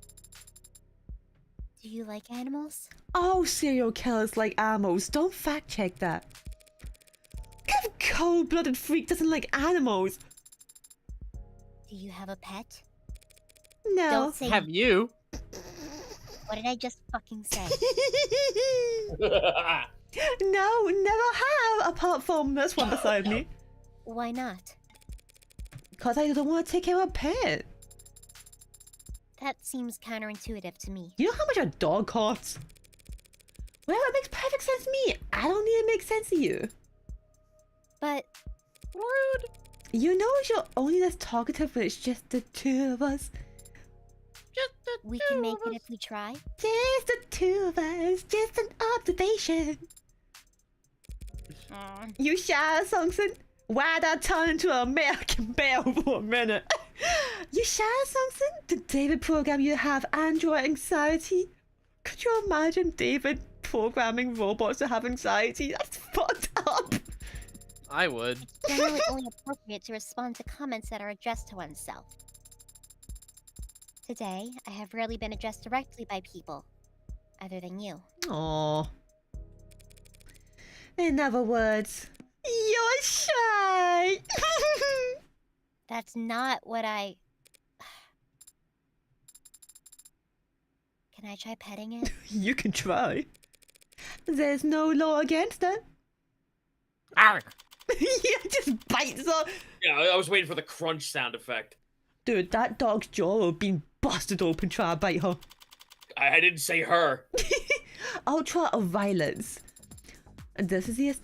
Do you like animals? All serial killers like animals. Don't fact check that. What kind of cold-blooded freak doesn't like animals? Do you have a pet? No. Don't say... Have you? What did I just fucking say? No, never have, apart from this one beside me. Why not? Because I don't want to take care of a pet. That seems counterintuitive to me. You know how much a dog costs? Well, it makes perfect sense to me. I don't need to make sense to you. But Rude. You know you're only this talkative when it's just the two of us. Just the we two can make of it us. if we try. Just the two of us. Just an observation. You shy, Songson? Why'd I turn into an American Belle for a minute? You share something? Did David program you to have android anxiety? Could you imagine David programming robots to have anxiety? That's fucked up. I would. Generally only appropriate to respond to comments that are addressed to oneself. Today, I have rarely been addressed directly by people, other than you. Aww. In other words, you're shy. That's not what I... Can I try petting it? You can try. There's no law against it. Arr! Yeah, just bites off. Yeah, I was waiting for the crunch sound effect. Dude, that dog's jaw will be busted open trying to bite her. I didn't say her. Ultra of violence. And this is the...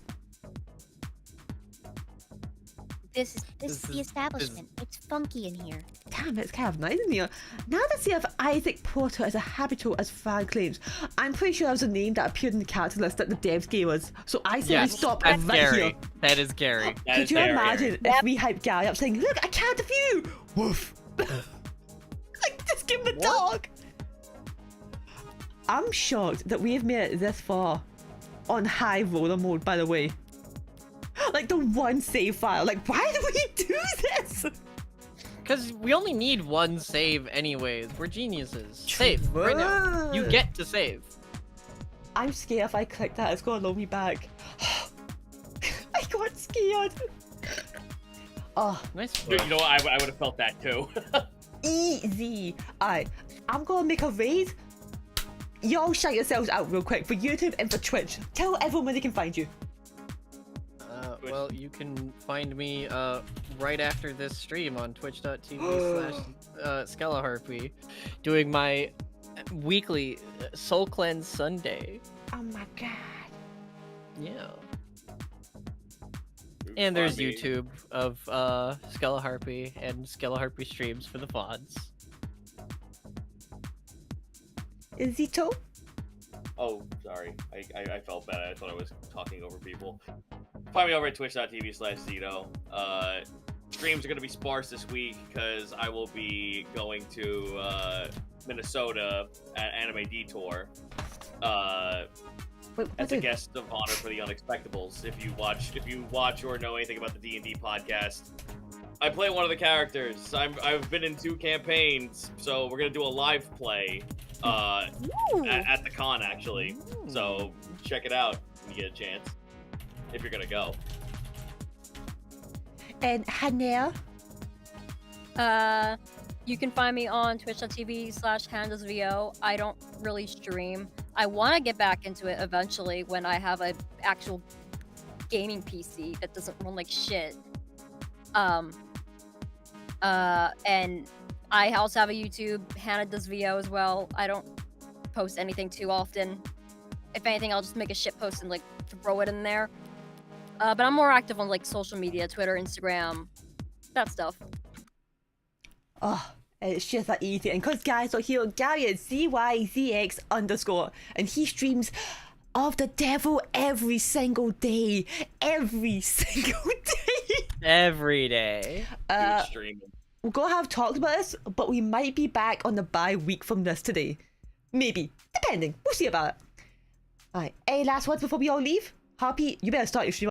This is the establishment. It's funky in here. Damn, it's kind of nice in here. Now that see if Isaac Porter is a habitual as fan claims. I'm pretty sure that was a name that appeared in the character list that the devs gave us. So I say we stop that's right Gary. here. That is Gary. Could you imagine if we hyped Gary up saying, look, I can't view! Woof. Like, just give him a dog. I'm shocked that we have made it this far on high roller mode, by the way. Like the one save file. Like, why do we do this? Because we only need one save anyways. We're geniuses. Save right now. You get to save. I'm scared if I click that, it's gonna load me back. I got scared. Oh, Nice. Dude, you know what? I would have felt that too. easy. Alright, I'm gonna make a raid. Y'all shout yourselves out real quick for YouTube and for Twitch. Tell everyone where they can find you. Well, you can find me right after this stream on twitch.tv/skeleharpy doing my weekly Soul Cleanse Sunday. Oh my god. Yeah. And there's YouTube of Skeleharpy and Skeleharpy streams for the VODs. Zito? Oh, sorry. I felt bad. I thought I was talking over people. Find me over at twitch.tv/zito. Streams are going to be sparse this week because I will be going to Minnesota at Anime Detour as a guest of honor for the Unexpectables. If you watch or know anything about the D&D podcast, I play one of the characters. I've been in 2 campaigns, so we're going to do a live play at the con, actually. So check it out when you get a chance, if you're gonna go. And Hannah? You can find me on twitch.tv/handlesvo. I don't really stream. I want to get back into it eventually when I have an actual gaming PC that doesn't run like shit. And I also have a YouTube, Hannah Does VO as well. I don't post anything too often. If anything, I'll just make a shit post and like throw it in there. But I'm more active on like social media, Twitter, Instagram, that stuff. Oh, it's just that easy. And because Gary's not here, Gary is ZYZX_, and he streams of the devil every single day. Every single day. Every day. We're gonna have talked about this, but we might be back on the bye week from this today. Maybe. Depending. We'll see about it. Alright, any last words before we all leave? Harpy, you better start your stream.